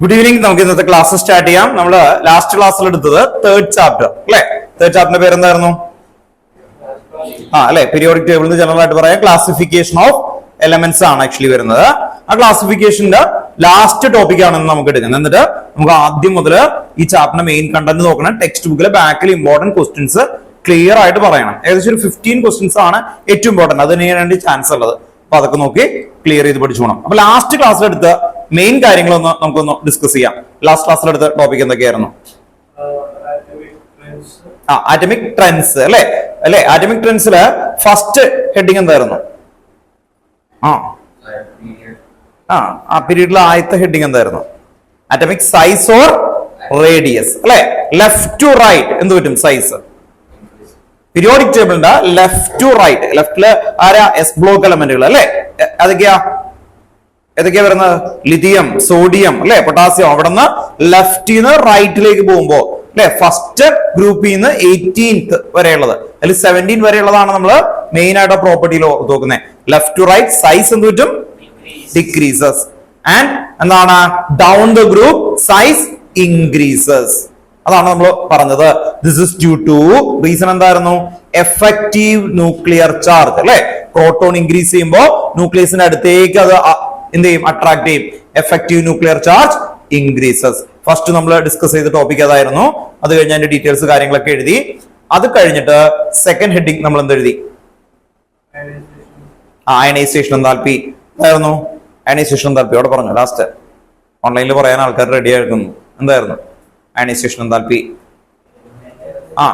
Good evening. നമുക്ക് ഇന്നത്തെ class start ചെയ്യാം. നമ്മൾ ലാസ്റ്റ് ക്ലാസ്സിൽ എടുത്തത് തേർഡ് ചാപ്റ്റർ അല്ലെ. തേർഡ് ചാപ്റ്ററിന്റെ പേര് എന്തായിരുന്നു? അല്ലെ, പീരിയോഡിക് ടേബിൾ ജനറൽ ആയിട്ട് പറയാം ക്ലാസിഫിക്കേഷൻ ഓഫ് എലമെന്റ്സ് ആണ് ആക്ച്വലി വരുന്നത്. ആ ക്ലാസിഫിക്കേഷന്റെ ലാസ്റ്റ് ടോപ്പിക് ആണെന്ന് നമുക്ക് എടുക്കുന്നത്. എന്നിട്ട് നമുക്ക് ആദ്യം മുതൽ ഈ ചാപ്റ്ററിന്റെ മെയിൻ കണ്ടന്റ് നോക്കണം. ടെക്സ്റ്റ് ബുക്കിലെ ബാക്കിൽ ഇമ്പോർട്ടന്റ് ക്വസ്റ്റ്യൻസ് ക്ലിയർ ആയിട്ട് പറയണം. ഏകദേശം ഒരു 15 ക്വസ്റ്റ്യൻസ് ആണ് ഏറ്റവും ഇമ്പോർട്ടന്റ്, അതിന് വേണ്ടി ചാൻസ് ഉള്ളത്. അപ്പൊ അതൊക്കെ നോക്കി ക്ലിയർ ചെയ്ത് പഠിച്ചു പോകണം. അപ്പൊ ലാസ്റ്റ് ക്ലാസ്സിലെടുത്ത മെയിൻ കാര്യങ്ങളൊന്ന് നമുക്കൊന്ന് ഡിസ്കസ് ചെയ്യാം. ലാസ്റ്റ് ക്ലാസ്സിലെടുത്ത ടോപ്പിക് എന്തൊക്കെയായിരുന്നു? ആറ്റമിക് ട്രെൻഡ്സ് അല്ലെ. ആറ്റമിക് ട്രെൻഡ്സില് ഫസ്റ്റ് ഹെഡിങ് എന്തായിരുന്നു? ആ പീരീഡിലെ ആദ്യത്തെ ഹെഡിങ് എന്തായിരുന്നു? ആറ്റമിക് സൈസ് ഓർ റേഡിയസ് അല്ലെ. ലെഫ്റ്റ് ടു റൈറ്റ് എന്ത് പറ്റും? സൈസ്. പീരിയോഡിക് ടേബിളിന്റെ ലെഫ്റ്റ് ടു റൈറ്റ്, ലെഫ്റ്റില് ആരാ? എസ് ബ്ലോക്ക് എലമെന്റുകൾ അല്ലെ. ഏതൊക്കെയാ വരുന്നത്? ലിഥിയം, സോഡിയം അല്ലെ, പൊട്ടാസ്യം. അവിടെ നിന്ന് ലെഫ്റ്റിന്ന് റൈറ്റിലേക്ക് പോകുമ്പോ അല്ലെ ഫസ്റ്റ് ഗ്രൂപ്പിൽ നിന്ന് 18th വരെയുള്ളത്, അതിൽ 17 വരെയുള്ളതാണ് നമ്മൾ മെയിൻ ആയിട്ട് പ്രോപ്പർട്ടിയിൽ നോക്കുന്നത്. ലെഫ്റ്റ് ടു റൈറ്റ് സൈസ് എന്ത് പറ്റും? ഡിക്രീസസ്. ആൻഡ് എന്താണ്? Down the group size increases. അതാണ് നമ്മൾ പറഞ്ഞത്. This is due to reason എന്തായിരുന്നു? എഫക്റ്റീവ് ന്യൂക്ലിയർ ചാർജ് അല്ലെ. പ്രോട്ടോൺ ഇൻക്രീസ് ചെയ്യുമ്പോൾ ന്യൂക്ലിയസിന്റെ അടുത്തേക്ക് അത് എന്ത് ചെയ്യും? അട്രാക്ട് ചെയ്യും. Effective nuclear charge increases. First നമ്മൾ ഡിസ്കസ് ചെയ്ത ടോപ്പിക് അതായിരുന്നു. അത് കഴിഞ്ഞ് അതിന്റെ ഡീറ്റെയിൽസ് കാര്യങ്ങളൊക്കെ എഴുതി. അത് കഴിഞ്ഞിട്ട് സെക്കൻഡ് ഹെഡിങ് നമ്മൾ എന്ത് എഴുതി? അയണൈസേഷൻ എന്താൽപ്പി എന്തായിരുന്നു? അയണൈസേഷൻ എന്താൽപ്പി അവിടെ പറഞ്ഞു. ലാസ്റ്റ് ഓൺലൈനിൽ പറയാൻ ആൾക്കാർ റെഡി ആയിരുന്നു. എന്തായിരുന്നു അയണൈസേഷൻ എന്താൽപ്പി?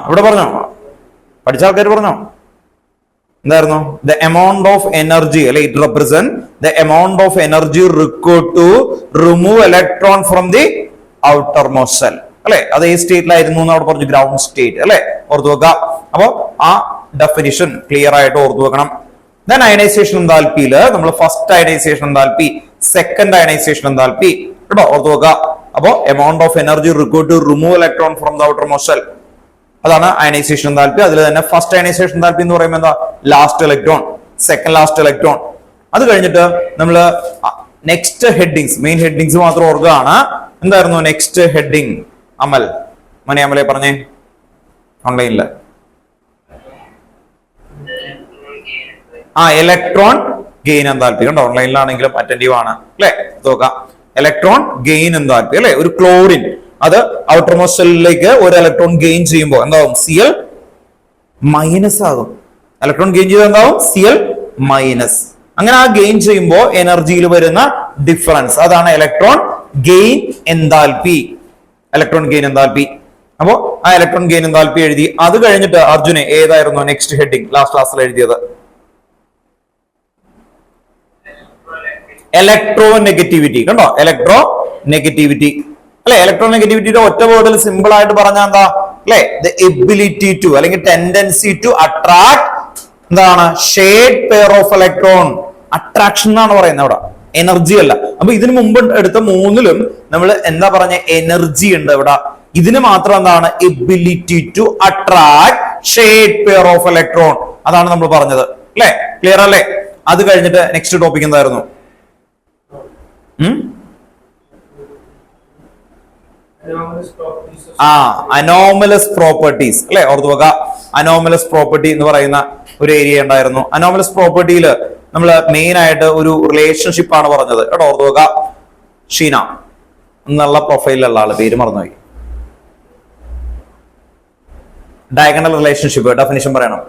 ഇവിടെ പറഞ്ഞോ, പഠിച്ച ആൾക്കാർ പറഞ്ഞോ. എന്തായിരുന്നു? ദ എമൗണ്ട് ഓഫ് എനർജി അല്ലെ. It represent the amount of energy required to remove electron from the outermost shell അല്ലെ. അത് ഏത് സ്റ്റേറ്റിലായിരുന്നു എന്ന് അവിടെ പറഞ്ഞു? ഗ്രൗണ്ട് സ്റ്റേറ്റ് അല്ലെ. ഓർത്തു വെക്കുക. അപ്പൊ ആ ഡെഫിനിഷൻ ക്ലിയർ ആയിട്ട് ഓർത്തു വെക്കണം. ദെൻ അയണൈസേഷൻ എന്താൽപ്പിയില് നമ്മൾ first ionization enthalpy, second ionization enthalpy കേട്ടോ, ഓർത്തു വെക്കുക. അപ്പോ amount of energy required to remove electron from the outermost shell, അതാണ് അയണൈസേഷൻ എന്താൽപ്പി. അതിൽ തന്നെ ഫസ്റ്റ് അയണൈസേഷൻ എന്താൽപ്പി എന്ന് പറയുമ്പോൾ എന്താ? Last electron, second last electron. അത് കഴിഞ്ഞിട്ട് നമ്മൾ നെക്സ്റ്റ് ഹെഡിങ്സ്, മെയിൻ ഹെഡിങ്സ് മാത്രം ഓർക്കുകയാണ്. എന്തായിരുന്നു നെക്സ്റ്റ് ഹെഡിങ്? അമലെ പറഞ്ഞേ ഓൺലൈനില്. ഇലക്ട്രോൺ ഗെയിൻ എന്താൽപ്പി കണ്ടോ. ഓൺലൈനിലാണെങ്കിലും അറ്റൻഡീവ് ആണ് അല്ലെ. നോക്കാം. ഇലക്ട്രോൺ ഗെയിൻ എന്താൽപ്പി അല്ലെ. ഒരു ക്ലോറിൻ അത് ഔട്ടർ മോസ്റ്റ് സെല്ലിലേക്ക് ഒരു ഇലക്ട്രോൺ ഗെയിൻ ചെയ്യുമ്പോൾ എന്താവും? Cl മൈനസ് ആകും. ഇലക്ട്രോൺ ഗെയിൻ ചെയ്ത് എന്താവും? Cl minus. അങ്ങനെ ആ ഗെയിൻ ചെയ്യുമ്പോൾ എനർജിയിൽ വരുന്ന ഡിഫറൻസ്, അതാണ് ഇലക്ട്രോൺ ഗെയിൻ എന്താൽപ്പി. Electron gain എന്താൽപ്പി. അപ്പോ ആ ഇലക്ട്രോൺ ഗെയിൻ എന്താൽപ്പി എഴുതി. അത് കഴിഞ്ഞിട്ട് അർജുനെ ഏതായിരുന്നു നെക്സ്റ്റ് ഹെഡിങ് ലാസ്റ്റ് ക്ലാസ്സിൽ എഴുതിയത്? ഇലക്ട്രോ നെഗറ്റിവിറ്റി കണ്ടോ. ഇലക്ട്രോ നെഗറ്റിവിറ്റി അല്ലെ. ഇലക്ട്രോ നെഗറ്റിവിറ്റിയുടെ ഒറ്റ വേർഡിൽ സിമ്പിൾ ആയിട്ട് പറഞ്ഞാൽ എന്താ അല്ലെ? ദ എബിലിറ്റി ടു അല്ലെങ്കിൽ ടെൻഡൻസി ടു അട്രാക്ട് എന്താണ്? Shade pair of electron. Attraction എന്നാണ് പറയുന്നത് അവിടെ, എനർജി അല്ല. അപ്പൊ ഇതിനു മുമ്പ് എടുത്ത മൂന്നിലും നമ്മൾ എന്താ പറഞ്ഞ? എനർജി ഉണ്ട് ഇവിടെ. ഇതിന് മാത്രം എന്താണ്? Ability to attract shared pair of electron. അതാണ് നമ്മൾ പറഞ്ഞത് അല്ലെ. ക്ലിയർ അല്ലേ? അത് കഴിഞ്ഞിട്ട് നെക്സ്റ്റ് ടോപ്പിക് എന്തായിരുന്നു? അനോമലസ് പ്രോപ്പർട്ടീസ് അല്ലെ. ഓർത്തു വെക്കുക. അനോമലസ് പ്രോപ്പർട്ടി എന്ന് പറയുന്ന ഒരു ഏരിയ ഉണ്ടായിരുന്നു. അനോമലസ് പ്രോപ്പർട്ടിയിൽ നമ്മൾ മെയിൻ ആയിട്ട് ഒരു റിലേഷൻഷിപ്പ് ആണ് പറഞ്ഞത് കേട്ടോ. ഓർത്തു വെക്കുക. ഷീന എന്നുള്ള പ്രൊഫൈലിലുള്ള ആള്, പേര് മറന്നുപോയി. ഡയഗണൽ റിലേഷൻഷിപ്പ് ഡെഫിനിഷൻ പറയണം.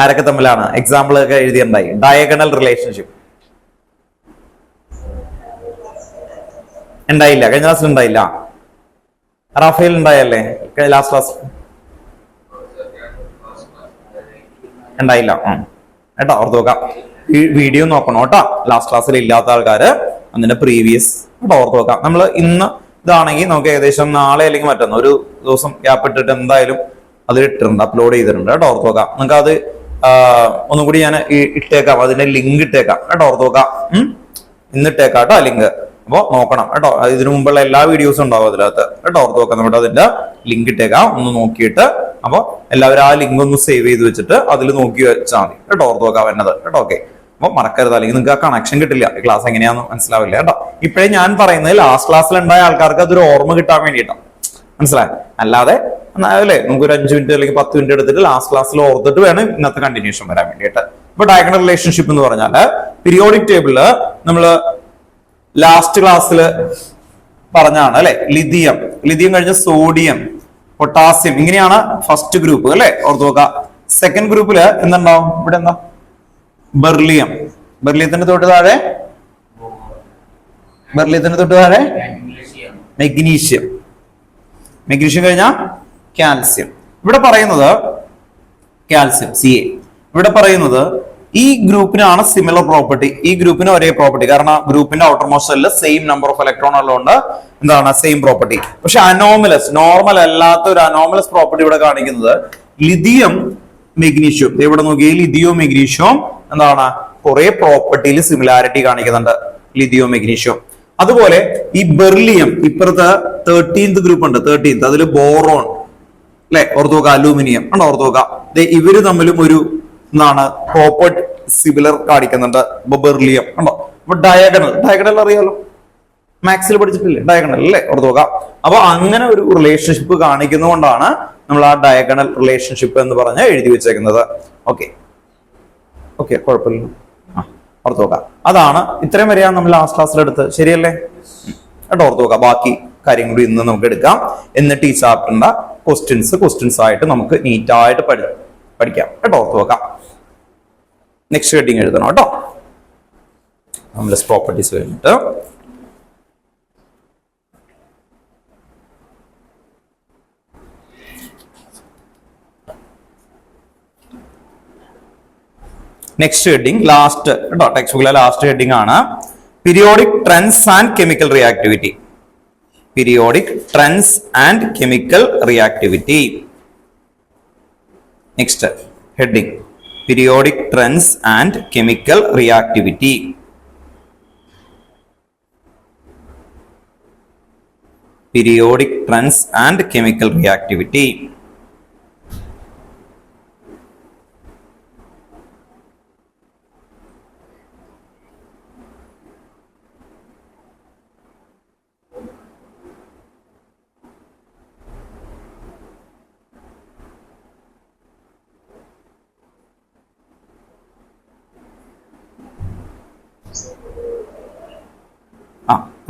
ആരൊക്കെ തമ്മിലാണ്? എക്സാമ്പിൾ ഒക്കെ എഴുതിയിട്ടുണ്ടായി. ഡയഗണൽ റിലേഷൻഷിപ്പ് ഉണ്ടായില്ല, കഴിഞ്ഞ ക്ലാസ്സിൽ ഉണ്ടായില്ല. റാഫേൽ ഉണ്ടായല്ലേ ലാസ്റ്റ് ക്ലാസ്? ഉണ്ടായില്ല കേട്ടോ. ഓർത്ത് നോക്കാം. വീഡിയോ നോക്കണം കേട്ടോ. ലാസ്റ്റ് ക്ലാസ്സിൽ ഇല്ലാത്ത ആൾക്കാര് അതിന്റെ പ്രീവിയസ് കേട്ടോ ഓർത്ത് നോക്കാം. നമ്മൾ ഇന്ന് ഇതാണെങ്കിൽ നമുക്ക് ഏകദേശം നാളെ അല്ലെങ്കിൽ മറ്റൊന്ന് ഒരു ദിവസം ഗ്യാപ്പ് ഇട്ടിട്ട് എന്തായാലും അത് ഇട്ടിട്ടുണ്ട്, അപ്ലോഡ് ചെയ്തിട്ടുണ്ട് കേട്ടോ. ഓർത്ത് നോക്കാം. നിങ്ങൾക്ക് അത് ഒന്നും കൂടി ഞാൻ ഇട്ടേക്കാം, അതിന്റെ ലിങ്ക് ഇട്ടേക്കാം കേട്ടോ. ഓർത്ത് നോക്കാം. ഇന്നിട്ടേക്കാം കേട്ടോ ലിങ്ക്. അപ്പൊ നോക്കണം കേട്ടോ. ഇതിനു മുമ്പുള്ള എല്ലാ വീഡിയോസും ഉണ്ടാവും അതിനകത്ത് കേട്ടോ. ഓർത്ത് നോക്കാം. നമ്മുടെ അതിന്റെ ലിങ്ക് ഇട്ടേക്കാം, ഒന്ന് നോക്കിയിട്ട്. അപ്പൊ എല്ലാവരും ആ ലിങ്ക് ഒന്ന് സേവ് ചെയ്ത് വെച്ചിട്ട് അതിൽ നോക്കി വെച്ചാൽ മതി കേട്ടോ. ഓർത്ത് നോക്കാം വരുന്നത് കേട്ടോ. ഓക്കെ. അപ്പൊ മറക്കരുത്, അല്ലെങ്കിൽ നിങ്ങൾക്ക് ആ കണക്ഷൻ കിട്ടില്ല, ക്ലാസ് എങ്ങനെയാന്ന് മനസ്സിലാവില്ല കേട്ടോ. ഇപ്പോഴേ ഞാൻ പറയുന്നത് ലാസ്റ്റ് ക്ലാസ്സിൽ ഉണ്ടായ ആൾക്കാർക്ക് അതൊരു ഓർമ്മ കിട്ടാൻ വേണ്ടിയിട്ടാണ്, മനസ്സിലായോ? അല്ലാതെ അല്ലേ നമുക്കൊരു 5 മിനിറ്റ് അല്ലെങ്കിൽ 10 മിനിറ്റ് എടുത്തിട്ട് ലാസ്റ്റ് ക്ലാസ്സിൽ ഓർത്തിട്ട് വേണം ഇന്നത്തെ കണ്ടിന്യൂഷൻ വരാൻ വേണ്ടിയിട്ട്. ഇപ്പൊ ഡയഗണൽ റിലേഷൻഷിപ്പ് എന്ന് പറഞ്ഞാല് പീരിയോഡിക് ടേബിളില് നമ്മള് ലാസ്റ്റ് ക്ലാസ്സിൽ പറഞ്ഞാണ് അല്ലെ. ലിഥിയം കഴിഞ്ഞ സോഡിയം, പൊട്ടാസ്യം, ഇങ്ങനെയാണ് ഫസ്റ്റ് ഗ്രൂപ്പ് അല്ലെ, ഓർത്ത് നോക്കുക. സെക്കൻഡ് ഗ്രൂപ്പില് എന്തുണ്ടാവും? ഇവിടെ എന്താ? ബെർലിയത്തിന്റെ തൊട്ട് താഴെ മെഗ്നീഷ്യം കഴിഞ്ഞ കാൽസ്യം. ഇവിടെ പറയുന്നത് കാൽസ്യം Ca. ഇവിടെ പറയുന്നത് ഈ ഗ്രൂപ്പിനാണ് സിമിലർ പ്രോപ്പർട്ടി, ഈ ഗ്രൂപ്പിന് ഒരേ പ്രോപ്പർട്ടി. കാരണം ഗ്രൂപ്പിന്റെ ഔട്ടർ മോസ്റ്റ് സെല്ലിൽ സെയിം നമ്പർ ഓഫ് ഇലക്ട്രോൺ ഉള്ളതുകൊണ്ട് എന്താണ് സെയിം പ്രോപ്പർട്ടി. പക്ഷെ അനോമലസ്, നോർമൽ അല്ലാത്ത ഒരു അനോമലസ് പ്രോപ്പർട്ടി ഇവിടെ കാണിക്കുന്നത് ലിഥിയം മെഗ്നീഷ്യം. ഇവിടെ നോക്കിയാൽ ലിഥിയോ മെഗ്നീഷ്യം എന്താണ് കുറെ പ്രോപ്പർട്ടിയിൽ സിമിലാരിറ്റി കാണിക്കുന്നുണ്ട്, ലിഥിയോ മെഗ്നീഷ്യം. അതുപോലെ ഈ ബെർലിയം ഇപ്പുറത്തെ 13th ഗ്രൂപ്പ് ഉണ്ട്, 13th, അതിൽ ബോറോൺ അല്ലെ, ഓർത്ത് നോക്കുക. അലൂമിനിയം ആണ്, ഓർത്ത് നോക്കുക. ഇവര് തമ്മിലും ഒരു എന്താണ് പ്രോപ്പർട്ടി സിമിലർ കാണിക്കുന്നുണ്ട്. ബെർലിയം ഉണ്ടോ. അപ്പൊ ഡയഗണൽ അറിയാലോ, മാത്സിൽ പഠിച്ചിട്ടില്ലേ ഡയഗണൽ അല്ലേ, ഓർത്ത് നോക്കുക. അപ്പൊ അങ്ങനെ ഒരു റിലേഷൻഷിപ്പ് കാണിക്കുന്നതുകൊണ്ടാണ് നമ്മൾ ആ ഡയഗണൽ റിലേഷൻഷിപ്പ് എന്ന് പറഞ്ഞ് എഴുതി വെച്ചേക്കുന്നത്. ഓക്കെ, കുഴപ്പമില്ല, ഓർത്ത് നോക്കാം. അതാണ് ഇത്രയും വരെയാണ് നമ്മൾ ലാസ്റ്റ് ക്ലാസ്സിലെടുത്ത്, ശരിയല്ലേ കേട്ടോ? ഓർത്ത് നോക്കാം. ബാക്കി കാര്യം കൂടി ഇന്ന് നമുക്ക് എടുക്കാം. എന്നിട്ട് ഈ ചാപ്റ്ററിന്റെ ക്വസ്റ്റ്യൻസ് ആയിട്ട് നമുക്ക് നീറ്റായിട്ട് പഠിക്കാം കേട്ടോ. ഓർത്ത് നോക്കാം. നെക്സ്റ്റ് ഹെഡിങ് എഴുതണം കേട്ടോ. നമ്മൾ പ്രോപ്പർട്ടീസ് കഴിഞ്ഞിട്ട് നെക്സ്റ്റ് ഹെഡിങ് ലാസ്റ്റ് കേട്ടോ, ടെക്സ്റ്റ് ബുക്കിലെ ലാസ്റ്റ് ഹെഡിങ് ആണ് periodic trends and chemical reactivity. Next heading periodic trends and chemical reactivity.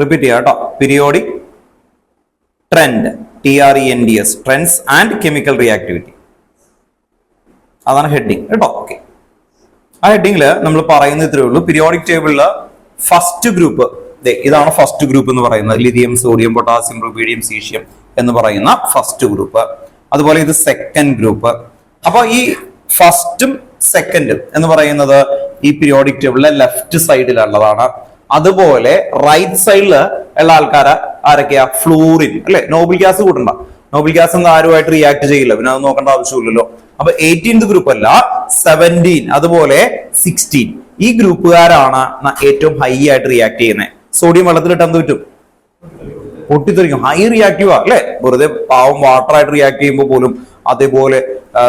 Repeat ചെയ്യാം കേട്ടോ. Periodic trend, TRENDS, trends and chemical reactivity, അതാണ് ഹെഡിങ് കേട്ടോ. ഓക്കെ, ആ ഹെഡിങ്ങില് നമ്മൾ പറയുന്നത് ഇത്രയേ ഉള്ളൂ. പീരിയോഡിക് ടേബിളില് ഫസ്റ്റ് ഗ്രൂപ്പ് ഇതാണ്. ഫസ്റ്റ് ഗ്രൂപ്പ് എന്ന് പറയുന്നത് lithium, sodium, potassium, rubidium, caesium എന്ന് പറയുന്ന ഫസ്റ്റ് ഗ്രൂപ്പ്. അതുപോലെ ഇത് സെക്കൻഡ് ഗ്രൂപ്പ്. അപ്പൊ ഈ ഫസ്റ്റും സെക്കൻഡും എന്ന് പറയുന്നത് ഈ പീരിയോഡിക് ടേബിളിലെ ലെഫ്റ്റ് സൈഡിലുള്ളതാണ്. അതുപോലെ റൈറ്റ് സൈഡിൽ ഉള്ള ആൾക്കാരെ ആരൊക്കെയാ? ഫ്ലൂറിൻ അല്ലെ. നോബിൾ ഗ്യാസ് കൂട്ടണ്ട, നോബിൾ ഗ്യാസ് ഒന്നും ആരുമായിട്ട് റിയാക്ട് ചെയ്യില്ല, പിന്നെ അത് നോക്കേണ്ട ആവശ്യമില്ലല്ലോ. അപ്പൊ 18th ഗ്രൂപ്പ് അല്ല, 17 അതുപോലെ 16 ഈ ഗ്രൂപ്പുകാരാണ് ഏറ്റവും ഹൈ ആയിട്ട് റിയാക്ട് ചെയ്യുന്നത്. സോഡിയം വെള്ളത്തിലിട്ട് എന്ത് പറ്റും? പൊട്ടിത്തെറിക്കും. ഹൈ റിയാക്റ്റീവാ അല്ലെ. വെറുതെ പാവം വാട്ടർ ആയിട്ട് റിയാക്ട് ചെയ്യുമ്പോൾ പോലും അതേപോലെ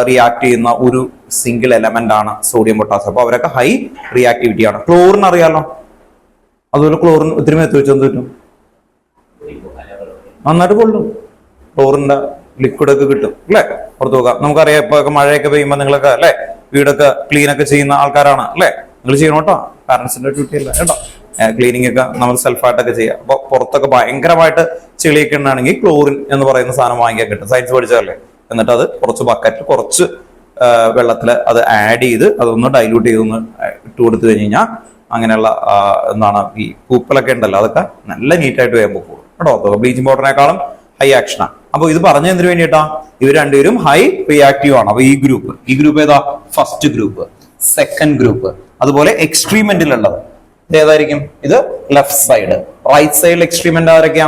റിയാക്ട് ചെയ്യുന്ന ഒരു സിംഗിൾ എലമെന്റ് ആണ് സോഡിയം, പൊട്ടാസ്യം. അപ്പൊ അവരൊക്കെ ഹൈ റിയാക്ടിവിറ്റി ആണ്. ക്ലോറിൻ അറിയാലോ, അതുപോലെ ക്ലോറിൻ ഒത്തിരി മേത്ത് വെച്ച് എന്ത് പറ്റും? നന്നായിട്ട് കൊള്ളും. ക്ലോറിന്റെ ലിക്വിഡ് ഒക്കെ കിട്ടും അല്ലെ, പുറത്തു നോക്കാം. നമുക്കറിയാം ഇപ്പൊ മഴയൊക്കെ പെയ്യുമ്പോൾ നിങ്ങളൊക്കെ അല്ലെ വീടൊക്കെ ക്ലീൻ ഒക്കെ ചെയ്യുന്ന ആൾക്കാരാണ് അല്ലെ. നിങ്ങൾ ചെയ്യണം കേട്ടോ, പാരന്റ്സിന്റെ ഡ്യൂട്ടി അല്ല കേട്ടോ. ക്ലീനിങ് ഒക്കെ നമ്മൾ സെൽഫായിട്ടൊക്കെ ചെയ്യാം. അപ്പൊ പുറത്തൊക്കെ ഭയങ്കരമായിട്ട് ചെളിയൊക്കെ ഉണ്ടെങ്കിൽ ക്ലോറിൻ എന്ന് പറയുന്ന സാധനം വാങ്ങിക്കാൻ കിട്ടും, സയൻസ് പഠിച്ചതല്ലേ. എന്നിട്ട് അത് കുറച്ച് ബക്കറ്റിൽ കുറച്ച് വെള്ളത്തിൽ അത് ആഡ് ചെയ്ത് അതൊന്ന് ഡൈല്യൂട്ട് ചെയ്തൊന്ന് ഇട്ട് കൊടുത്തു കഴിഞ്ഞാൽ അങ്ങനെയുള്ള എന്താണ് ഈ പൂപ്പലൊക്കെ ഉണ്ടല്ലോ അതൊക്കെ നല്ല നീറ്റായിട്ട് വേഗം പോകും കേട്ടോ. ബ്ലീച്ചിങ് പൗഡറിനേക്കാളും ഹൈ ആക്ഷനാണ്. അപ്പൊ ഇത് പറഞ്ഞ എന്തിനു വേണ്ടിയിട്ടാ? ഇവർ രണ്ടുപേരും ഹൈ റിയാക്റ്റീവ് ആണ്. അപ്പൊ ഈ ഗ്രൂപ്പ് ഏതാ? First group. സെക്കൻഡ് ഗ്രൂപ്പ് അതുപോലെ എക്സ്ട്രീമെന്റിലുള്ളത് ഏതായിരിക്കും? ഇത് ലെഫ്റ്റ് സൈഡ്. റൈറ്റ് സൈഡിൽ എക്സ്ട്രീമെന്റ് ആരൊക്കെയാ?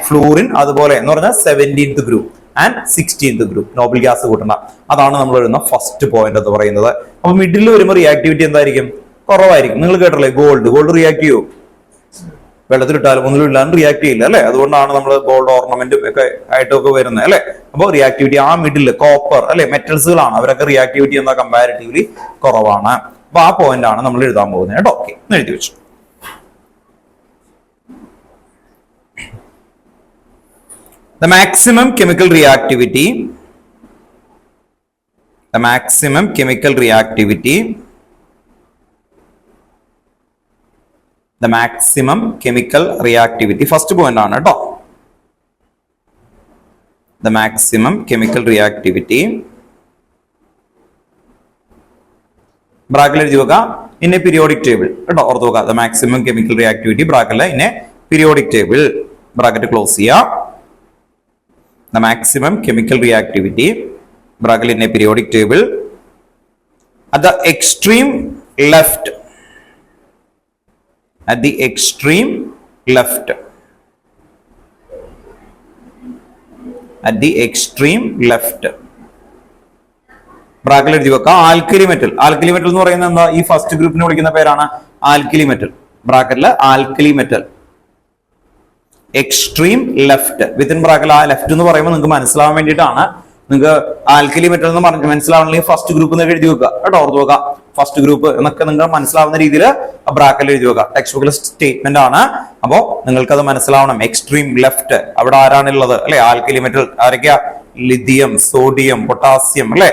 ഫ്ലൂറിൻ അതുപോലെ എന്ന് പറഞ്ഞാൽ 17th group and 16th group. Noble gas കൂട്ടണ്ട, അതാണ് നമ്മൾ വരുന്ന ഫസ്റ്റ് പോയിന്റ് എന്ന് പറയുന്നത്. അപ്പൊ മിഡിൽ വരുമ്പോൾ റിയാക്ടിവിറ്റി എന്തായിരിക്കും? കുറവായിരിക്കും. നിങ്ങൾ കേട്ടല്ലേ ഗോൾഡ് റിയാക്ട് ചെയ്യൂ? വെള്ളത്തിലിട്ടാലും ഒന്നിലും ഇല്ലാണ്ട് റിയാക്ട് ചെയ്യില്ല അല്ലെ. അതുകൊണ്ടാണ് നമ്മൾ ഗോൾഡ് ഓർണമെന്റും ഒക്കെ ആയിട്ടൊക്കെ വരുന്നത് അല്ലെ. അപ്പോൾ റിയാക്ടിവിറ്റി ആ മിഡിൽ കോപ്പർ അല്ലെ മെറ്റൽസുകളാണ്, അവരൊക്കെ റിയാക്ടിവിറ്റി എന്താ കമ്പാരിറ്റീവ്ലി കുറവാണ്. അപ്പൊ ആ പോയിന്റ് ആണ് നമ്മൾ എഴുതാൻ പോകുന്നത് കേട്ടോ. ഓക്കെ, എഴുതി വെച്ചു. The maximum chemical reactivity, the maximum chemical reactivity, the maximum chemical reactivity, first point ആണ് കേട്ടോ. The maximum chemical reactivity, ബ്രാക്കറ്റിൽ എഴുതി വെക്കുക, in a periodic table കേട്ടോ, ഓർത്ത് വെക്കുക. The maximum chemical reactivity ബ്രാക്കറ്റിൽ in a periodic table, bracket close ചെയ്യുക. The maximum chemical reactivity, bracket in a periodic table, at the extreme left, at the extreme left, at the extreme left, bracket എഴുതി വെക്കുക. Alkali metal, alkali metal എന്ന് പറയുന്നത് എന്താ? ഈ first ഗ്രൂപ്പിനെ വിളിക്കുന്ന പേരാണ് ആൽക്കലി മെറ്റൽ. ബ്രാക്കറ്റില് alkali metal, extreme left, within ബ്രാക്കറ്റിൽ ആ ലെഫ്റ്റ് എന്ന് പറയുമ്പോൾ നിങ്ങൾക്ക് മനസ്സിലാവാൻ വേണ്ടിയിട്ടാണ്. നിങ്ങൾക്ക് ആൽക്കലി മെറ്റൽ എന്ന് പറഞ്ഞ് മനസ്സിലാവണമെങ്കിൽ ഫസ്റ്റ് ഗ്രൂപ്പ് എന്നൊക്കെ എഴുതി വെക്കുക കേട്ടോ, ഓർത്ത് വെക്കുക. ഫസ്റ്റ് ഗ്രൂപ്പ് എന്നൊക്കെ നിങ്ങൾ മനസ്സിലാവുന്ന രീതിയിൽ ബ്രാക്കറ്റിൽ എഴുതി വെക്കുക. ടെക്സ്റ്റ് ബുക്കിലെ സ്റ്റേറ്റ്മെന്റ് ആണ്, അപ്പോൾ നിങ്ങൾക്ക് അത് മനസ്സിലാവണം. എക്സ്ട്രീം ലെഫ്റ്റ്, അവിടെ ആരാണുള്ളത് അല്ലെ? ആൽക്കലി മെറ്റൽ ആരൊക്കെയാ? ലിഥിയം, സോഡിയം, പൊട്ടാസ്യം അല്ലെ?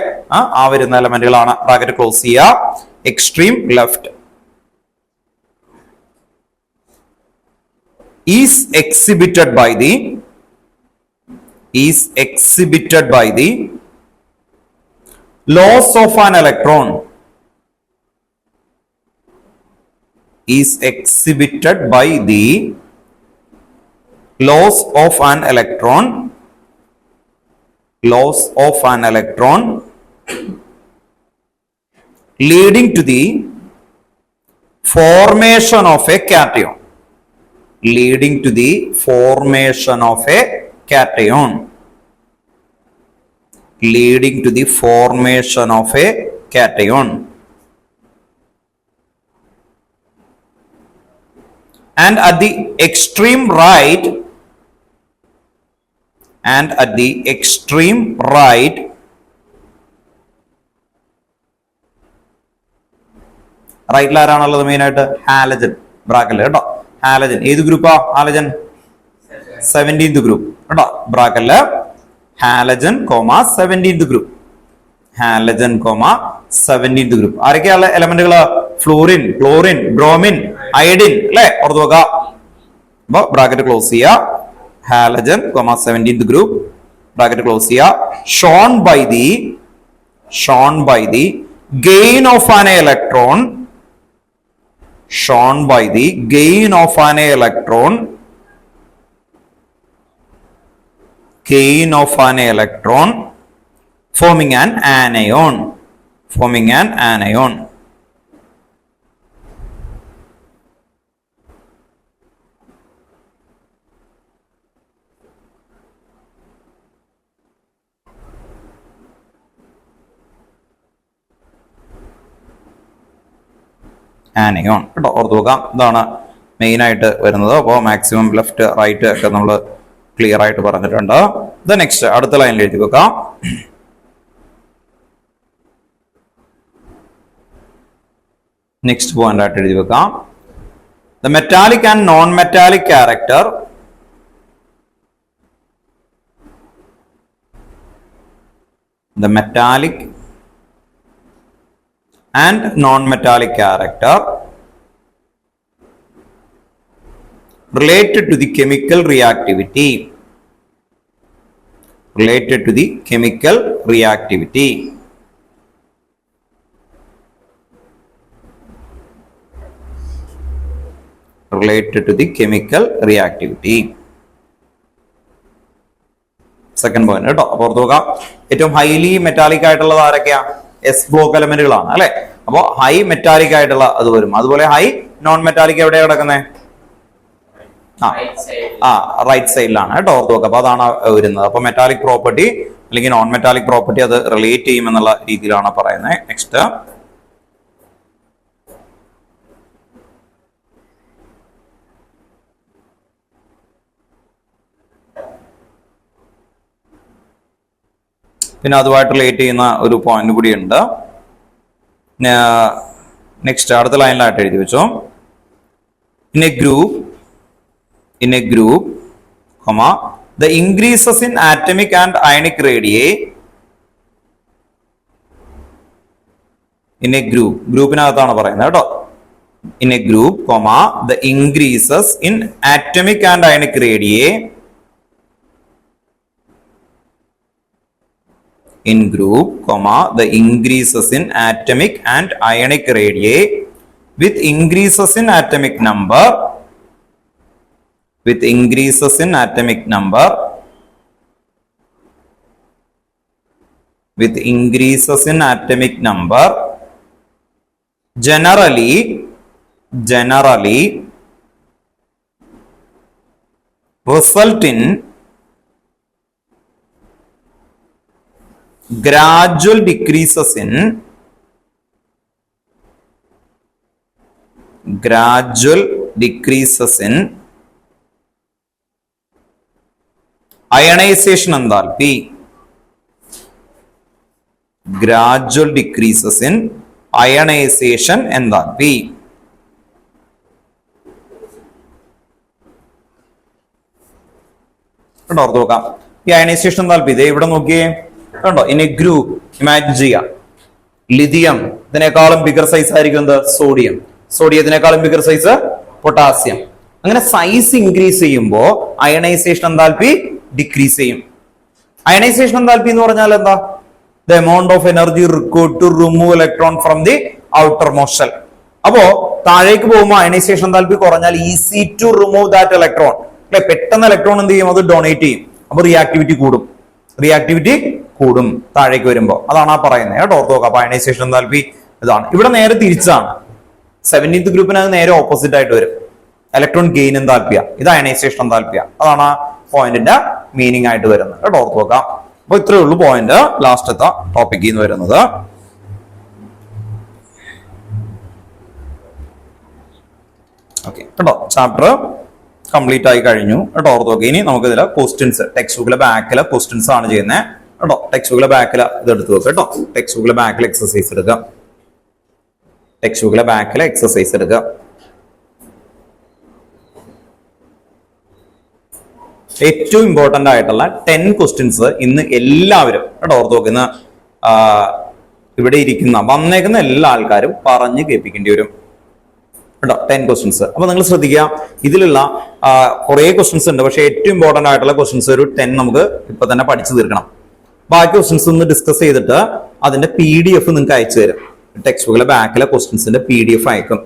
ആ വരുന്ന എലമെന്റുകളാണ്. ബ്രാക്കറ്റ് ക്ലോസ് ചെയ്യുക. Extreme left is exhibited by the loss of an electron, is exhibited by the loss of an electron, loss of an electron leading to the formation of a cation, leading to the formation of a cation, leading to the formation of a cation, and at the extreme right, and at the extreme right, റൈറ്റിൽ ആരാണുള്ളത്? Main ആയിട്ട് halogen, ബ്രാക്കറ്റിൽ കേട്ടോ. Halogen ഏത് ഗ്രൂപ്പാ? Halogen 17th group കേട്ടോ. ബ്രാക്കറ്റില് halogen comma 17th group, halogen comma 17th group. ആരൊക്കെയുള്ള എലമെന്റുകള്? ഫ്ലൂറിൻ, ക്ലോറിൻ, ബ്രോമിൻ, അയഡിൻ അല്ലെ? ഓർത്ത് നോക്കുക. അപ്പൊ ബ്രാക്കറ്റ് ക്ലോസ് ചെയ്യുക. Halogen comma 17th group, bracket close ചെയ്യുക. Shown by the gain of an electron, shown by the gain of an electron, gain of an electron forming an anion, forming an anion. Anion കേട്ടോ, ഓർത്ത് നോക്കാം. ഇതാണ് main ആയിട്ട് വരുന്നത്. അപ്പോൾ maximum left right ഒക്കെ നമ്മൾ ക്ലിയർ ആയിട്ട് പറഞ്ഞിട്ടുണ്ട്. നെക്സ്റ്റ് അടുത്ത ലൈനിൽ എഴുതി വെക്കാം. നെക്സ്റ്റ് പോയിന്റ് ആയിട്ട് എഴുതി വെക്കാം. The metallic and non metallic character, the metallic and non-metallic character related to the chemical reactivity, related to the chemical reactivity, related to the chemical reactivity. Second point കേട്ടോ. അപ്പോൾ ഓർത്ത് നോക്കാം, ഏറ്റവും ഹൈലി മെറ്റാലിക് ആയിട്ടുള്ളത് ആരൊക്കെയാ? എസ് ബ്ലോക്ക് എലമെന്റുകളാണ് അല്ലെ? അപ്പോൾ high metallic ആയിട്ടുള്ള അത് വരും. അതുപോലെ ഹൈ നോൺ മെറ്റാലിക് എവിടെയാ കിടക്കുന്നത്? റൈറ്റ് സൈഡിലാണ് കേട്ടോ, ഓർത്ത് നോക്കാം. അപ്പൊ അതാണ് വരുന്നത്. അപ്പൊ മെറ്റാലിക് പ്രോപ്പർട്ടി അല്ലെങ്കിൽ നോൺ മെറ്റാലിക് പ്രോപ്പർട്ടി അത് റിലേറ്റ് ചെയ്യും എന്നുള്ള രീതിയിലാണ് പറയുന്നത്. നെക്സ്റ്റ് പിന്നെ അതുമായിട്ട് റിലേറ്റ് ചെയ്യുന്ന ഒരു പോയിന്റ് കൂടി ഉണ്ട്. നെക്സ്റ്റ് അടുത്ത ലൈനിലായിട്ട് എഴുതി വെച്ചോ. In a group, comma, the increases in atomic and ionic radii in a ഗ്രൂപ്പിനകത്താണ് പറയുന്നത് കേട്ടോ. In a group, comma, the increases in atomic and ionic radii in group, comma, the increases in atomic and ionic radii with increases in atomic number generally result in gradual decreases in ionization enthalpy. Gradual decreases in ionization enthalpy. ഓർത്ത് നോക്കാം. ഈ ionisation എന്താൽപ്പി ഇതേ ഇവിടെ നോക്കിയേ കണ്ടോ. In a group imagine ചെയ്യാം. Lithium ഇതിനേക്കാളും bigger size ആയിരിക്കും എന്ത്? സോഡിയത്തിനേക്കാളും ബിഗർ സൈസ് പൊട്ടാസ്യം. അങ്ങനെ സൈസ് ഇൻക്രീസ് ചെയ്യുമ്പോൾ അയണൈസേഷൻ എന്താൽപ്പി ഡിക്രീസ് ചെയ്യും. അയണൈസേഷൻ എന്താൽപ്പി എന്ന് പറഞ്ഞാൽ എന്താ? The amount of energy required to remove electron from the outermost shell. അപ്പോ താഴേക്ക് പോകുമ്പോൾ അയണൈസേഷൻ എന്താൽപ്പി കുറഞ്ഞാൽ easy to remove that electron. അല്ലെ, പെട്ടെന്ന് ഇലക്ട്രോൺ എന്ത് ചെയ്യും? അത് ഡൊണേറ്റ് ചെയ്യും. അപ്പൊ റിയാക്ടിവിറ്റി കൂടും താഴേക്ക് വരുമ്പോൾ. അതാണ് ആ പറയുന്നത് കേട്ടോ. ഓർത്ത് നോക്കാം. അപ്പൊ അയണൈസേഷൻ എന്താൽപ്പി ഇതാണ്. ഇവിടെ നേരെ തിരിച്ചാണ്. 17th ഗ്രൂപ്പിനത് നേരെ ഓപ്പോസിറ്റ് ആയിട്ട് വരും. ഇലക്ട്രോൺ ഗെയിൻ എന്താൽപ്പിയ, ഇത് അയണൈസേഷൻ എന്താൽപ്പിയ. അതാണ് ആ പോയിന്റിന്റെ മീനിങ് ആയിട്ട് വരുന്നത് കേട്ടോ. ഓർത്ത് നോക്കാം. അപ്പൊ ഇത്രയേ ഉള്ളൂ പോയിന്റ് ലാസ്റ്റത്തെ ടോപ്പിക്കിൽ നിന്ന് വരുന്നത്. ഓക്കെ കേട്ടോ. ചാപ്റ്റർ കംപ്ലീറ്റ് ആയി കഴിഞ്ഞു കേട്ടോ. ഓർത്ത് നോക്കി. ഇനി നമുക്ക് ഇതിലെ ക്വസ്റ്റ്യൻസ് ടെക്സ്റ്റ് ബുക്കിലെ ബാക്കിലെ ക്വസ്റ്റ്യൻസ് ആണ് ചെയ്യുന്നത് കേട്ടോ. ടെക്സ്റ്റ് ബുക്കിലെ ബാക്കിൽ ഇത് എടുത്ത് വെക്കുക കേട്ടോ. ടെക്സ്റ്റ് ബുക്കിലെ ബാക്കിൽ എക്സസൈസ് എടുക്കുക. ഏറ്റവും ഇമ്പോർട്ടന്റ് ആയിട്ടുള്ള 10 ക്വസ്റ്റ്യൻസ് ഇന്ന് എല്ലാവരും കേട്ടോ ഓർത്ത് നോക്കുന്ന ഇവിടെ വന്നേക്കുന്ന എല്ലാ ആൾക്കാരും പറഞ്ഞു കേൾപ്പിക്കേണ്ടി വരും കേട്ടോ. 10 ക്വസ്റ്റ്യൻസ്. അപ്പൊ നിങ്ങൾ ശ്രദ്ധിക്കുക. ഇതിലുള്ള കുറെ ക്വസ്റ്റ്യൻസ് ഉണ്ട്. പക്ഷെ ഏറ്റവും ഇമ്പോർട്ടന്റ് ആയിട്ടുള്ള ക്വസ്റ്റ്യൻസ് ഒരു 10 നമുക്ക് ഇപ്പൊ തന്നെ പഠിച്ചു തീർക്കണം. ബാക്കി ക്വസ്റ്റ്യൻസ് ഒന്ന് ഡിസ്കസ് ചെയ്തിട്ട് അതിന്റെ PDF നിങ്ങൾക്ക് അയച്ചു തരും. ടെക്സ്റ്റ് ബുക്കിലെ ബാക്കിലെ ക്വസ്റ്റ്യൻസിന്റെ PDF അയക്കും.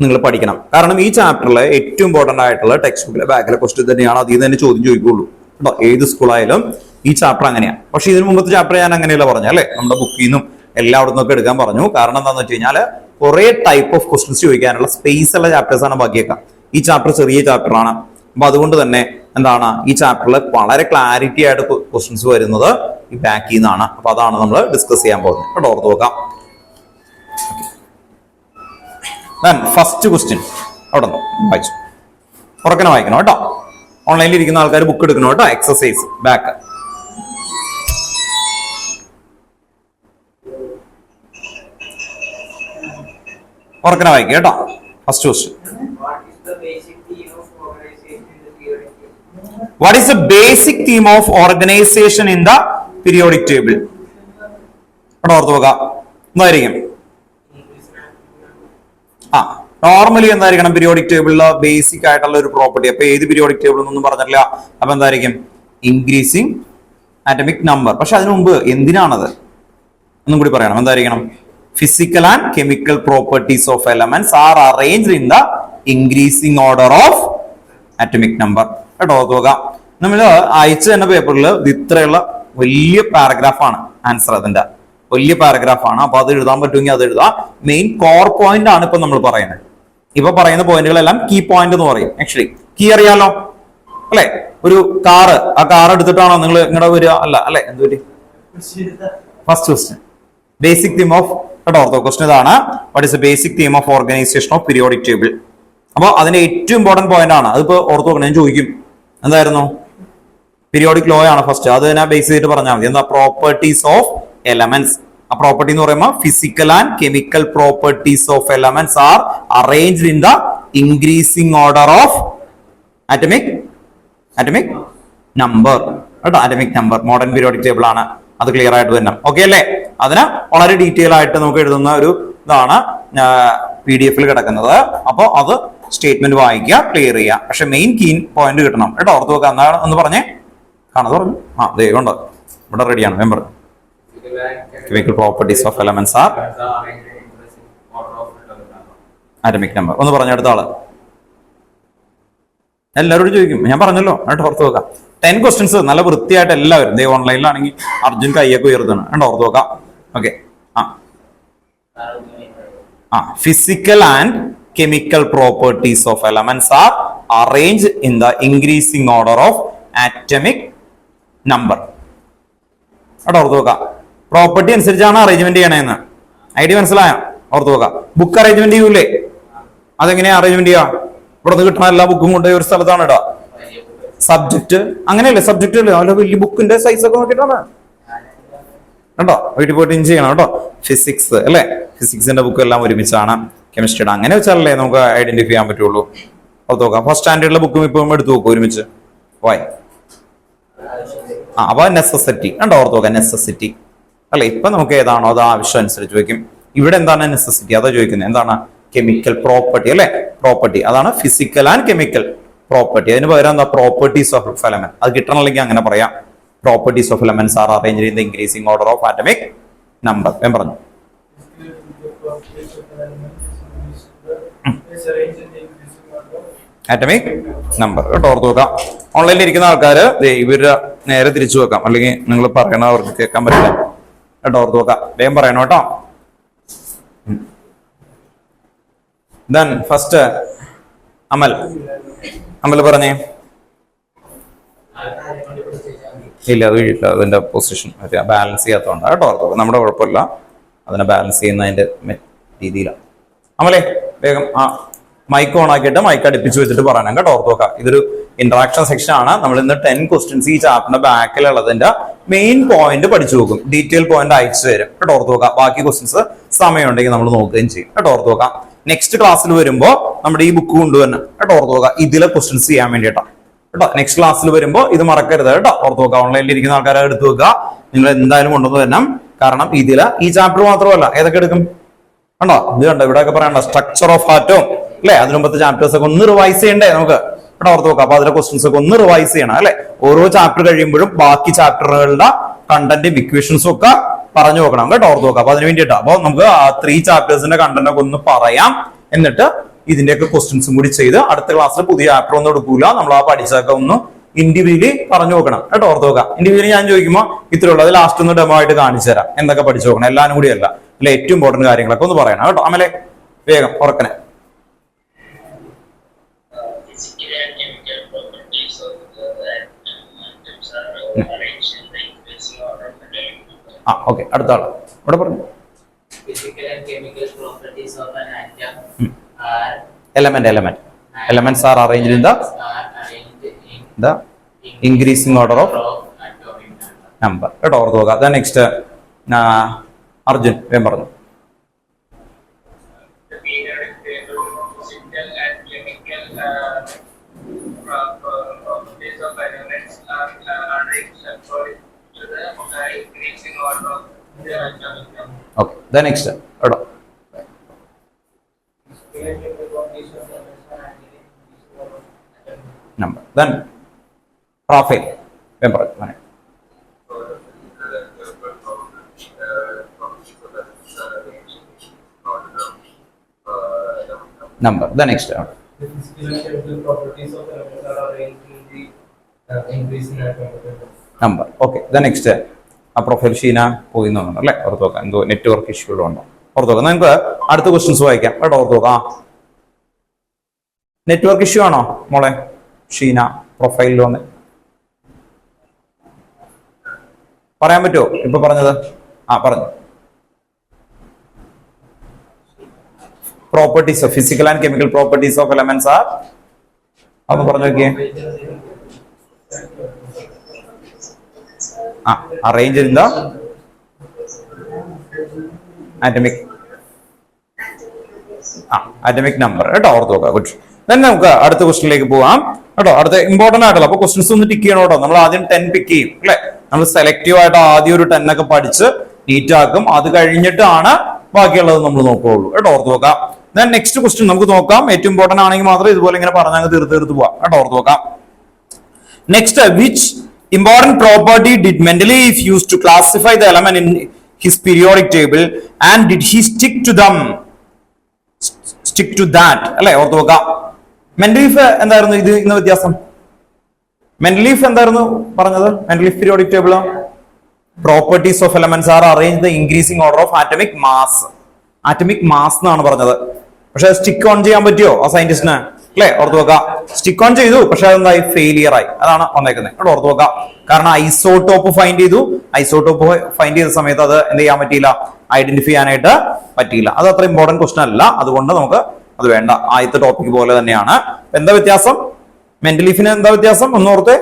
നിങ്ങൾ പഠിക്കണം. കാരണം ഈ ചാപ്റ്ററിലെ ഏറ്റവും ഇമ്പോർട്ടന്റ് ആയിട്ടുള്ള ടെക്സ്റ്റ് ബുക്കിലെ ബാക്കിലെ ക്വസ്റ്റ്യൻ തന്നെയാണ്. അതിൽ നിന്ന് തന്നെ ചോദ്യം ചോദിക്കുള്ളൂ കേട്ടോ. ഏത് സ്കൂളായാലും ഈ ചാപ്റ്റർ അങ്ങനെയാണ്. പക്ഷെ ഇതിന് മുമ്പത്തെ ചാപ്റ്റർ ഞാൻ അങ്ങനെയല്ല പറഞ്ഞ അല്ലെ. നമ്മുടെ ബുക്കിൽ നിന്നും എല്ലായിടത്തും നിന്നൊക്കെ എടുക്കാൻ പറഞ്ഞു. കാരണം എന്താണെന്ന് വെച്ച് കഴിഞ്ഞാൽ കുറെ ടൈപ്പ് ഓഫ് ക്വസ്റ്റ്യൻസ് ചോദിക്കാനുള്ള സ്പേസ് ഉള്ള ചാപ്റ്റേഴ്സ് ആണ് ബാക്കിയൊക്കെ. ഈ ചാപ്റ്റർ ചെറിയ ചാപ്റ്റർ ആണ്. അപ്പൊ അതുകൊണ്ട് തന്നെ എന്താണ് ഈ ചാപ്റ്ററിൽ വളരെ ക്ലാരിറ്റി ആയിട്ട് ക്വസ്റ്റ്യൻസ് വരുന്നത് ഈ ബാക്കിൽ നിന്നാണ്. അപ്പൊ അതാണ് നമ്മൾ ഡിസ്കസ് ചെയ്യാൻ പോകുന്നത് കേട്ടോ. ഓർത്ത് നോക്കാം. ഫസ്റ്റ് ക്വസ്റ്റ്യൻ അവിടെ നിന്ന് വായിച്ചു. ഉറക്കനെ വായിക്കണം കേട്ടോ. ഓൺലൈനിൽ ഇരിക്കുന്ന ആൾക്കാർ ബുക്ക് എടുക്കണം കേട്ടോ. Exercise back. ഉറക്കനെ വായിക്കുക കേട്ടോ. First question. What is the basic theme of organization in the periodic table? അവിടെ ഓർത്ത് നോക്കാം. എന്തായിരിക്കും? നോർമലി എന്തായിരിക്കണം പീരിയോഡിക് ടേബിളിലെ ബേസിക് ആയിട്ടുള്ള ഒരു പ്രോപ്പർട്ടി. അപ്പൊ ഏത് പീരിയോഡിക് ടേബിൾ എന്നൊന്നും പറഞ്ഞിട്ടില്ല. അപ്പൊ എന്തായിരിക്കും? Increasing atomic number. പക്ഷെ അതിനു മുമ്പ് എന്തിനാണത് ഒന്നും കൂടി പറയണം. എന്തായിരിക്കണം? Physical and chemical properties of elements are arranged in the increasing order of atomic number. കേട്ടോ നോക്കാം. നമ്മൾ അയച്ചു തന്നെ പേപ്പറിൽ ഇത്രയുള്ള വലിയ പാരഗ്രാഫാണ് ആൻസർ. അതിന്റെ വലിയ പാരഗ്രാഫാണ്. അപ്പൊ അത് എഴുതാൻ പറ്റുമെങ്കിൽ അത് എഴുതാം. മെയിൻ കോർ പോയിന്റ് ആണ് ഇപ്പൊ നമ്മൾ പറയുന്നത്. ഇപ്പൊ പറയുന്ന പോയിന്റുകളെല്ലാം കീ പോയിന്റ് എന്ന് പറയും. ആക്ച്വലി കീ അറിയാലോ അല്ലെ? ഒരു കാറ്, ആ കാർ എടുത്തിട്ടാണോ നിങ്ങൾ ഇങ്ങോട്ട് വരിക? അല്ല അല്ലെ? എന്ത് പറ്റി? First question basic theme of കേട്ടോ ഓർത്തോ. ക്വസ്റ്റ്യൻ ഇതാണ്. What is the basic theme of organisation of periodic table? അപ്പൊ അതിന്റെ ഏറ്റവും ഇമ്പോർട്ടന്റ് പോയിന്റ് ആണ്. അതിപ്പോ ഓർത്തോ. ഞാൻ ചോദിക്കും എന്തായിരുന്നു? പീരിയോഡിക് ലോ ആണ് ഫസ്റ്റ്. അത് തന്നെ ബേസ് ചെയ്തിട്ട് പറഞ്ഞാൽ മതി. എന്താ? Properties of elements. ആ പ്രോപ്പർട്ടി എന്ന് പറയുമ്പോൾ physical and chemical properties of elements are arranged in the increasing order of atomic number കേട്ടോ. Atomic number modern periodic table ആണ്, അത് ക്ലിയർ ആയിട്ട് വരണം. ഓക്കെ അല്ലേ? അതിന് വളരെ ഡീറ്റെയിൽ ആയിട്ട് നമുക്ക് എഴുതുന്ന ഒരു ഇതാണ് PDF കിടക്കുന്നത്. അപ്പോൾ അത് സ്റ്റേറ്റ്മെന്റ് വായിക്കുക, ക്ലിയർ ചെയ്യുക. പക്ഷെ മെയിൻ കീ പോയിന്റ് കിട്ടണം കേട്ടോ. ഓർത്ത് വെക്കുക. എന്താണ് എന്ന് പറഞ്ഞേ? കാണാതെ പറഞ്ഞു. ദൈവമുണ്ട്, ഇവിടെ റെഡിയാണ്. Member chemical properties of elements R atomic number. ഒന്ന് പറഞ്ഞ അടുത്ത ആള്. എല്ലാവരോടും ചോദിക്കും, ഞാൻ പറഞ്ഞല്ലോ കേട്ടോ. ഓർത്ത് വെക്കാം. 10 ക്വസ്റ്റ്യൻസ് നല്ല വൃത്തിയായിട്ട് എല്ലാവരും ദൈവം ഓൺലൈനിലാണെങ്കിൽ അർജുൻ കയ്യൊക്കെ ഉയർത്തുന്നു കേട്ടോ. ഓർത്ത് വെക്കാം. Okay. Physical and chemical properties of elements are arranged in the increasing order of atomic number. ഓർത്ത് നോക്കാം. പ്രോപ്പർട്ടി അനുസരിച്ചാണ് അറേഞ്ച്മെന്റ് ചെയ്യണേന്ന്. ഐഡിയ മനസ്സിലായോ? ഓർത്ത് നോക്കാം. ബുക്ക് അറേഞ്ച്മെന്റ് ചെയ്യൂലേ? അതെങ്ങനെയാ അറേഞ്ച്മെന്റ് ചെയ്യാ? ഇവിടെ നിന്ന് കിട്ടുന്ന എല്ലാ ബുക്കും കൊണ്ട് ഒരു സ്ഥലത്താണ് ഇടാ. സബ്ജക്ട് അങ്ങനെയല്ലേ? സബ്ജക്ട് അല്ലേ? അല്ല, വലിയ ബുക്കിന്റെ സൈസ് ഒക്കെ നോക്കിയിട്ടാണ് കേട്ടോ. വീട്ടിൽ പോയിട്ട് ഇൻ ചെയ്യണം കേട്ടോ. ഫിസിക്സ് അല്ലെ? ഫിസിക്സിന്റെ ബുക്ക് എല്ലാം ഒരുമിച്ചാണ്. കെമിസ്ട്രിയുടെ അങ്ങനെ വെച്ചാലല്ലേ നമുക്ക് ഐഡന്റിഫൈ ചെയ്യാൻ പറ്റുള്ളൂ. അത് നോക്കാം. ഫസ്റ്റ് സ്റ്റാൻഡേർഡിലെ ബുക്കും ഇപ്പം എടുത്തു നോക്കും ഒരുമിച്ച്. വായി. അപ്പൊ നെസസിറ്റി കണ്ടോ? ഓർത്ത് നോക്കാം. നെസസിറ്റി അല്ലെ? ഇപ്പൊ നമുക്ക് ഏതാണോ അത് ആവശ്യം അനുസരിച്ച് വെക്കും. ഇവിടെ എന്താണ് നെസസിറ്റി? അതാ ചോദിക്കുന്നത്. എന്താണ്? കെമിക്കൽ പ്രോപ്പർട്ടി അല്ലെ? പ്രോപ്പർട്ടി അതാണ് ഫിസിക്കൽ ആൻഡ് കെമിക്കൽ പ്രോപ്പർട്ടി. അതിന് പകരം എന്താ? Properties of element. അത് കിട്ടണമെങ്കിൽ അങ്ങനെ പറയാം. Properties of elements are arranged in the increasing order of atomic number. ഞാൻ പറഞ്ഞു. Atomic number കേട്ടോ. ഓർത്ത് നോക്കാം. ഓൺലൈനിൽ ഇരിക്കുന്ന ആൾക്കാര് ഇവര് നേരെ തിരിച്ചു വെക്കാം, അല്ലെങ്കിൽ നിങ്ങൾ പറയണ അവർക്ക് കേൾക്കാൻ പറ്റില്ല കേട്ടോ. ഓർത്ത് നോക്കാം. വേഗം പറയണം കേട്ടോ. Then first അമൽ പറഞ്ഞേ. ഇല്ല, അത് കഴിയില്ല. അതിന്റെ പൊസിഷൻ ബാലൻസ് ചെയ്യാത്തതുകൊണ്ട് കേട്ടോ. ഓർത്തോ. നമ്മുടെ കുഴപ്പമില്ല, അതിനെ ബാലൻസ് ചെയ്യുന്നതിന്റെ രീതിയിലാണ്. അമലേ വേഗം മൈക്ക് ഓൺ ആക്കിയിട്ട് മൈക്ക് അടുപ്പിച്ച് വെച്ചിട്ട് പറയണം കേട്ടോ. ഓർത്ത് നോക്കാം. ഇതൊരു ഇന്ററാക്ഷൻ സെക്ഷൻ ആണ്. നമ്മൾ ഇന്ന് 10 ക്വസ്റ്റ്യൻസ് ഈ ചാപ്റ്ററിന്റെ ബാക്കിലുള്ളതിന്റെ മെയിൻ പോയിന്റ് പഠിച്ചു നോക്കും. ഡീറ്റെയിൽ പോയിന്റ് അയച്ചു തരും കേട്ടോ. ഓർത്ത് നോക്കാം. ബാക്കി ക്വസ്റ്റ്യൻസ് സമയമുണ്ടെങ്കിൽ നമ്മൾ നോക്കുകയും ചെയ്യും കേട്ടോ. ഓർത്ത് നോക്കാം. നെക്സ്റ്റ് ക്ലാസ്സിൽ വരുമ്പോൾ നമ്മുടെ ഈ ബുക്ക് കൊണ്ടുവരണം കേട്ടോ. ഓർത്ത് നോക്കാം. ഇതിലെ ക്വസ്റ്റ്യൻസ് ചെയ്യാൻ വേണ്ടിയിട്ടാണ് കേട്ടോ. നെക്സ്റ്റ് ക്ലാസ്സിൽ വരുമ്പോൾ ഇത് മറക്കരുത് കേട്ടോ. ഓർത്ത് നോക്കുക. ഓൺലൈനിൽ ഇരിക്കുന്ന ആൾക്കാരെ എടുത്തു വെക്കുക. നിങ്ങൾ എന്തായാലും കൊണ്ടുവന്ന് തരണം. കാരണം ഇതില് ഈ ചാപ്റ്റർ മാത്രമല്ല, ഏതൊക്കെ എടുക്കും കണ്ടോ? ഇത് കണ്ടോ? ഇവിടെയൊക്കെ പറയണ്ട സ്ട്രക്ചർ ഓഫ് ആറ്റം അല്ലെ? അതിന് മുമ്പത്തെ ചാപ്റ്റേഴ്സ് ഒക്കെ ഒന്ന് റിവൈസ് ചെയ്യണ്ടേ നമുക്ക് ഇവിടെ? ഓർത്ത് നോക്കുക. അപ്പൊ അതിലെ ക്വസ്റ്റ്യൻസ് ഒക്കെ ഒന്ന് റിവൈസ് ചെയ്യണം അല്ലെ? ഓരോ ചാപ്റ്റർ കഴിയുമ്പോഴും ബാക്കി ചാപ്റ്ററുകളുടെ കണ്ടന്റും ഇക്വേഷൻസും ഒക്കെ പറഞ്ഞു നോക്കണം കേട്ടോ. ഓർത്ത് നോക്കുക. അപ്പൊ അതിന് വേണ്ടിയിട്ടാ. അപ്പൊ നമുക്ക് ആ 3 ചാപ്റ്റേഴ്സിന്റെ കണ്ടന്റ് ഒക്കെ ഒന്ന് പറയാം. എന്നിട്ട് ഇതിന്റെയൊക്കെ ക്വസ്റ്റ്യൻസും കൂടി ചെയ്ത് അടുത്ത ക്ലാസ്സിൽ പുതിയ ചാപ്റ്റർ ഒന്നും എടുക്കൂല. നമ്മൾ ആ പഠിച്ചൊക്കെ ഒന്ന് ഇൻഡിവിജ്വലി പറഞ്ഞു നോക്കണം കേട്ടോ. ഓർത്ത് നോക്കാം. ഇൻഡിവിജ്വലി ഞാൻ ചോദിക്കുമ്പോൾ ഇത്രയുള്ളൂ. അത് ലാസ്റ്റ് ഒന്ന് ഡെമോ ആയിട്ട് കാണിച്ചു തരാം. എന്തൊക്കെ പഠിച്ചു നോക്കണം എല്ലാവരും കൂടി അല്ല. അല്ല, ഏറ്റവും ഇമ്പോർട്ടന്റ് കാര്യങ്ങളൊക്കെ ഒന്ന് പറയണം കേട്ടോ. അമലെ വേഗം ഉറക്കനെ. ഓക്കെ. അടുത്ത ആള് ഇവിടെ പറഞ്ഞു. Elements are arranged in the increasing order of number കേട്ടോ. ഓർത്ത് നോക്കുക. Then next അർജുൻ വേഗം പറഞ്ഞു. Okay. Then next കേട്ടോ. Number. Then Rafael member. Number. The next one. The physical and chemical properties of elements are arranged in the increasing number. Okay. The next. ആ profile Sheena പോയി തോന്നുന്നു അല്ലെ? ഓർത്ത് നോക്കാം. എന്തോ നെറ്റ്വർക്ക് ഇഷ്യൂകളുണ്ടോ? ഓർത്ത് നോക്കാം. നമുക്ക് അടുത്ത ക്വസ്റ്റ്യൻസ് വായിക്കാം കേട്ടോ. ഓർത്ത് നോക്കാം. നെറ്റ്വർക്ക് ഇഷ്യൂ ആണോ മോളെ ഷീന? പ്രൊഫൈലിൽ വന്ന് പറയാൻ പറ്റുമോ? ഇപ്പൊ പറഞ്ഞത് പറഞ്ഞു. Properties of physical and chemical properties of elements R അതൊന്ന് പറഞ്ഞു നോക്കിയേ. arranged in the atomic atomic number കേട്ടോ, ഓർത്ത് നോക്കുക. ഗുഡ്. then നമുക്ക് അടുത്ത ക്വസ്റ്റിനിലേക്ക് പോവാം കേട്ടോ. അടുത്ത ഇമ്പോർട്ടന്റ് ആയിട്ടുള്ള അപ്പൊ ക്വസ്റ്റ്യൻസ് ഒന്ന് ടിക്ക് ചെയ്യണം കേട്ടോ. നമ്മൾ ആദ്യം 10 പിക്ക് ചെയ്യും അല്ലെ. നമ്മൾ സെലക്റ്റീവ് ആയിട്ട് ആദ്യം ഒരു 10 ഒക്കെ പഠിച്ച് നീറ്റ് ആക്കും. അത് കഴിഞ്ഞിട്ടാണ് ബാക്കിയുള്ളത് നമ്മൾ നോക്കുകയുള്ളൂ കേട്ടോ, ഓർത്ത് നോക്കാം. then നെക്സ്റ്റ് ക്വസ്റ്റ്യൻ നമുക്ക് നോക്കാം. ഏറ്റവും ഇമ്പോർട്ടന്റ് ആണെങ്കിൽ മാത്രം ഇതുപോലെ ഇങ്ങനെ പറഞ്ഞാൽ തീർത്ത് പോവാം കേട്ടോ, ഓർത്ത് നോക്കാം. Next, which important property did Mendeleev use to classify the element in his periodic table and did he stick to that അല്ലെ, ഓർത്ത് നോക്കാം. മെൻഡലീഫ് എന്തായിരുന്നു ഇന്ന് വ്യത്യാസം? മെൻഡലീഫ് എന്തായിരുന്നു പറഞ്ഞത്? Mendeleev periodic table properties of elements R arrange the increasing order of atomic mass. Atomic mass എന്നാണ് പറഞ്ഞത്. പക്ഷെ സ്റ്റിക്ക് ഓൺ ചെയ്യാൻ പറ്റിയോ ആ സയന്റിസ്റ്റിന് അല്ലെ, ഓർത്ത് നോക്കാം. സ്റ്റിക്ക് ഓൺ ചെയ്തു, പക്ഷെ അതെന്തായി? ഫെയിലിയർ ആയി. അതാണ് വന്നേക്കുന്നത് കേട്ടോ, ഓർത്ത് നോക്കാം. കാരണം ഐസോട്ടോപ്പ് ഫൈൻഡ് ചെയ്തു. ഐസോട്ടോപ്പ് ഫൈൻഡ് ചെയ്ത സമയത്ത് അത് എന്ത് ചെയ്യാൻ പറ്റിയില്ല? ഐഡന്റിഫൈ ചെയ്യാനായിട്ട് പറ്റിയില്ല. അത് അത്ര ഇമ്പോർട്ടന്റ് ക്വസ്റ്റൻ അല്ല, അതുകൊണ്ട് നമുക്ക് അത് വേണ്ട. ആദ്യത്തെ ടോപ്പിക് പോലെ തന്നെയാണ്. എന്താ വ്യത്യാസം? മെന്റലീഫിന് എന്താ വ്യത്യാസം ഒന്നോർത്ത്.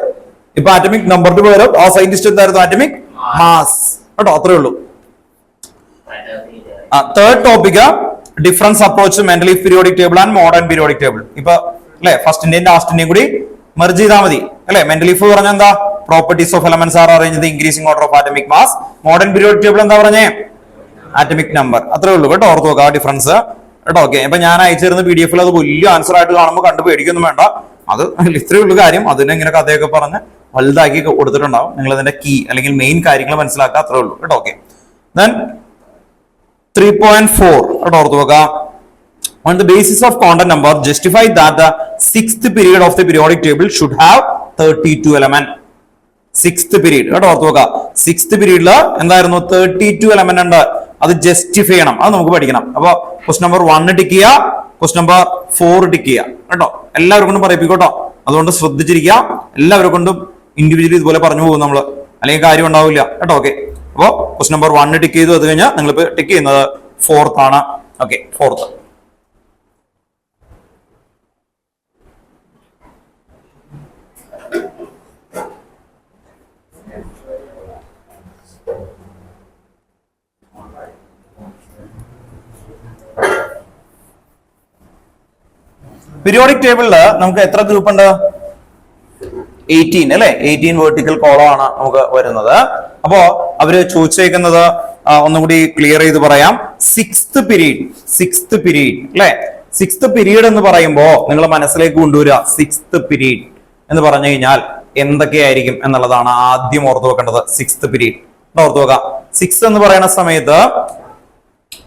ഇപ്പൊ ആറ്റമിക് നമ്പറിന് പകരം ആ സയന്റിസ്റ്റ് എന്തായിരുന്നു? ആറ്റമിക് മാസ് കേട്ടോ, അത്രേ ഉള്ളൂ. തേർഡ് ടോപ്പിക്, ഡിഫറൻസ് അപ്രോച്ച് മെന്റലീഫ് periodic table and modern periodic table. ഇപ്പൊ അല്ലെ ഫസ്റ്റിന്റെയും ലാസ്റ്റിന്റെയും കൂടി മെർജ് ചെയ്താൽ മതി അല്ലെ. മെന്റലീഫ് പറഞ്ഞ എന്താ? Properties of elements R arrange the increasing order of atomic mass. Modern periodic table എന്താ പറഞ്ഞേ? Atomic number. അത്രേ ഉള്ളൂ കേട്ടോ, ഓർത്ത് നോക്കുക ഡിഫറൻസ് കേട്ടോ. ഓക്കെ, അപ്പൊ ഞാൻ അയച്ചിരുന്ന PDF അത് വലിയ ആൻസർ ആയിട്ട് കാണുമ്പോൾ കണ്ടു പേടിക്കൊന്നും വേണ്ട. അത് ഇത്രയേ ഉള്ളൂ കാര്യം. അതിനെ ഇങ്ങനെ കഥയൊക്കെ പറഞ്ഞ് വലുതാക്കി കൊടുത്തിട്ടുണ്ടാവും. നിങ്ങൾ അതിന്റെ കീ അല്ലെങ്കിൽ മെയിൻ കാര്യങ്ങൾ മനസ്സിലാക്കുക, അത്രേ ഉള്ളൂ കേട്ടോ. ഓക്കെ, then 3.4 കേട്ടോ, ഓർത്ത് നോക്കുക. On the basis of quantum number, justify that the 6th period of the periodic table should have 32 element. 6th period കേട്ടോ, ഓർത്ത് നോക്കുക. 6th പീരീഡില് എന്തായിരുന്നു? 32 എലമെന്റ് ഉണ്ട്. അത് ജസ്റ്റിഫൈ ചെയ്യണം. അത് നമുക്ക് പഠിക്കണം. അപ്പൊ ക്വസ്റ്റ്യൻ നമ്പർ 1 ടിക്ക് ചെയ്യുക, ക്വസ്റ്റ്യൻ നമ്പർ 4 ടിക്ക് ചെയ്യുക കേട്ടോ. എല്ലാവരും കൊണ്ടും പറയിപ്പിക്കോട്ടോ. അതുകൊണ്ട് ശ്രദ്ധിച്ചിരിക്കുക. എല്ലാവരും കൊണ്ടും ഇൻഡിവിജ്വലി ഇതുപോലെ പറഞ്ഞു പോകും നമ്മള്, അല്ലെങ്കിൽ കാര്യം ഉണ്ടാവില്ല കേട്ടോ. ഓക്കെ, അപ്പൊ ക്വസ്റ്റ്യൻ നമ്പർ 1 ടിക്ക് ചെയ്തു. അത് കഴിഞ്ഞാൽ നിങ്ങളിപ്പോ ടിക്ക് ചെയ്യുന്നത് 4th ആണ്. Okay, 4th. പീരിയോഡിക് ടേബിളില് നമുക്ക് എത്ര ഗ്രൂപ്പ് ഉണ്ട്? 18 അല്ലെ. 18 വെർട്ടിക്കൽ കോളം ആണ് നമുക്ക് വരുന്നത്. അപ്പോ അവര് ചോദിച്ചേക്കുന്നത് ഒന്നും കൂടി ക്ലിയർ ചെയ്ത് പറയാം. 6th പീരീഡ് അല്ലെ. 6th പീരീഡ് എന്ന് പറയുമ്പോ നിങ്ങൾ മനസ്സിലേക്ക് കൊണ്ടുവരിക. 6th പീരീഡ് എന്ന് പറഞ്ഞു കഴിഞ്ഞാൽ എന്തൊക്കെയായിരിക്കും എന്നുള്ളതാണ് ആദ്യം ഓർത്ത് വെക്കേണ്ടത്. 6th പീരീഡ് ഓർത്ത് വെക്കാം. 6 എന്ന് പറയുന്ന സമയത്ത്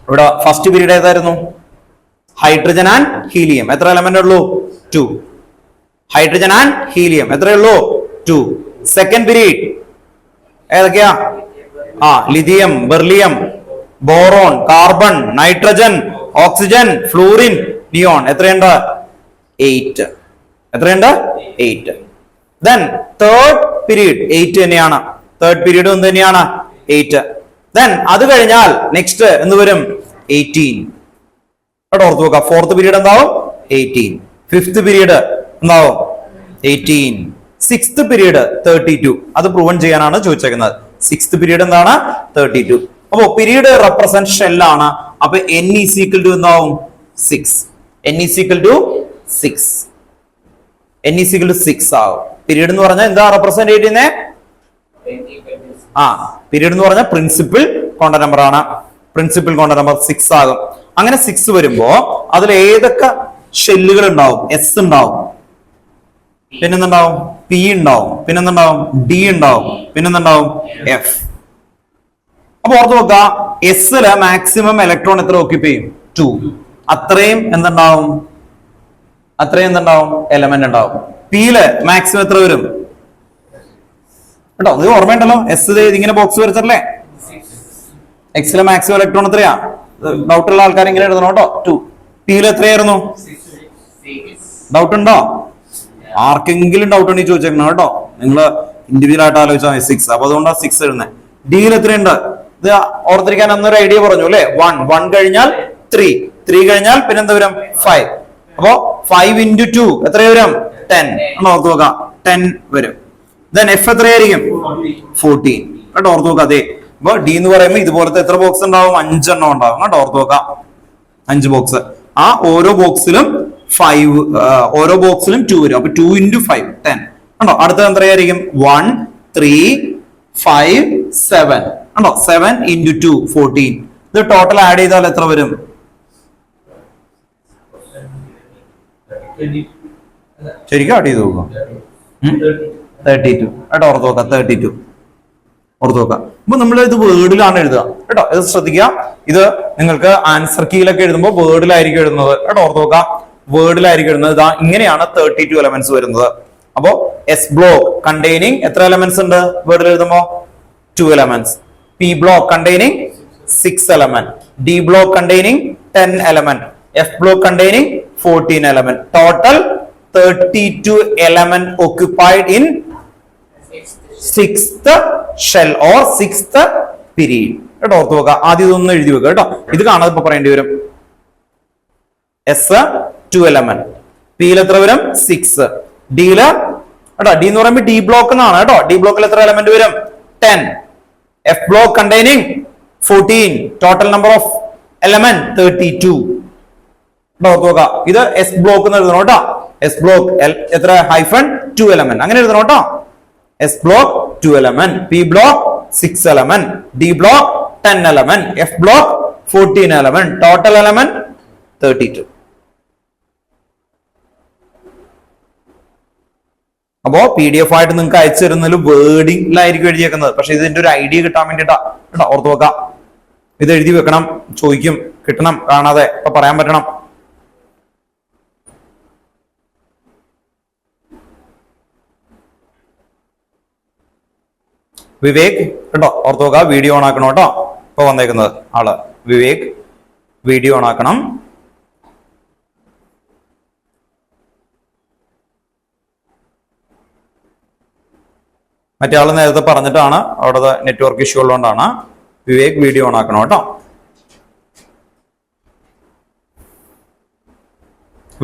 ഇവിടെ ഫസ്റ്റ് പീരീഡ് ഏതായിരുന്നു? Hydrogen and helium. എത്ര എലമെന്റ് ഉള്ളൂ? 2. ഹൈഡ്രജൻ ആൻഡ് ഹീലിയം എത്രയുള്ളൂ? 2. സെക്കൻഡ് പീരീഡ് ഏതൊക്കെയാ? Lithium, beryllium, boron, carbon, nitrogen, oxygen, fluorine, neon. എത്രയുണ്ട്? 8. എത്രയുണ്ട്? 8. then തേർഡ് പീരീഡ് 8 തന്നെയാണ്. തേർഡ് പീരീഡ് എന്ത് തന്നെയാണ്? 8. then അത് കഴിഞ്ഞാൽ നെക്സ്റ്റ് എന്ത് വരും? 18 കേട്ടോ, ഓർത്ത് നോക്കുക. ഫോർത്ത് പീരീഡ് എന്താവും? 18. ഫിഫ്ത് പീരീഡ് എന്താവും? 18. Sixth period 32. അത് പ്രൂവൻ ചെയ്യാനാണ് ചോദിച്ചേക്കുന്നത്. സിക്സ്ത് പീരീഡ് എന്താണ്? 32. അപ്പോ പീരീഡ് റെപ്രസെന്റ് ഷെല്ലാണ്. അപ്പൊ n is equal to എന്താവും? 6. n is equal to 6. n is equal to 6 ആവും. പീരീഡ് എന്ന് പറഞ്ഞാൽ എന്താ റെപ്രസെന്റ് ചെയ്യുന്നത്? പീരീഡ് എന്ന് പറഞ്ഞാൽ പ്രിൻസിപ്പിൾ ക്വാണ്ടം നമ്പർ ആണ്. പ്രിൻസിപ്പിൾ ക്വാണ്ടം നമ്പർ 6 ആകും. അങ്ങനെ 6 വരുമ്പോ അതിൽ ഏതൊക്കെ ഷെല്ലുകൾ ഉണ്ടാവും? എസ് ഉണ്ടാവും, പിന്നെന്തുണ്ടാവും? പി ഉണ്ടാവും, പിന്നെന്തുണ്ടാവും? ഡി ഉണ്ടാവും, പിന്നെന്തുണ്ടാവും? എഫ്. അപ്പൊ ഓർത്ത് നോക്കുക, എസില് മാക്സിമം ഇലക്ട്രോൺ എത്ര ഓക്യുപ്പൈ ചെയ്യും? 2. അത്രയും എന്തുണ്ടാവും? അത്രയും എന്തുണ്ടാവും? എലമെന്റ് ഉണ്ടാവും. പിയില് മാക്സിമം എത്ര വരും കേട്ടോ? ഇത് ഓർമ്മയുണ്ടല്ലോ. എസ് ഇതിങ്ങനെ ബോക്സ് വരച്ചല്ലേ. എക്സിലെ മാക്സിമം ഇലക്ട്രോൺ എത്രയാ? ഡൗട്ടുള്ള ആൾക്കാർ ഇങ്ങനെ എഴുതണം കേട്ടോ. 2. പിയിൽ എത്രയായിരുന്നു? ഡൗട്ട് ഉണ്ടോ? ആർക്കെങ്കിലും ഡൗട്ട് ഉണ്ടെങ്കിൽ ചോദിച്ചേക്കണം കേട്ടോ. നിങ്ങൾ ഇൻഡിവിജ്വൽ ആയിട്ട് ആലോചിച്ചാൽ 6. അപ്പൊ അതുകൊണ്ടാണ് 6 എഴുതുന്നത്. ഡിയിൽ എത്രയുണ്ട്? ഇത് ഓർത്തിരിക്കാൻ അന്നൊരു ഐഡിയ പറഞ്ഞു അല്ലെ. 1 കഴിഞ്ഞാൽ 3 കഴിഞ്ഞാൽ പിന്നെന്താ വരും? 5. അപ്പോ 5 into 2 എത്ര വരും? 10. ഓർത്ത് നോക്കാം, 10 വരും. Then F എത്രയായിരിക്കും? 14 കേട്ടോ, ഓർത്ത് നോക്കാം. അതെ, അപ്പൊ ഡി എന്ന് പറയുമ്പോൾ ഇതുപോലത്തെ എത്ര ബോക്സ് ഉണ്ടാവും? 5 എണ്ണം ഉണ്ടാവും കേട്ടോ, ഓർത്ത് നോക്കാം. 5 ബോക്സ്. ആ ഓരോ ബോക്സിലും 2 വരും. അപ്പൊ 2 × 5 10 ഉണ്ടോ. അടുത്തത് എത്രയായിരിക്കും? 1 3 5 7 ഉണ്ടോ. 7 × 2 14. ഇത് ടോട്ടൽ ആഡ് ചെയ്താൽ എത്ര വരും? 20. ശരിക്കും ആഡ് ചെയ്ത് നോക്കാം. 32 കേട്ടോ, ഓർത്ത് നോക്കാം. 32 ഓർത്ത് നോക്കാം. അപ്പൊ നമ്മൾ ഇത് വേർഡിലാണ് എഴുതുക കേട്ടോ. ഇത് ശ്രദ്ധിക്കുക. ഇത് നിങ്ങൾക്ക് ആൻസർ കീയിലൊക്കെ എഴുതുമ്പോൾ വേർഡിലായിരിക്കും എഴുതുന്നത് കേട്ടോ, ഓർത്ത് നോക്കാം. വേർഡിലായിരിക്കും എഴുതുന്നത്. ഇതാ ഇങ്ങനെയാണ് 32 എലമെന്റ്സ് വരുന്നത്. അപ്പോ എസ് ബ്ലോക്ക് കണ്ടെയ്നിങ് എത്ര എലമെന്റ്സ് ഉണ്ട് വേർഡിൽ എഴുതുമ്പോ? 2 elements. P block containing 6 element. D block containing 10 element. F block containing 14 element. Total 32 element occupied in 6th shell or 6th period. കേട്ടോ, ഓർത്ത് നോക്കുക. ആദ്യം ഇതൊന്നും എഴുതി വെക്കുക കേട്ടോ. ഇത് കാണാതെ ഇപ്പൊ പറയേണ്ടി വരും. S 2 element. പിയിൽ എത്ര വരും? 6. ഡിയില് കേട്ടോ, ഡി എന്ന് പറയുമ്പോൾ ഡി ബ്ലോക്ക് എന്നാണ് കേട്ടോ. ഡി ബ്ലോക്കിൽ എത്ര എലമെന്റ് വരും? 10. F block containing 14. Total number of element 32. ഓർത്ത് നോക്കുക. ഇത് എസ് ബ്ലോക്ക് എന്ന് എഴുതണം കേട്ടോ. എസ് ബ്ലോക്ക് എത്ര? -2 element. അങ്ങനെ എഴുതണം കേട്ടോ. S block 2 element. P block 6 element. D block 10 element. F block 14 element. Total element 32. അപ്പോ PDF ആയിട്ട് നിങ്ങൾക്ക് അയച്ചു തരുന്നതിൽ വേർഡിംഗിലായിരിക്കും എഴുതിയേക്കുന്നത്. പക്ഷെ ഇതിന്റെ ഒരു ഐഡിയ കിട്ടാൻ വേണ്ടിട്ടാ കേട്ടോ, ഓർത്ത് നോക്കാം. ഇത് എഴുതി വെക്കണം. ചോദിക്കും, കിട്ടണം, കാണാതെ ഇപ്പൊ പറയാൻ പറ്റണം. വിവേക് കേട്ടോ, ഓർത്ത് നോക്കുക. വീഡിയോ ഓൺ ആക്കണം കേട്ടോ. ഇപ്പൊ വന്നേക്കുന്നത് ആള് വിവേക്. വീഡിയോ ഓൺ ആക്കണം. മറ്റേ ആള് നേരത്തെ പറഞ്ഞിട്ടാണ്, അവിടെ നെറ്റ്വർക്ക് ഇഷ്യൂ ഉള്ളതുകൊണ്ടാണ്. വിവേക് വീഡിയോ ഓൺ ആക്കണം കേട്ടോ.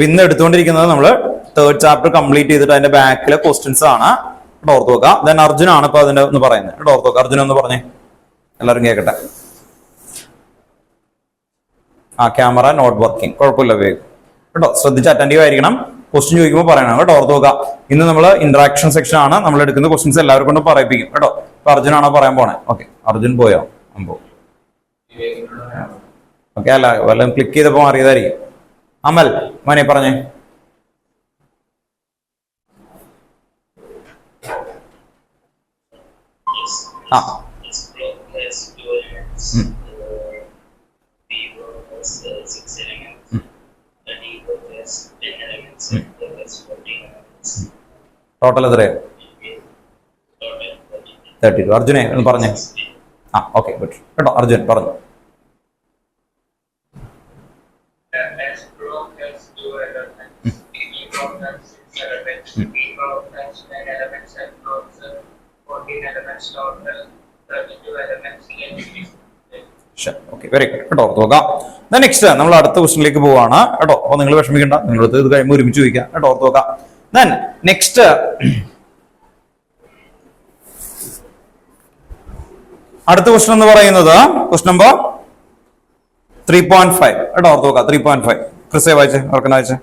ഇന്ന് എടുത്തുകൊണ്ടിരിക്കുന്നത് നമ്മൾ 3rd ചാപ്റ്റർ കംപ്ലീറ്റ് ചെയ്തിട്ട് അതിന്റെ ബാക്കിലെ ക്വസ്റ്റ്യൻസ് ആണ് കേട്ടോ, ഓർത്ത് നോക്കുക. ദെൻ അർജുൻ ആണ് ഇപ്പൊ അതിന്റെ ഒന്ന് പറയുന്നത് കേട്ടോ, ഓർത്ത് നോക്കുക. അർജുൻ ഒന്ന് പറഞ്ഞേ, എല്ലാവരും കേൾക്കട്ടെ. Camera not working. കുഴപ്പമില്ല വിവേക് കേട്ടോ, ശ്രദ്ധിച്ച് അറ്റൻറ്റീവ് ആയിരിക്കണം. ക്വസ്റ്റ്യൻ ചോദിക്കുമ്പോൾ പറയണം കേട്ടോ, ഓർത്ത് നോക്കുക. ഇന്ന് നമ്മൾ ഇന്ററാക്ഷൻ സെക്ഷൻ ആണ്. നമ്മൾ എടുക്കുന്ന ക്വസ്റ്റ്യൻസ് എല്ലാവരും കൊണ്ടും പറയിപ്പിക്കും കേട്ടോ. ഇപ്പൊ അർജുനാണോ പറയാൻ പോണേ? ഓക്കെ, അർജുൻ പോയോ? ഓക്കെ, അല്ല വല്ലതും ക്ലിക്ക് ചെയ്തപ്പോ മാറിയതായിരിക്കും. അമൽ മോനെ പറഞ്ഞേ. ആ ടോട്ടൽ എത്രയോ? 32. അർജുനെ ഒന്ന് പറഞ്ഞേ. ഓക്കെ, ഗുഡ് കേട്ടോ. അർജുൻ പറഞ്ഞു. വെരി ഗുഡ് കേട്ടോ, ഓർത്ത് നോക്കാം. നെക്സ്റ്റ് നമ്മൾ അടുത്ത ക്വസ്റ്റ്യനിലേക്ക് പോവാണ് കേട്ടോ. അപ്പൊ നിങ്ങൾ വിഷമിക്കണ്ട, നിങ്ങളടുത്ത് ഇത് കഴിയുമ്പോൾ ഒരുമിച്ച് ചോദിക്കാം കേട്ടോ, ഓർത്ത് നോക്കാം. ദെൻ നെക്സ്റ്റ് അടുത്ത ക്വസ്റ്റ്യൻ എന്ന് പറയുന്നത് ക്വസ്റ്റ്യൻ നമ്പർ 3.5 കേട്ടോ, ഓർത്ത് നോക്കാം. 3.5 ക്രിസേ വായിച്ചേ, ഓർക്കണ വായിച്ചേ.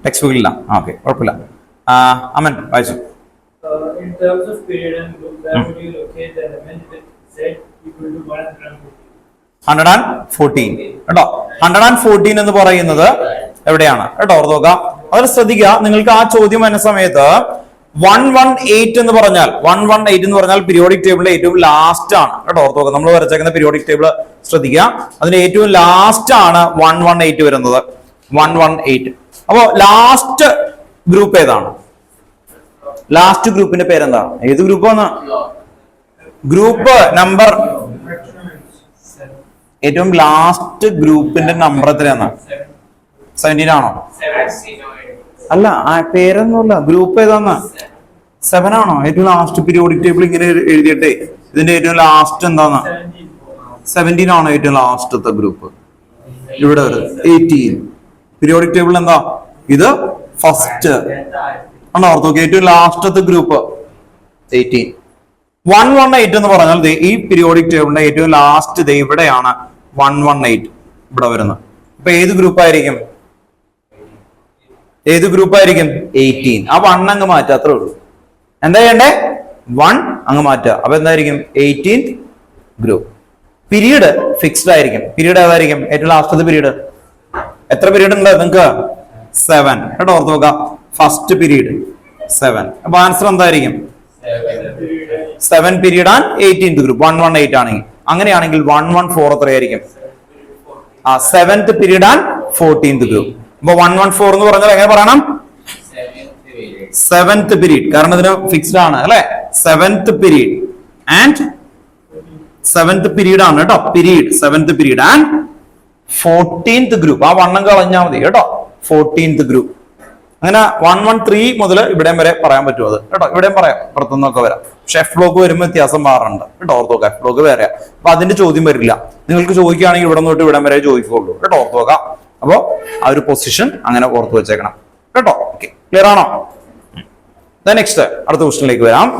ടെക്സ്റ്റ് ബുക്കിലില്ല. ഓക്കെ, കുഴപ്പമില്ല. അമൻ വായിച്ചു. In terms of period and group, where would you locate the element with Z equal to 114? 114 കേട്ടോ. 114 എന്ന് പറയുന്നത് എവിടെയാണ് കേട്ടോ, ഓർത്ത് നോക്കാം. അതിൽ ശ്രദ്ധിക്കുക. നിങ്ങൾക്ക് ആ ചോദ്യം വരുന്ന സമയത്ത് 118 എന്ന് പറഞ്ഞാൽ 118 എന്ന് പറഞ്ഞാൽ പീരിയോഡിക് ടേബിളിലെ ഏറ്റവും ലാസ്റ്റ് ആണ് കേട്ടോ, ഓർത്ത് നോക്കാം. നമ്മൾ വരച്ചേക്കുന്ന പീരിയോഡിക് ടേബിൾ ശ്രദ്ധിക്കുക. അതിന്റെ ഏറ്റവും ലാസ്റ്റ് ആണ് 118 വരുന്നത്. 118. അപ്പോ ലാസ്റ്റ് ഗ്രൂപ്പ് ഏതാണ്? ലാസ്റ്റ് ഗ്രൂപ്പിന്റെ പേരെന്താ? ഏത് ഗ്രൂപ്പാണ്? Group number. ഏറ്റവും ലാസ്റ്റ് ഗ്രൂപ്പിന്റെ നമ്പർ എത്രയാണ്? 17 ആണോ? അല്ല, ആ പേരൊന്നുമില്ല. ഗ്രൂപ്പ് ഏതാന്ന്? 7 ആണോ? ഏറ്റവും ലാസ്റ്റ് പീരിയോഡിക് ടേബിൾ ഇങ്ങനെ എഴുതിയിട്ടേ ഇതിന്റെ ഏറ്റവും ലാസ്റ്റ് എന്താന്ന്? 17 ആണോ ഏറ്റവും ലാസ്റ്റത്തെ ഗ്രൂപ്പ്? ഇവിടെ 18. പീരിയോഡിക് ടേബിൾ എന്താ? ഇത് ഫസ്റ്റ് ആണോ, ഓർത്ത് നോക്കി. ഏറ്റവും ലാസ്റ്റത്തെ ഗ്രൂപ്പ് 18. 118 എന്ന് പറഞ്ഞാൽ ഈ പീരിയോഡിക് ടേബിളിന്റെ ഏറ്റവും ലാസ്റ്റ് ഇവിടെയാണ് 118 ഇവിടെ വരുന്നത്. അപ്പൊ ഏത് ഗ്രൂപ്പ് ആയിരിക്കും? 18. ആ 1 അങ്ങ് മാറ്റുക, അത്രേ ഉള്ളൂ. എന്താ ചെയ്യണ്ടേ? 1 അങ്ങ് മാറ്റുക. അപ്പൊ എന്തായിരിക്കും? 18th group. പീരീഡ് ഫിക്സ്ഡ് ആയിരിക്കും. പീരീഡ് ഏതായിരിക്കും? ഏറ്റവും ലാസ്റ്റത്തെ പീരീഡ്. എത്ര പീരീഡ് ഉണ്ട് നിങ്ങൾക്ക്? 7. കേട്ടോ, ഓർത്ത് നോക്കാം. First period 7. അപ്പൊ ആൻസർ എന്തായിരിക്കും? 7 പീരീഡ് ആൻഡ് 18th ഗ്രൂപ്പ്. 118 ആണെങ്കിൽ. അങ്ങനെയാണെങ്കിൽ 114 എത്രയായിരിക്കും? 7th period and 14th group. അപ്പൊ 114 എന്ന് പറഞ്ഞാൽ എങ്ങനെ പറയണം? 7th period. കാരണം ഇതിന് ഫിക്സ്ഡ് ആണ് അല്ലെ? 7th period and 7th period ആണ് കേട്ടോ. Period 7th period and 14th group. ആ 1 കളഞ്ഞാൽ മതി കേട്ടോ. 14th group. അങ്ങനെ 113 മുതൽ ഇവിടെയും വരെ പറയാൻ പറ്റും അത് കേട്ടോ. ഇവിടെയും പറയാം, പുറത്തുനിന്നൊക്കെ വരാം. പക്ഷെ എഫ് ബ്ലോക്ക് വരുമ്പോൾ വ്യത്യാസം മാറുന്നുണ്ട് കേട്ടോ. ഓർത്ത് നോക്കാം, എഫ് ബ്ലോക്ക് വേറെ. അപ്പൊ അതിന്റെ ചോദ്യം വരില്ല. നിങ്ങൾക്ക് ചോദിക്കുകയാണെങ്കിൽ ഇവിടെ തൊട്ട് ഇവിടം വരെ ചോദിക്കുള്ളൂ കേട്ടോ. ഓർത്ത് നോക്കാം. അപ്പോ ആ ഒരു പൊസിഷൻ അങ്ങനെ ഓർത്ത് വെച്ചേക്കണം കേട്ടോ. ഓക്കെ, ക്ലിയർ ആണോ? നെക്സ്റ്റ് അടുത്ത ക്വസ്റ്റ്യനിലേക്ക് വരാം.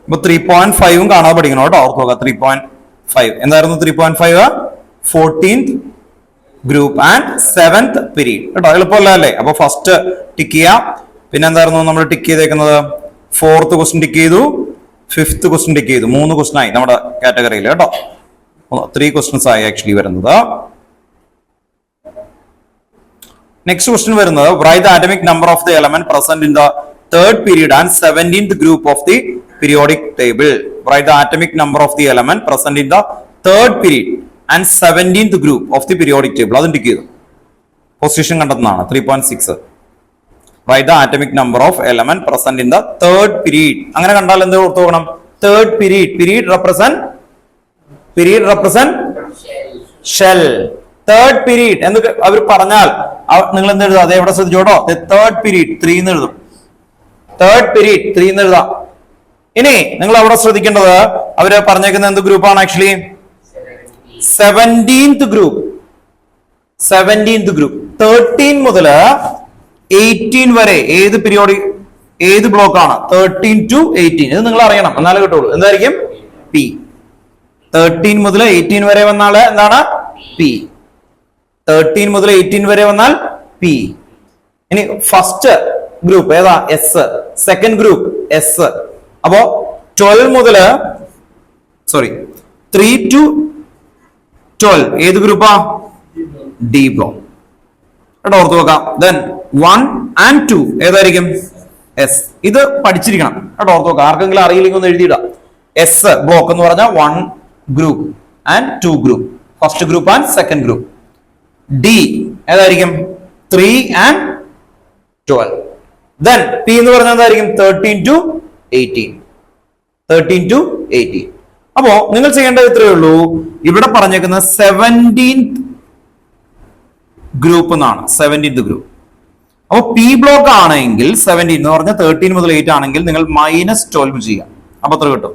ഇപ്പൊ 3.5 കാണാതെ പഠിക്കണം കേട്ടോ. ഓർത്ത് നോക്കാം. 3.5 എന്തായിരുന്നു? 3.5 14th group and 7th period കേട്ടോ. എളുപ്പമല്ല അല്ലേ? അപ്പൊ ഫസ്റ്റ് ടിക്ക് ചെയ്യാം. പിന്നെ എന്തായിരുന്നു നമ്മൾ ടിക്ക് ചെയ്തേക്കുന്നത്? 4th ക്വസ്റ്റ്യൻ ടിക്ക് ചെയ്തു, 5th ക്വസ്റ്റ്യൻ ടിക്ക് ചെയ്തു. 3 ക്വസ്റ്റ്യൻ ആയി നമ്മുടെ കാറ്റഗറിയിൽ കേട്ടോ. 3 ക്വസ്റ്റ്യൻസ് ആയി ആക്ച്വലി വരുന്നത്. നെക്സ്റ്റ് ക്വസ്റ്റ്യൻ വരുന്നത് write the atomic number of the element present in the 3rd period and 17th group of the periodic table. Write the atomic number of the element present in the 3rd period and 17th group of the periodic table. അതും tick ചെയ്തു. Position കണ്ടെത്തുന്നതാണ് 3.6. Write the atomic number of element present in the 3rd period. അങ്ങനെ കണ്ടാൽ എന്ത് ഓർത്ത് നോക്കണം? 3rd period. Period represent shell. 3rd period എന്ന് അവർ പറഞ്ഞാൽ നിങ്ങൾ എന്ത് എഴുതാം? അതേ ഇവിടെ ശ്രദ്ധിച്ചോട്ടോ. 3rd period 3 എന്ന് എഴുതും. 3rd period 3 എന്ന് എഴുതാം. ഇനി നിങ്ങൾ അവിടെ ശ്രദ്ധിക്കേണ്ടത് അവര് പറഞ്ഞേക്കുന്ന എന്ത് ഗ്രൂപ്പാണ്? Actually 17th group. 17th group 13 മുതൽ 18 വരെ ഏത് പീരിയോഡിക് ഏത് ബ്ലോക്കാണ്? 13 to 18. ഇത് നിങ്ങൾ അറിയണം, എന്നാലേ കിട്ടുള്ളൂ. എന്തായിരിക്കും? പി. 13 മുതൽ 18 വരെ വന്നാൽ എന്താണ്? പി. 13 മുതൽ 18 വരെ വന്നാൽ പി. ഇനി ഫസ്റ്റ് ഗ്രൂപ്പ് ഏതാ? എസ്. Second group S. അപ്പോ 12 മുതൽ 3 to 12 ഏത് ഗ്രൂപ്പാ? ഡി ബ്ലോക്ക് കേട്ടോ. ഓർത്ത് നോക്കാം. ദെൻ 1 and 2 ഏതായിരിക്കും? എസ്. ഇത് പഠിച്ചിരിക്കണം കേട്ടോ. ഓർത്ത് നോക്കാം. ആർക്കെങ്കിലും അറിയില്ലെങ്കിൽ ഒന്ന് എഴുതിയിടാം. എസ് ബ്ലോക്ക് എന്ന് പറഞ്ഞാൽ 1 group and 2 group. First group and second group. D ഏതായിരിക്കും? 3 and 12. ദെൻ പി എന്ന് പറഞ്ഞാൽ എന്തായിരിക്കും? 13 to 18. 13 to 18. അപ്പോ നിങ്ങൾ ചെയ്യേണ്ടത് ഇത്രയേ ഉള്ളൂ. ഇവിടെ പറഞ്ഞേക്കുന്ന 17th ഗ്രൂപ്പ് എന്നാണ്. 17th group. അപ്പൊ പി ബ്ലോക്ക് ആണെങ്കിൽ 17 എന്ന് പറഞ്ഞാൽ 13 മുതൽ 8 ആണെങ്കിൽ നിങ്ങൾ -12 ചെയ്യാം. അപ്പൊ എത്ര കിട്ടും?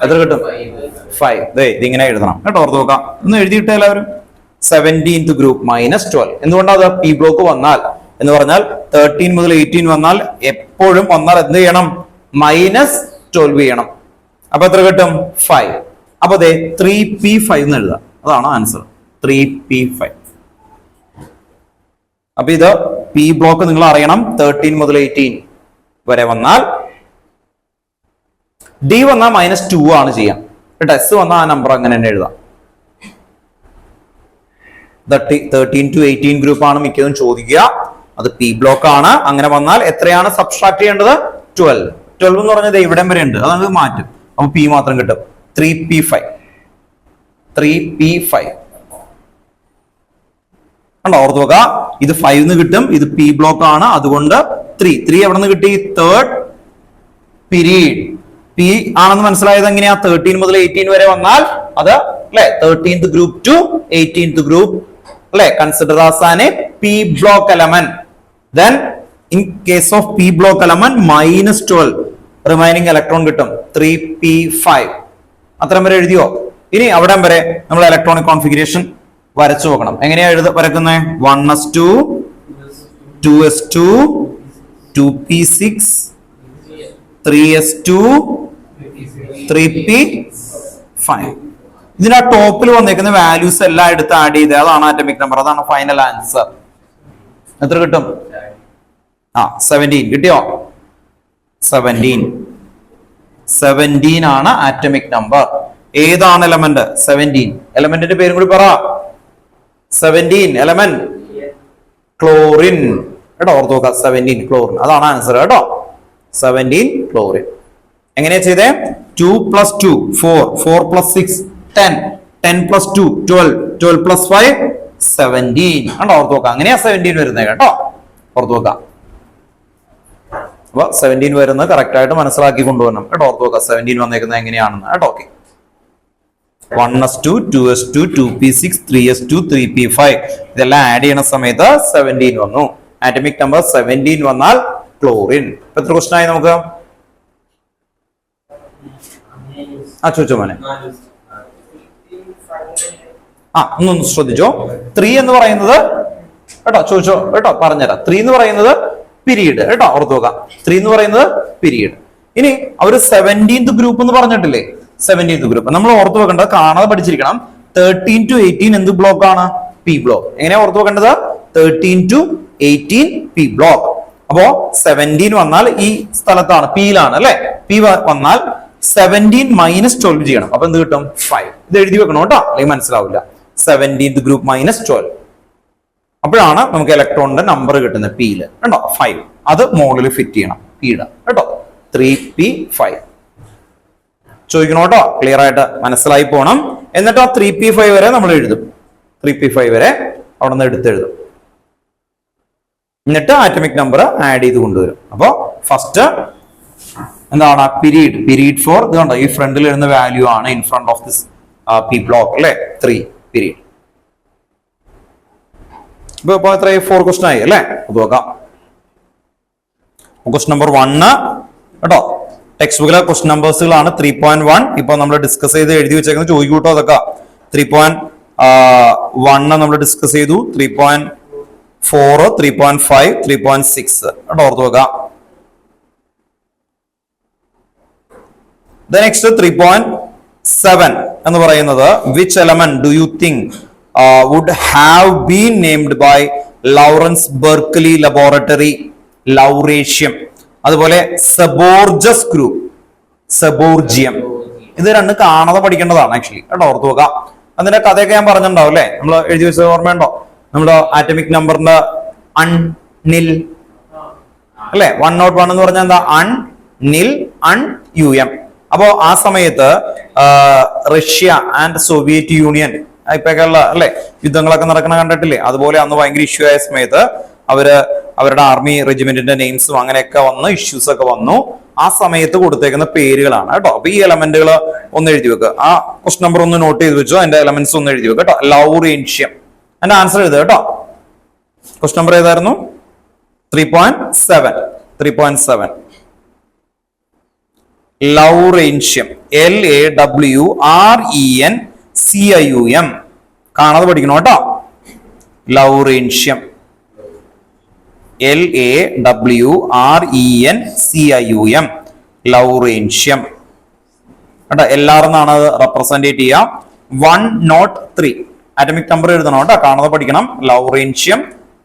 എത്ര കിട്ടും? 5. ഇതിങ്ങനെ എഴുതണം കേട്ടോ. ഓർത്ത് നോക്കാം. ഒന്ന് എഴുതിയിട്ടേ എല്ലാവരും. 17th group -12. എന്തുകൊണ്ടാണ് പി ബ്ലോക്ക് വന്നാൽ എന്ന് പറഞ്ഞാൽ 13 മുതൽ 18 വന്നാൽ എപ്പോഴും വന്നാൽ എന്ത് ചെയ്യണം? -12 ചെയ്യണം. അപ്പൊ എത്ര കിട്ടും? 5. അപ്പൊ 3p5 എന്ന് എഴുതാം. അതാണ് ആൻസർ. 3p5. അപ്പൊ ഇത് പി ബ്ലോക്ക് നിങ്ങൾ അറിയണം. 13 മുതൽ 18 വരെ വന്നാൽ ഡി വന്നാൽ -2 ആണ് ചെയ്യാം. എസ് വന്നാൽ ആ നമ്പർ അങ്ങനെ തന്നെ എഴുതാം. 13 to 18 ഗ്രൂപ്പ് ആണ് മിക്കതും ചോദിക്കുക. അത് പി ബ്ലോക്ക് ആണ്. അങ്ങനെ വന്നാൽ എത്രയാണ് സബ്സ്ട്രാക്ട് ചെയ്യേണ്ടത്? 12. 12 എന്ന് പറഞ്ഞത് ഇവിടം വരെ ഉണ്ട്. അത് മാറ്റും. അപ്പൊ പി മാത്രം കിട്ടും. 3p5. 3p5 കണ്ടോ? ഓർത്ത് നോക്കുക. ഇത് 5 എന്ന് കിട്ടും. ഇത് പി ബ്ലോക്ക് ആണ്. അതുകൊണ്ട് 3 എവിടെ നിന്ന് കിട്ടി? 3rd period. പി ആണെന്ന് മനസ്സിലായത് എങ്ങനെയാ? 13 മുതൽ 18 വരെ വന്നാൽ അത് അല്ലെ 13th group to 18th group അല്ലെ consider as an a P block element. Then in case of P block element -12 remaining electron കിട്ടും. 3p5. അത്രയും വരെ എഴുതിയോ? ഇനി അവിടം വരെ നമ്മൾ ഇലക്ട്രോണിക് കോൺഫിഗറേഷൻ വരച്ചു നോക്കണം. എങ്ങനെയാ വരക്കുന്നത്? 1s2 2s2 2p6 3s2 3p5. ഇതിനാ ടോപ്പിൽ വന്നേക്കുന്ന വാല്യൂസ് എല്ലാം എടുത്ത് ആഡ് ചെയ്ത് അതാണ് ആറ്റമിക് നമ്പർ. അതാണ് ഫൈനൽ ആൻസർ. എത്ര കിട്ടും? 17 കിട്ടിയോ? 17 ആണ് ആറ്റമിക് നമ്പർ. ഏതാണ് എലമെന്റ്? 17. എലമെന്റിന്റെ പേരും കൂടി പറ. 17 എലമെന്റ് ക്ലോറിൻ കേട്ടോ. ഓർത്ത് നോക്കുക, 17 ക്ലോറിൻ. അതാണ് ആൻസർ കേട്ടോ. 17 ക്ലോറിൻ. എങ്ങനെയാ ചെയ്തേ? 2 + 2 4 4 + 6 10 10 + 2 12 12 + 5 17 കേട്ടോ. ഓർത്ത് നോക്കുക, അങ്ങനെയാ 17 വരുന്നത് കേട്ടോ. ഓർത്ത് നോക്കുക. അപ്പൊ 17 വരുന്നത് കറക്റ്റ് ആയിട്ട് മനസ്സിലാക്കി കൊണ്ടുവരണം കേട്ടോ. ഓർത്ത് നോക്കുക 17 വന്നേക്കുന്നത് എങ്ങനെയാണെന്ന് കേട്ടോ. Okay, 1s2 2s2 2p6 3s2 3p5 ഇതെല്ലാം ആഡ് ചെയ്യണ സമയത്ത് 17 വന്നു. ആറ്റമിക് നമ്പർ 17 വന്നാൽ ക്ലോറിൻ. എത്ര ക്വസ്റ്റൻ ആയി നമുക്ക്? ചോദിച്ചോ മോനെ. ഒന്നൊന്ന് ശ്രദ്ധിച്ചോ. 3 എന്ന് പറയുന്നത് കേട്ടോ, ചോദിച്ചോ കേട്ടോ, പറഞ്ഞുതരാം. 3 എന്ന് പറയുന്നത് പീരീഡ് കേട്ടോ. ഓർത്ത് നോക്കാം, 3 എന്ന് പറയുന്നത് പീരീഡ്. ഇനി അവര് 17th ഗ്രൂപ്പ് എന്ന് പറഞ്ഞിട്ടില്ലേ? 17th ഗ്രൂപ്പ് നമ്മൾ ഓർത്ത് വെക്കേണ്ടത്, കാണാതെ പഠിച്ചിരിക്കണം. 13 to 18 എന്ത് ബ്ലോക്ക് ആണ്? P block. എങ്ങനെയാ ഓർത്ത് വെക്കേണ്ടത്? 13 to 18 പി ബ്ലോക്ക്. അപ്പോ 17 വന്നാൽ ഈ സ്ഥലത്താണ്, പിയിലാണ് അല്ലെ. പി വന്നാൽ 17 - 12 ചെയ്യണം. അപ്പൊ എന്ത് കിട്ടും? 5. ഇത് എഴുതി വെക്കണം കേട്ടോ, അല്ലെങ്കിൽ മനസ്സിലാവില്ല. 17th group -12. അപ്പോഴാണ് നമുക്ക് ഇലക്ട്രോണിന്റെ നമ്പർ കിട്ടുന്നത് പിയില് കേട്ടോ. 5 അത് മോളിൽ ഫിറ്റ് ചെയ്യണം പിയുടെ കേട്ടോ. 3p5 ചോദിക്കണം കേട്ടോ. ക്ലിയർ ആയിട്ട് മനസ്സിലായി പോണം. എന്നിട്ട് ആ 3p5 വരെ നമ്മൾ എഴുതും. 3p5 വരെ അവിടെ നിന്ന് എടുത്തെഴുതും. എന്നിട്ട് ആറ്റമിക് നമ്പർ ആഡ് ചെയ്ത് കൊണ്ടുവരും. അപ്പോ ഫസ്റ്റ് എന്താണ്? പീരീഡ് ഫോർ ഇത് കണ്ടോ, ഈ ഫ്രണ്ടിൽ എഴുതുന്ന വാല്യൂ ആണ് in front of this P block അല്ലെ. 3 പീരീഡ്. ഇപ്പൊ എത്ര? 4 ക്വസ്റ്റൻ ആയി അല്ലെ. അത് നോക്കാം. ക്വസ്റ്റൻ നമ്പർ 1 കേട്ടോ. ടെക്സ്റ്റ് ബുക്കിലെ ക്വസ്റ്റൻ നമ്പേഴ്സുകളാണ്. 3.1 ഇപ്പൊ നമ്മൾ ഡിസ്കസ് ചെയ്ത് എഴുതി വെച്ചേക്കുന്നത്. ചോദിക്കൂട്ടോ അതൊക്കെ. 3.1 നമ്മൾ ഡിസ്കസ് ചെയ്തു. 3.4 3.5 3.6 കേട്ടോ. ഓർത്ത് നോക്കാം. നെക്സ്റ്റ് 3.7 എന്ന് പറയുന്നത് which element do you think would have been named by Lawrence Berkeley Laboratory? ലൗറേഷ്യം. അതുപോലെ സെബോർജസ് ഗ്രൂപ്പ്, സെബോർജിയം. ഇത് രണ്ടും കാണാതെ പഠിക്കേണ്ടതാണ് ആക്ച്വലി കേട്ടോ. ഓർത്ത് നോക്കാം. അതിന്റെ കഥയൊക്കെ ഞാൻ പറഞ്ഞിട്ടുണ്ടാവും അല്ലെ. നമ്മൾ എഴുതി വെച്ചത് ഓർമ്മയുണ്ടോ? നമ്മുടെ ആറ്റമിക് നമ്പറിന്റെ നിൽ അല്ലെ. 101 എന്ന് പറഞ്ഞാൽ എന്താ? നിൽ UM. അപ്പോ ആ സമയത്ത് റഷ്യ ആൻഡ് സോവിയറ്റ് യൂണിയൻ ഇപ്പൊക്കെയുള്ള അല്ലെ യുദ്ധങ്ങളൊക്കെ നടക്കണ കണ്ടിട്ടില്ലേ? അതുപോലെ അന്ന് ഭയങ്കര ഇഷ്യൂ ആയ സമയത്ത് അവരുടെ ആർമി റെജിമെന്റിന്റെ നെയിംസും അങ്ങനെയൊക്കെ വന്ന് ഇഷ്യൂസ് ഒക്കെ വന്നു. ആ സമയത്ത് കൊടുത്തേക്കുന്ന പേരുകളാണ് കേട്ടോ. അപ്പൊ ഈ എലമെന്റുകൾ ഒന്ന് എഴുതി വെക്കുക. ആ ക്വസ്റ്റൻ നമ്പർ ഒന്ന് നോട്ട് ചെയ്ത് വെച്ചോ. അതിന്റെ എലമെന്റ്സ് ഒന്ന് എഴുതി വെക്കുക കേട്ടോ. ലൗറേൻഷ്യം. അതിന്റെ ആൻസർ എഴുതുക കേട്ടോ. ക്വസ്റ്റൻ നമ്പർ ഏതായിരുന്നു? 3.7. ലൗറേൻഷ്യം. LAWRENCIUM. കാണാതെ പഠിക്കണം കേട്ടോ. ലൗറേൻഷ്യം. LAWRENCIUM. ലൗറേൻഷ്യം കേട്ടോ. LR എന്നാണ് അത് റെപ്രസെന്റേറ്റ് ചെയ്യുക. 103 ആറ്റമിക് നമ്പർ എഴുതണം കേട്ടോ. കാണാതെ പഠിക്കണം. ലൗറേൻഷ്യം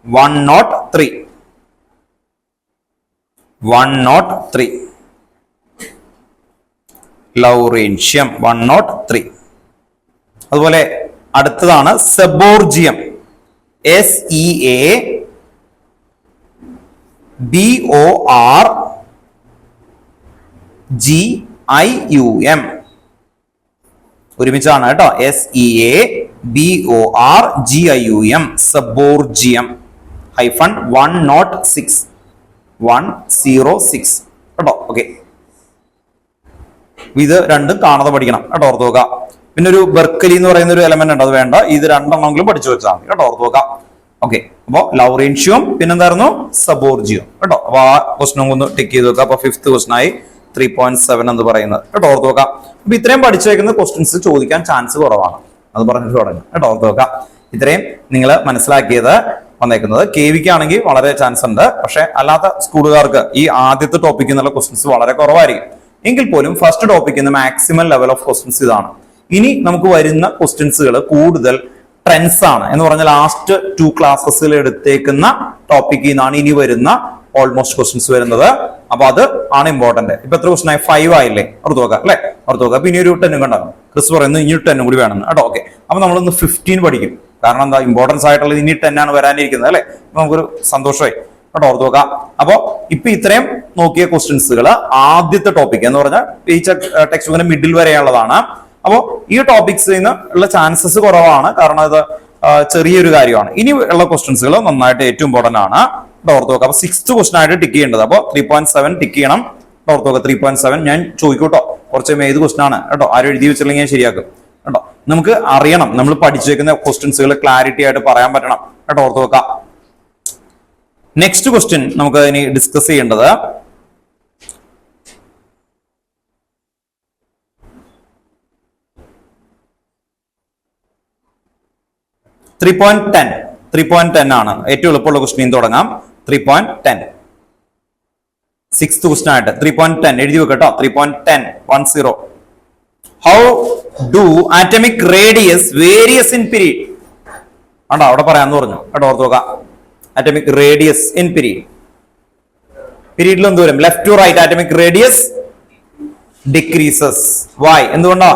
103. ലൗറേൻഷ്യം 103. അതുപോലെ അടുത്തതാണ് സെബോർജിയം. SEABORGIUM. ഒരുമിച്ചാണ് കേട്ടോ. SEABORGIUM. സെബോർജിയം -106 106 കേട്ടോ. ഓക്കെ, ഇത് രണ്ടും കാണാതെ പഠിക്കണം കേട്ടോ. ഓർത്ത് നോക്കുക. പിന്നെ ഒരു ബെർക്കലി എന്ന് പറയുന്ന ഒരു എലമെന്റ് ഉണ്ട്, അത് വേണ്ട. ഇത് രണ്ടെണ്ണമെങ്കിലും പഠിച്ചു വെച്ചാൽ മതി കേട്ടോ. ഓർത്ത് നോക്കുക. ഓക്കെ, അപ്പൊ ലൗറേൻഷ്യം പിന്നെന്തായിരുന്നു? സെബോർജിയം കേട്ടോ. അപ്പൊ ആ ക്വസ്റ്റനും ഒന്ന് ടിക്ക് ചെയ്ത് വെക്കുക. അപ്പൊ 5th ക്വസ്റ്റൻ ആയി. 3.7 എന്ന് പറയുന്നത് കേട്ടോ, ഓർത്ത് നോക്കാം. അപ്പൊ ഇത്രയും പഠിച്ചേക്കുന്ന ക്വസ്റ്റ്യൻസ് ചോദിക്കാൻ ചാൻസ് കുറവാണ്, അത് പറഞ്ഞിട്ട് തുടങ്ങും കേട്ടോ, ഓർത്ത് നോക്കാം. ഇത്രയും നിങ്ങൾ മനസ്സിലാക്കിയത് വന്നേക്കുന്നത്. KVക്ക് ആണെങ്കിൽ വളരെ ചാൻസ് ഉണ്ട്, പക്ഷെ അല്ലാത്ത സ്കൂളുകാർക്ക് ഈ ആദ്യത്തെ ടോപ്പിക്കിൽ നിന്നുള്ള ക്വസ്റ്റ്യൻസ് വളരെ കുറവായിരിക്കും. എങ്കിൽ പോലും ഫസ്റ്റ് ടോപ്പിക്കിന് മാക്സിമം ലെവൽ ഓഫ് ക്വസ്റ്റ്യൻസ് ഇതാണ്. ഇനി നമുക്ക് വരുന്ന ക്വസ്റ്റ്യൻസുകൾ കൂടുതൽ ട്രെൻഡ്സ് ആണ് എന്ന് പറഞ്ഞാൽ ലാസ്റ്റ് 2 ക്ലാസ്സസിൽ എടുത്തേക്കുന്ന ടോപ്പിക്കിൽ നിന്നാണ് ഇനി വരുന്ന ഓൾമോസ്റ്റ് ക്വസ്റ്റ്യൻസ് വരുന്നത്. അപ്പൊ അത് ആണ് ഇമ്പോർട്ടന്റ്. ഇപ്പൊ എത്ര ക്വസ്റ്റൻ ആയി? 5 ആയില്ലേ? ഓർത്ത് നോക്കാം അല്ലെ? ഓർത്ത് നോക്കാം. അപ്പൊ ഇനി ഒരു 10 കണ്ടാകും. ക്രിസ് പറയുന്നത് ഇനി 10 കൂടി വേണം കേട്ടോ. ഓക്കെ, അപ്പൊ നമ്മളൊന്ന് 15 പഠിക്കും. കാരണം എന്താ, ഇമ്പോർട്ടൻസ് ആയിട്ടുള്ളത് ഇനി 10 ആണ് വരാനിരിക്കുന്നത് അല്ലെ? നമുക്കൊരു സന്തോഷമായി കേട്ടോ, ഓർത്ത് നോക്കാം. അപ്പൊ ഇപ്പൊ ഇത്രയും നോക്കിയ ക്വസ്റ്റ്യൻസുകൾ ആദ്യത്തെ ടോപ്പിക് എന്ന് പറഞ്ഞാൽ ഈ ടെക്സ്റ്റ് ബുക്കിന്റെ മിഡിൽ വരെയുള്ളതാണ്. അപ്പോ ഈ ടോപ്പിക്സിൽ നിന്ന് ഉള്ള ചാൻസസ് കുറവാണ്, കാരണം ഇത് ചെറിയൊരു കാര്യമാണ്. ഇനി ഉള്ള ക്വസ്റ്റ്യൻസുകൾ നന്നായിട്ട് ഏറ്റവും ഇമ്പോർട്ടന്റ് ആണ്. ഓർത്ത് നോക്കാം. അപ്പൊ 6th ക്വസ്റ്റൻ ആയിട്ട് ടിക്ക് ചെയ്യേണ്ടത്. അപ്പൊ 3.7 ടിക്ക് ചെയ്യണം. ഓർത്ത് നോക്കാം. 3.7 ഞാൻ ചോദിക്കൂട്ടോ, കുറച്ച് ഏത് ക്വസ്റ്റൻ ആണ് കേട്ടോ, ആരും എഴുതി വെച്ചില്ലെങ്കിൽ ഞാൻ ശരിയാക്കും കേട്ടോ. നമുക്ക് അറിയണം, നമ്മൾ പഠിച്ചേക്കുന്ന ക്വസ്റ്റ്യൻസുകൾ ക്ലാരിറ്റി ആയിട്ട് പറയാൻ പറ്റണം കേട്ടോ, ഓർത്ത് നോക്കാം. നെക്സ്റ്റ് ക്വസ്റ്റ്യൻ നമുക്ക് ഇനി ഡിസ്കസ് ചെയ്യേണ്ടത് 3.10 ആണ്. ഏറ്റവും എളുപ്പമുള്ള ക്വസ്റ്റ്യൻ തുടങ്ങാം. 3.10 6th ക്വസ്റ്റ്യൻ ആയിട്ട് 3.10 എഴുതി വെക്കട്ടോ. 3.10 10. How do atomic radius various in period? ആണോ, അവിടെ പറയാന്ന് പറഞ്ഞു കേട്ടോ, ഓർത്ത് നോക്കാം. ആറ്റമിക് റേഡിയസ് ഇൻ പീരീഡ്, പീരീഡിൽ എന്തോരം? Left to right atomic radius decreases. Why? എന്തുകൊണ്ടാ?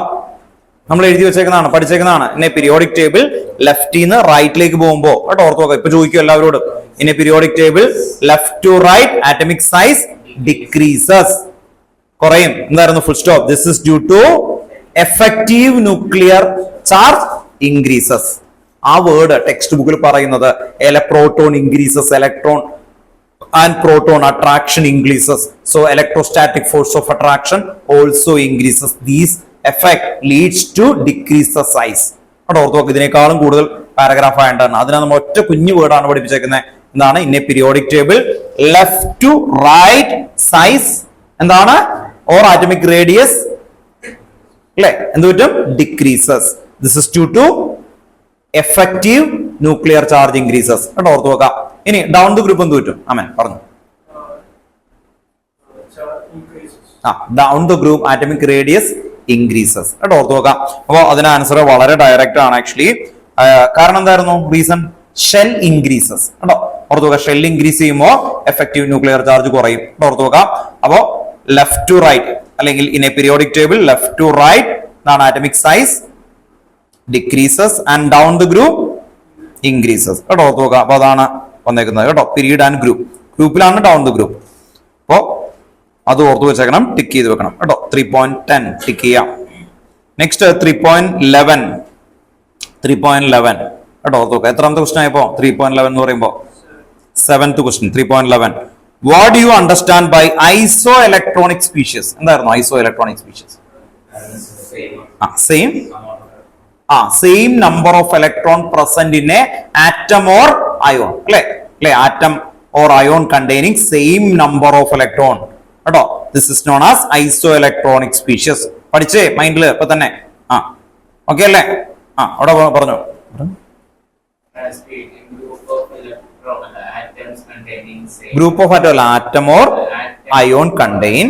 നമ്മൾ എഴുതി വെച്ചേക്കുന്നതാണ്, പഠിച്ചേക്കുന്നതാണ്. ഇന്നെ പീരിയോഡിക് ടേബിൾ ലെഫ്റ്റിന്ന് റൈറ്റിലേക്ക് പോകുമ്പോ കേട്ടോ, ഓർത്ത് നോക്കാം. ഇപ്പൊ ചോദിക്കും എല്ലാവരോടും, ഇന്നെ periodic table left to right atomic size decreases, കുറയും. എന്തായിരുന്നു? Full stop. This is due to effective nuclear charge increases. ആ വേർഡ് ടെക്സ്റ്റ് ബുക്കിൽ പറയുന്നത് proton increases, electron and proton attraction increases, so electrostatic force of attraction also increases. These effect leads to decrease the size. അവിടെ ഓർത്ത് നോക്ക്, ഇതിനേക്കാളും കൂടുതൽ paragraph ആയിട്ടാണ്. അതിനാ നമ്മൾ ഒറ്റ കുഞ്ഞു വേർഡാണ് പഠിപ്പിച്ചേക്കുന്നത്. എന്താണ്? In a periodic table left to right size എന്താണ്? ഓർ ആറ്റമിക് റേഡിയസ് അല്ലെ എന്ത് പറ്റും? Decreases. This is due to effective nuclear charge increases കേട്ടോ, ഓർത്ത് നോക്കാം. ഇനി ഡൗൺ ദ ഗ്രൂപ്പ് എന്ത് പറ്റും? അമൻ പറഞ്ഞു. Down the group atomic radius increases കേട്ടോ, ഓർത്ത് നോക്കാം. അപ്പൊ അതിന് ആൻസർ വളരെ ഡയറക്റ്റ് ആണ് ആക്ച്വലി. കാരണം എന്തായിരുന്നു റീസൺ? ഷെൽ ഇൻക്രീസസ് കേട്ടോ, ഓർത്ത് നോക്കാം. ഷെൽ ഇൻക്രീസ് ചെയ്യുമ്പോൾ എഫക്റ്റീവ് ന്യൂക്ലിയർ ചാർജ് കുറയും കേട്ടോ, ഓർത്ത് നോക്കാം. അപ്പോ ലെഫ്റ്റ് ടു റൈറ്റ് അല്ലെങ്കിൽ in a periodic table left to right എന്നാണ് atomic size decreases and down the group increases കേട്ടോ, ഓർത്ത് നോക്കാം. അപ്പൊ അതാണ് വന്നേക്കുന്നത് കേട്ടോ, പീരീഡ് ആൻഡ് ഗ്രൂപ്പ്. ഗ്രൂപ്പിലാണ് ഡൗൺ ദ ഗ്രൂപ്പ്. അപ്പോ അത് ഓർത്ത് വെച്ചേക്കണം, ടിക്ക് ചെയ്ത് വെക്കണം കേട്ടോ. 3.10 ടിക്ക് ചെയ്യാം. നെക്സ്റ്റ് 3.11 കേട്ടോ, ഓർത്ത് നോക്കാം. എത്രാമത്തെ ക്വസ്റ്റൻ ആയപ്പോ 3.11 എന്ന് പറയുമ്പോ 7th question. 3.11 what do you understand by isoelectronic species? എന്തായിരുന്നു isoelectronic species? Same number of electron present in a atom or ion അല്ലെ atom or ion containing same number of electron കേട്ടോ. This is known as isoelectronic species. പഠിച്ചേ മൈൻഡില് ഇപ്പൊ തന്നെ. Okay അല്ലേ? അവിടെ പറഞ്ഞു. Group of atom or ion contain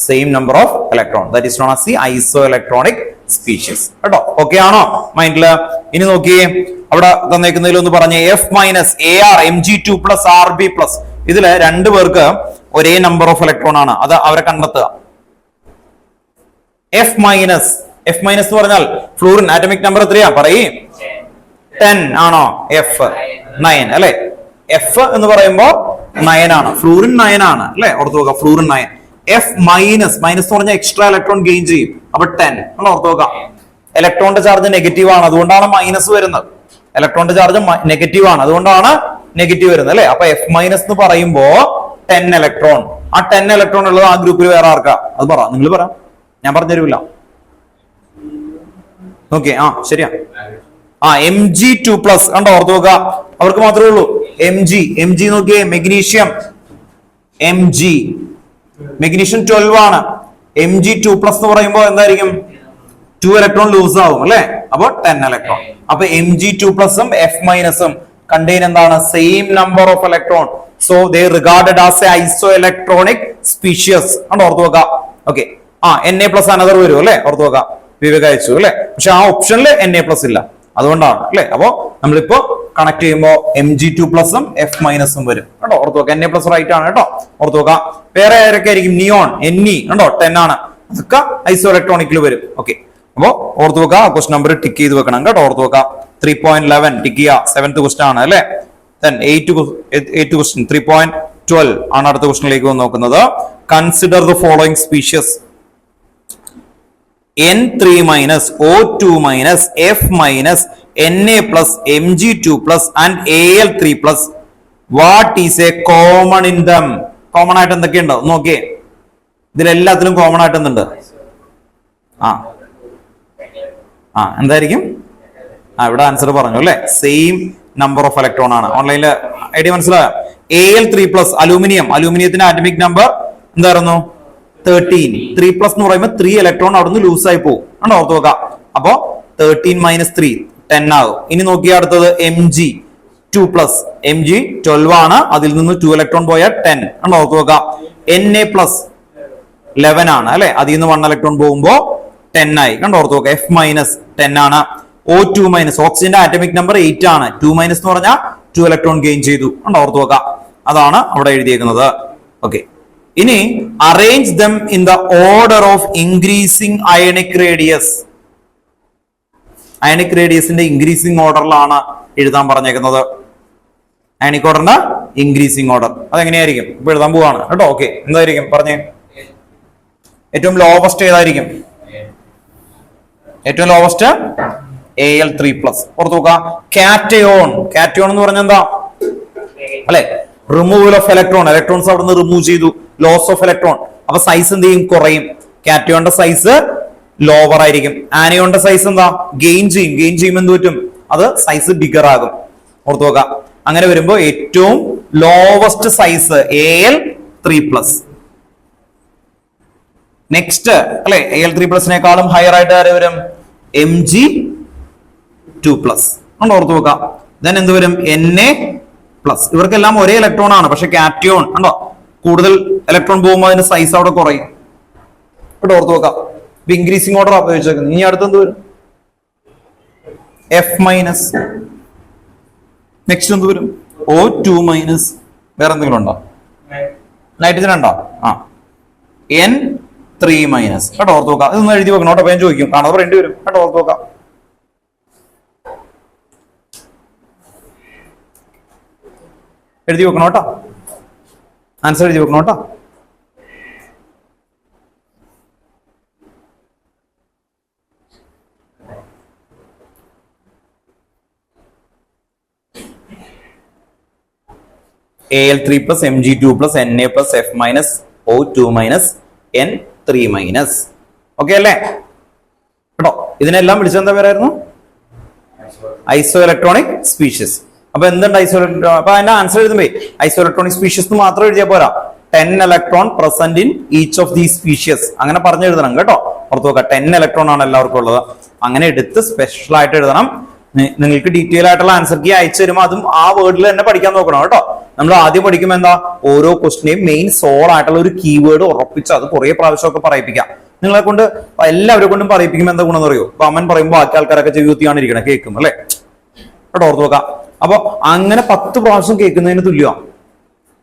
same number of electron, that is known as the isoelectronic species കേട്ടോ. Okay ആണോ മൈൻഡില്? ഇനി നോക്കിയേ, അവിടെ തന്നേക്കുന്നതിൽ ഒന്ന് പറഞ്ഞേ. F minus AR Mg2 plus RB plus, ഇതില് രണ്ടു പേർക്ക് ഒരേ നമ്പർ ഓഫ് ഇലക്ട്രോൺ ആണ്, അത് അവരെ കണ്ടെത്തുക. എഫ് മൈനസ് എന്ന് പറഞ്ഞാൽ ഫ്ലൂറിൻ ആറ്റമിക് നമ്പർ എത്രയാ പറയേ? 10 ആണോ? എഫ് 9 അല്ലെ? എഫ് എന്ന് പറയുമ്പോ 9 ആണ്, ഫ്ലൂറിൻ 9 ആണ് അല്ലെ, ഓർത്ത് നോക്കാം. ഫ്ലൂറിൻ 9. എഫ് മൈനസ് എന്ന് പറഞ്ഞാൽ എക്സ്ട്രാ ഇലക്ട്രോൺ ഗെയിൻ ചെയ്യും, അപ്പൊ 10 ആണ്, ഓർത്ത് നോക്കാം. ഇലക്ട്രോണിന്റെ ചാർജ് നെഗറ്റീവ് ആണ്, അതുകൊണ്ടാണ് മൈനസ് വരുന്നത്. ഇലക്ട്രോണിന്റെ ചാർജ് നെഗറ്റീവ് ആണ്, അതുകൊണ്ടാണ് നെഗറ്റീവ് വരുന്നത് അല്ലെ. അപ്പൊ എഫ് മൈനസ് എന്ന് പറയുമ്പോ 10 ഇലക്ട്രോൺ. ആ 10 ഇലക്ട്രോൺ ഉള്ളത് ആ ഗ്രൂപ്പിൽ വേറെ ആർക്കാ? അത് പറ, നിങ്ങൾ പറ, ഞാൻ പറഞ്ഞുതരില്ല. ഓക്കെ, ശരിയാ. Mg2 പ്ലസ് കണ്ടോ, ഓർത്ത് നോക്കുക. അവർക്ക് മാത്രമേ ഉള്ളൂ Mg നോക്കിയേ, മെഗ്നീഷ്യം Mg മെഗ്നീഷ്യം 12 ആണ്. Mg2+ എന്ന് പറയുമ്പോൾ എന്തായിരിക്കും? 2 ഇലക്ട്രോൺ ലൂസ് ആവും അല്ലെ? അപ്പൊ 10 ഇലക്ട്രോൺ. അപ്പൊ Mg2+ഉം F- contain എന്താണ്? Same number of electron. So they regarded as a isoelectronic species. ആണ് ഓർത്ത് വെക്കുക. ഓക്കെ. Na+ അനദർ വരും അല്ലെ? ഓർത്ത് വെക്കുക. വിവേക അയച്ചു അല്ലെ? പക്ഷെ ആ ഓപ്ഷനിൽ Na+ ഇല്ല, അതുകൊണ്ടാണ് അല്ലെ. അപ്പോ നമ്മളിപ്പോ കണക്ട് ചെയ്യുമ്പോൾ Mg2+ഉം F- വരും കേട്ടോ. ഓർത്ത് വെക്കുക. Na+ റൈറ്റ് ആണ് കേട്ടോ. ഓർത്ത് വെക്കുക. വേറെ ആരൊക്കെ ആയിരിക്കും? നിയോൺ, Ne കണ്ടോ 10 ആണ്. അതൊക്കെ ഐസോ ഇലക്ട്രോണിക്കിൽ വരും. ഓക്കെ. അപ്പോ ഓർത്ത് വെക്കുക. ക്വസ്റ്റ്യൻ നമ്പർ ടിക്ക് ചെയ്ത് വെക്കണം കേട്ടോ. ഓർത്ത് വെക്കുക. 3.11 ടിക്ക് ചെയ്യുക. 7th ക്വസ്റ്റ്യൻ ആണ് അല്ലെ. Then 8th question 3.12 ആണ് അടുത്ത ക്വസ്റ്റ്യനിലേക്ക് വന്ന് നോക്കുന്നത്. Consider the following species N3- O2- F- Na+, Mg2+ and Al3+. What is a common in them? Common ആയിട്ട് എന്തൊക്കെയുണ്ടോ നോക്കിയേ. ഇതിലെല്ലാത്തിലും കോമൺ ആയിട്ട് എന്തുണ്ട്? എന്തായിരിക്കും? ഇവിടെ ആൻസർ പറഞ്ഞു അല്ലെ. സെയിം നമ്പർ ഓഫ് ഇലക്ട്രോൺ ആണ്. ഓൺലൈനിൽ ഐഡിയ മനസ്സിലായോ? Al3+, അലൂമിനിയത്തിന്റെ ആറ്റമിക് നമ്പർ എന്തായിരുന്നു? 13. 3+ എന്ന് പറയുമ്പോൾ 3 ഇലക്ട്രോൺ അവിടുന്ന് ലൂസ് ആയി പോകും. ആണോ ഓർത്ത് നോക്കാം. അപ്പോ 13 - 3 10 ആകും. ഇനി നോക്കിയ അടുത്തത് Mg2+. Mg12 ആണ്. അതിൽ നിന്ന് 2 ഇലക്ട്രോൺ പോയാൽ 10 ആണോ ഓർത്ത് നോക്കാം. Na+ 11 ആണ് അല്ലെ. അതിൽ നിന്ന് 1 ഇലക്ട്രോൺ പോകുമ്പോ 10 ആയി. കണ്ടോ ഓർത്ത് നോക്കാം. F- 10 ആണ്. O2- ഓക്സിജന്റെ ആറ്റമിക് നമ്പർ 8 ആണ്. 2- എന്ന് പറഞ്ഞാൽ 2 ഇലക്ട്രോൺ ഗെയിൻ ചെയ്തു. കണ്ടോ ഓർത്ത് നോക്കാം. അതാണ് അവിടെ എഴുതിയേക്കുന്നത്. ഓക്കെ. ഇനി arrange them in the order of increasing ionic radius. Ionic റേഡിയസിന്റെ ഇൻക്രീസിംഗ് ഓർഡറിലാണ് എഴുതാൻ പറഞ്ഞേക്കുന്നത്. അയണിക് ഓർഡറിന്റെ ഇൻക്രീസിംഗ് ഓർഡർ അതെങ്ങനെയായിരിക്കും? ഇപ്പൊ എഴുതാൻ പോവാണ് കേട്ടോ. ഓക്കെ. എന്തായിരിക്കും പറഞ്ഞേ? ഏറ്റവും ലോവസ്റ്റ് ഏതായിരിക്കും? ഏറ്റവും ലോവസ്റ്റ് Al3+. ഓർത്ത് നോക്കുക. കാറ്റയോൺ എന്ന് പറഞ്ഞാൽ എന്താ അല്ലെ? റിമൂവൽ ഓഫ് ഇലക്ട്രോൺസ് അവിടെ നിന്ന് റിമൂവ് ചെയ്തു. Loss of electron. അപ്പൊ സൈസ് എന്ത് ചെയ്യും? കുറയും. കാറ്റയോണിന്റെ സൈസ് ലോവർ ആയിരിക്കും. ആനയോണിന്റെ സൈസ് എന്താ? ഗെയിൻ ചെയ്യുമ്പോൾ എന്ത് പറ്റും? അത് സൈസ് ബിഗർ ആകും. ഓർത്ത് നോക്കുക. അങ്ങനെ വരുമ്പോ ഏറ്റവും ലോവസ്റ്റ് സൈസ് Al3+. നെക്സ്റ്റ് അല്ലെ Al3+നേക്കാളും ഹയർ ആയിട്ട് ആര് വരും? Mg2+. ഓർത്ത് നോക്കാം. ദെൻ എന്ത് വരും? Na+. ഇവർക്കെല്ലാം ഒരേ ഇലക്ട്രോൺ ആണ്. പക്ഷെ കാറ്റയോൺ ഉണ്ടോ കൂടുതൽ ഇലക്ട്രോൺ പോകുമ്പോൾ അതിന്റെ സൈസ് അവിടെ കുറയും. ഇവിടെ ഓർത്ത് നോക്കാം. ഇൻക്രീസിംഗ് ഓർഡർ ഉപയോഗിച്ചേക്കുന്നത്. ഇനി അടുത്ത് എന്ത് വരും? F-. നെക്സ്റ്റ് എന്ത് വരും? O2-. വേറെ എന്തെങ്കിലും ഉണ്ടോ? നൈട്രജൻ ഉണ്ടോ? N3-. കേട്ടോ ഓർത്ത് നോക്കാം. ഇതൊന്ന് എഴുതി വെക്കണം കേട്ടോ. ഞാൻ ചോദിക്കും. കാണാതെ പറയേണ്ടി വരും കേട്ടോ. ഓർത്ത് നോക്കാം. എഴുതി വെക്കണം കേട്ടോ. ആൻസർ എഴുതി വെക്കണം കേട്ടോ. Al3+, Mg2+, Na+, F-, O2-, N3-. Okay അല്ലേ കേട്ടോ? ഇതിനെല്ലാം വിളിച്ചെന്താ പേരായിരുന്നു? ഐസോ ഇലക്ട്രോണിക് സ്പീഷ്യസ്. അപ്പൊ എന്തുണ്ട് ഐസോ ഇലക്ട്രോൺ? അപ്പൊ അതിന്റെ ആൻസർ എഴുതുമ്പോ ഐസോ ഇലക്ട്രോണിക് സ്പീഷ്യസ് മാത്രം എഴുതിയാൽ പോരാ. 10 electron present in each of ദീ സ്പീഷ്യസ് അങ്ങനെ പറഞ്ഞെഴുതണം കേട്ടോ. ഓർത്ത് നോക്കുക. 10 ഇലക്ട്രോൺ ആണ് എല്ലാവർക്കും ഉള്ളത്. അങ്ങനെ എടുത്ത് സ്പെഷ്യൽ ആയിട്ട് എഴുതണം. നിങ്ങൾക്ക് ഡീറ്റെയിൽ ആയിട്ടുള്ള ആൻസർ കീ അയച്ചു തരുമ്പോൾ അതും ആ വേർഡിൽ തന്നെ പഠിക്കാൻ നോക്കണം കേട്ടോ. നമ്മൾ ആദ്യം പഠിക്കുമ്പോൾ എന്താ? ഓരോ ക്വസ്റ്റിനെയും മെയിൻ സോൾ ആയിട്ടുള്ള ഒരു കീവേഡ് ഉറപ്പിച്ച് അത് കുറെ പ്രാവശ്യമൊക്കെ പറയിപ്പിക്കാം. നിങ്ങളെ കൊണ്ട് എല്ലാവരെ കൊണ്ടും പറയിപ്പിക്കുമ്പോൾ എന്താ ഗുണം അറിയോ? അപ്പൊ അമ്മൻ പറയുമ്പോൾ ബാക്കി ആൾക്കാരൊക്കെ ചെവിയുത്തിയാണ് ഇരിക്കണം, കേൾക്കും അല്ലെ കേട്ടോ. ഓർത്ത് നോക്കാം. അപ്പൊ അങ്ങനെ 10 പ്രാവശ്യം കേൾക്കുന്നതിന് തുല്യമാണ്.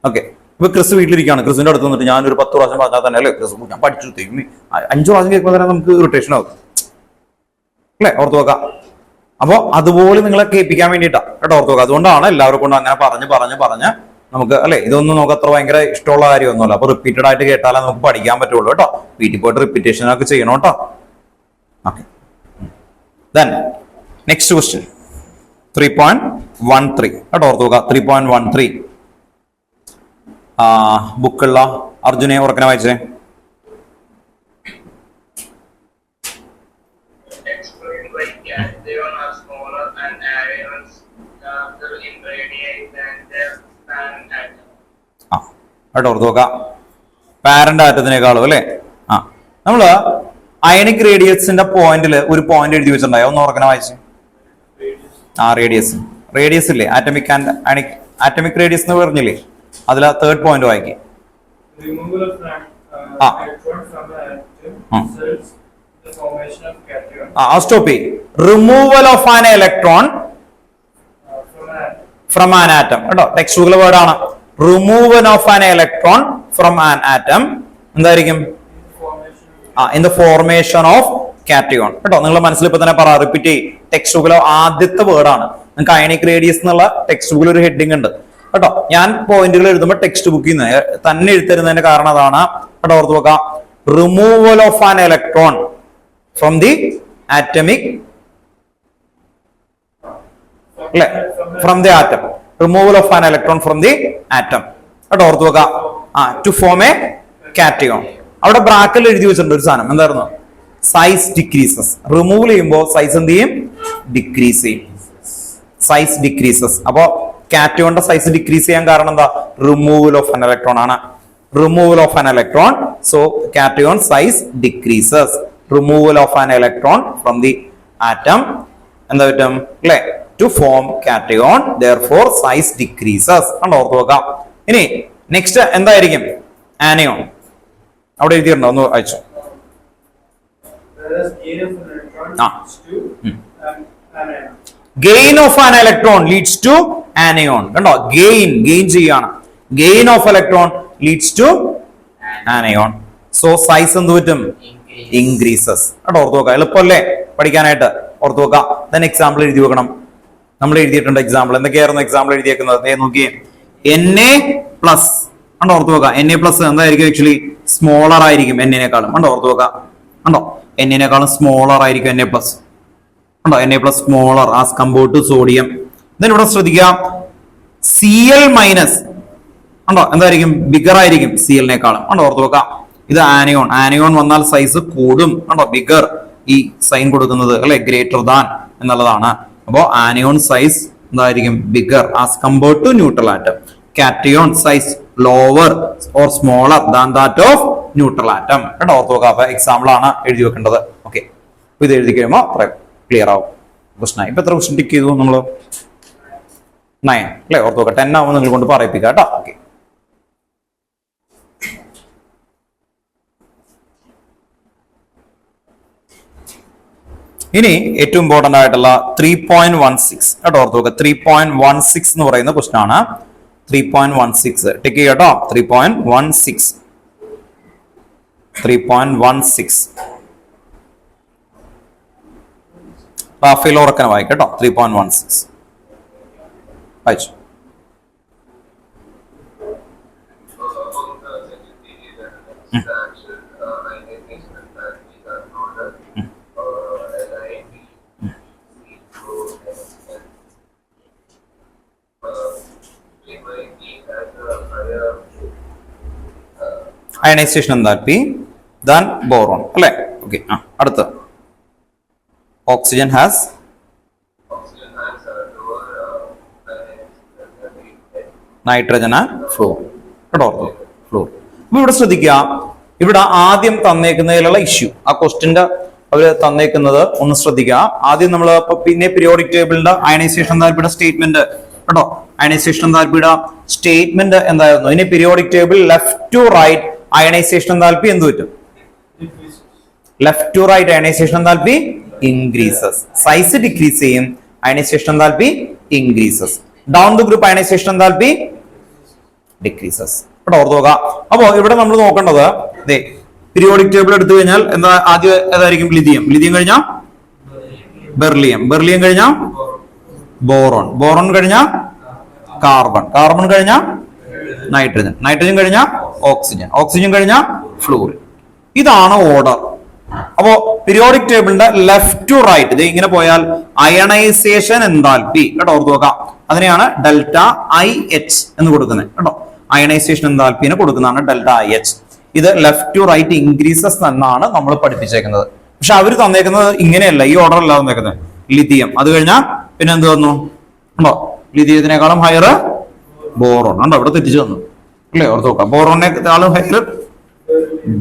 ഓക്കെ. ഇപ്പൊ ക്രിസ് വീട്ടിലിരിക്കുകയാണ്. ക്രിസിന്റെ അടുത്ത് നിന്നിട്ട് ഞാൻ ഒരു 10 പ്രാവശ്യം പറഞ്ഞാൽ തന്നെ അല്ലേ ക്രിസ് ഞാൻ പഠിച്ചു 5 പ്രാവശ്യം കേൾക്കുമ്പോൾ തന്നെ നമുക്ക് ഇറിറ്റേഷൻ ആവും അല്ലെ. ഓർത്ത് നോക്കാം. അപ്പൊ അതുപോലെ നിങ്ങളെ കേൾപ്പിക്കാൻ വേണ്ടിയിട്ടാ കേട്ടോ. ഓർത്ത് നോക്കാം. അതുകൊണ്ടാണ് എല്ലാവരും കൊണ്ടും അങ്ങനെ പറഞ്ഞ് നമുക്ക് അല്ലെ ഇതൊന്നും നമുക്ക് അത്ര ഭയങ്കര ഇഷ്ടമുള്ള കാര്യമൊന്നുമല്ല. അപ്പൊ റിപ്പീറ്റഡ് ആയിട്ട് കേട്ടാലേ നമുക്ക് പഠിക്കാൻ പറ്റുള്ളൂ കേട്ടോ. വീട്ടിൽ പോയിട്ട് റിപ്പീറ്റേഷൻ ഒക്കെ ചെയ്യണം കേട്ടോ. ഓക്കെ. ദെൻ നെക്സ്റ്റ് ക്വസ്റ്റ്യൻ 3.13 കേട്ടോ. ഓർത്ത് നോക്കുക. 3.13 ബുക്കുള്ള അർജുനെ ഉറക്കനെ വായിച്ചേ. കേട്ടോ. ഓർത്ത് നോക്കാം. പാരന്റ് ആറ്റത്തിനേക്കാളും അല്ലെ. ആ നമ്മള് അയണിക് റേഡിയസിന്റെ പോയിന്റിൽ ഒരു പോയിന്റ് എഴുതി വെച്ചിട്ടുണ്ടായോ, ഒന്ന് ഓർക്കണം വായിച്ച്. ആ റേഡിയസ്, റേഡിയസ് ഇല്ലേ, ആറ്റമിക് ആൻഡ് ആറ്റമിക് റേഡിയസ് എന്ന് പറഞ്ഞില്ലേ, അതിൽ തേർഡ് പോയിന്റ് വായിക്കും. Removal of electron from the atom results in the formation of cation. Stop ചെയ്യും. Removal of an electron from an atom കേട്ടോ, ടെക്സ്റ്റ് ബുക്കിലെ വേർഡാണ്. Removal of an electron from an atom എന്തായിരിക്കും? In the formation of cation കേട്ടോ. നിങ്ങൾ മനസ്സിൽ ഇപ്പൊ തന്നെ പറ, റിപ്പീറ്റ് ചെയ്യും. ടെക്സ്റ്റ് ബുക്കിലെ ആദ്യത്തെ വേർഡാണ്. നിങ്ങൾക്ക് അയണിക് റേഡിയസ് എന്നുള്ള ടെക്സ്റ്റ് ബുക്കിൽ ഒരു ഹെഡിങ് ഉണ്ട് കേട്ടോ. ഞാൻ പോയിന്റുകൾ എഴുതുമ്പോൾ ടെക്സ്റ്റ് ബുക്കിൽ നിന്ന് തന്നെ എഴുതരുന്നതിന്റെ കാരണം അതാണ് കേട്ടോ. ഓർത്ത് വെക്കാം. Removal of an electron from the atomic അല്ലെ, from the atom. Removal of an electron from the atom കേട്ടോ. ഓർത്ത് വെക്കാം. To form a cation. അവിടെ ബ്രാക്കറ്റിൽ എഴുതി വെച്ചിട്ടുണ്ട് ഒരു സാധനം, എന്തായിരുന്നു? Size decreases. റിമൂവ് ചെയ്യുമ്പോൾ സൈസ് എന്ത് ചെയ്യും? ഡിക്രീസ് ചെയ്യും. Size decreases. അപ്പോ കാറ്റയോണിന്റെ സൈസ് ഡിക്രീസ് ചെയ്യാൻ കാരണം എന്താ? റിമൂവൽ ഓഫ് ആൻ ഇലക്ട്രോൺ ആണ്. Removal of an electron, so cation size decreases. Removal of an electron from the atom എന്താ പറ്റും അല്ലെ, to form cation, therefore size decreases. കണ്ടോ, ഓർത്ത് വെക്കാം. ഇനി നെക്സ്റ്റ് എന്തായിരിക്കും? ആനയോൺ. അവിടെ എഴുതിയിട്ടുണ്ടോ, ഒന്ന് അയച്ചു. Gain of an electron leads to anion. കണ്ടോ, ഗെയിൻ ചെയ്യാണ്. Gain of electron leads to anion. So size എന്ത് പറ്റും? ഇൻക്രീസസ്. കേട്ടോ, ഓർത്ത് നോക്കാം. എളുപ്പമല്ലേ പഠിക്കാനായിട്ട്? ഓർത്ത് നോക്കാം. ദെൻ എക്സാമ്പിൾ എഴുതി വെക്കണം. നമ്മൾ എഴുതിയിട്ടുണ്ട് എക്സാമ്പിൾ. എന്തൊക്കെയായിരുന്നു എക്സാമ്പിൾ എഴുതിയേക്കുന്നത്? നോക്കിയേ, Na പ്ലസ്. കണ്ടോ, ഓർത്ത് നോക്കാം. Na പ്ലസ് എന്തായിരിക്കും? ആക്ച്വലി സ്മോളർ ആയിരിക്കും എന്നേക്കാളും. കണ്ടോ, ഓർത്ത് നോക്കാം. കണ്ടോ, എന്നേക്കാളും സ്മോളർ ആയിരിക്കും Na പ്ലസ്. കണ്ടോ, Na plus smaller as compared to sodium. Then ഇവിടെ ശ്രദ്ധിക്കുക, Cl മൈനസ് കണ്ടോ എന്തായിരിക്കും? ബിഗർ ആയിരിക്കും Cl-നേക്കാളും. കണ്ടോ, ഓർത്ത് നോക്കാം. ഇത് ആനയോൺ. ആനയോൺ വന്നാൽ സൈസ് കൂടും. കണ്ടോ, ബിഗർ, ഈ സൈൻ കൊടുക്കുന്നത് അല്ലെ, ഗ്രേറ്റർ ദാൻ എന്നുള്ളതാണ്. അപ്പോ ആനയോൺ സൈസ് എന്തായിരിക്കും? Bigger as compared to neutral atom. Cation size lower or smaller than that of neutral atom. കേട്ടോ, ഓർത്ത് നോക്കാം. അപ്പൊ എക്സാമ്പിൾ ആണ് എഴുതി വെക്കേണ്ടത്. ഓക്കെ, ഇത് എഴുതി കഴിയുമ്പോൾ ക്ലിയർ ആവും. ക്വസ്റ്റൻ ഇപ്പൊ എത്ര ക്വസ്റ്റൻ ടിക്ക് ചെയ്തു നമ്മള്? 9 അല്ലെ, ഓർത്ത് നോക്കാം. 10 ആവുമ്പോൾ നിങ്ങൾ കൊണ്ട് പറയിപ്പിക്കാം കേട്ടോ. ഓക്കെ, ഇനി ഏറ്റവും ഇമ്പോർട്ടന്റ് ആയിട്ടുള്ള 3.16 കേട്ടോ, ഓർത്ത് നോക്കുക. 3.16 എന്ന് പറയുന്ന ക്വസ്റ്റൻ ആണ്. 3.16 ടിക്ക് കേട്ടോ. 3.16 റാഫേൽ ഉറക്കനെ വായിക്കട്ടോ. 3.16 വായിച്ചു. അയണൈസേഷൻ എന്താൽപ്പി ദാൻ ബോറോൺ അല്ലെ. ഓക്കെ, അടുത്ത ഓക്സിജൻ ഹാസ് നൈട്രജൻ ആൻഡ് ഫ്ലൂർ. കേട്ടോ, ഫ്ലൂർ. അപ്പൊ ഇവിടെ ശ്രദ്ധിക്കുക, ഇവിടെ ആദ്യം തന്നേക്കുന്നതിലുള്ള ഇഷ്യൂ, ആ ക്വസ്റ്റിന്റെ അവര് തന്നേക്കുന്നത് ഒന്ന് ശ്രദ്ധിക്കുക. ആദ്യം നമ്മൾ പിന്നെ പീരിയോഡിക് ടേബിളിന്റെ അയണൈസേഷൻ എന്താൽപ്പിയുടെ സ്റ്റേറ്റ്മെന്റ് കേട്ടോ. അയണൈസേഷൻ എന്താൽപ്പിയുടെ സ്റ്റേറ്റ്മെന്റ് എന്തായിരുന്നു? ഇനി periodic table left to right ionisation enthalpy എന്ത് പറ്റും? Left to right ionisation enthalpy increases. Size decrease ചെയ്യും, ionisation enthalpy increases. Down the group ionisation enthalpy decreases. ഇവിടെ ഓർത്ത് നോക്കാം. അപ്പോ ഇവിടെ നമ്മൾ നോക്കേണ്ടത് പീരിയോഡിക് ടേബിൾ എടുത്തു കഴിഞ്ഞാൽ എന്താ ആദ്യം ഏതായിരിക്കും? ലിഥിയം. ലിഥിയം കഴിഞ്ഞാൽ ബെർലിയം. ബെർലിയം കഴിഞ്ഞാൽ ബോറോൺ. ബോറോൺ കഴിഞ്ഞാൽ കാർബൺ. കാർബൺ കഴിഞ്ഞാൽ നൈട്രജൻ. നൈട്രജൻ കഴിഞ്ഞാൽ ഓക്സിജൻ. ഓക്സിജൻ കഴിഞ്ഞാൽ ഫ്ലൂർ. ഇതാണ് ഓർഡർ. അപ്പോ പീരിയോഡിക് ടേബിളിന്റെ ലെഫ്റ്റ് ടു റൈറ്റ് ഇത് ഇങ്ങനെ പോയാൽ അയണൈസേഷൻ എന്താൽപ്പി കേട്ടോ, ഓർത്ത് നോക്കാം. അതിനെയാണ് ഡെൽറ്റ ഐ എച്ച് എന്ന് കൊടുക്കുന്നത് കേട്ടോ. അയണൈസേഷൻ എന്താൽപ്പിനെ കൊടുക്കുന്നതാണ് ഡെൽറ്റ ഐ എച്ച്. ഇത് ലെഫ്റ്റ് ടു റൈറ്റ് ഇൻക്രീസസ് എന്നാണ് നമ്മൾ പഠിപ്പിച്ചേക്കുന്നത്. പക്ഷെ അവർ തന്നേക്കുന്നത് ഇങ്ങനെയല്ല, ഈ ഓർഡർ അല്ല തന്നേക്കുന്നത്. ലിഥിയം, അത് കഴിഞ്ഞാൽ പിന്നെ എന്ത് വന്നു ഉണ്ടോ? ലിഥിയത്തിനേക്കാളും ഹയർ ബോറോൺ ഉണ്ടോ? ഇവിടെ തെറ്റിച്ചു തന്നു അല്ലേ, ഓർത്ത് നോക്കാം. ബോറോണിനേക്കാളും ഹയർ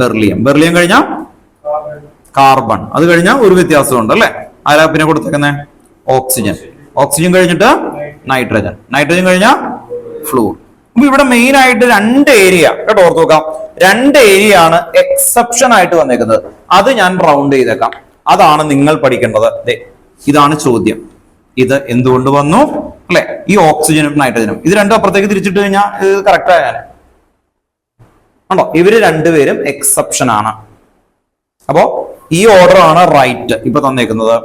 ബെർലിയം. ബെർലിയം കഴിഞ്ഞാൽ carbon, കാർബൺ. അത് കഴിഞ്ഞാൽ ഒരു വ്യത്യാസമുണ്ട് അല്ലെ. ആരാ പിന്നെ കൊടുത്തേക്കുന്നത്? ഓക്സിജൻ. ഓക്സിജൻ കഴിഞ്ഞിട്ട് നൈട്രജൻ. നൈട്രജൻ കഴിഞ്ഞാൽ ഫ്ലൂർ. അപ്പൊ ഇവിടെ മെയിൻ ആയിട്ട് രണ്ട് ഏരിയ കേട്ടോ ഓർത്ത് നോക്കാം. രണ്ട് ഏരിയ ആണ് എക്സെപ്ഷൻ ആയിട്ട് വന്നേക്കുന്നത്. അത് ഞാൻ റൗണ്ട് ചെയ്തേക്കാം. അതാണ് നിങ്ങൾ പഠിക്കേണ്ടത്. ഇതാണ് ചോദ്യം. ഇത് എന്തുകൊണ്ട് വന്നു അല്ലെ? ഈ ഓക്സിജനും നൈട്രജനും ഇത് രണ്ടും അപ്പുറത്തേക്ക് തിരിച്ചിട്ട് കഴിഞ്ഞാൽ ഇത് കറക്റ്റ് ആയാൽ ആണോ? ഇവര് രണ്ടുപേരും എക്സെപ്ഷൻ ആണ്. അപ്പോ ഈ ഓർഡർ ആണ് റൈറ്റ് ഇപ്പൊ തന്നേക്കുന്നത്.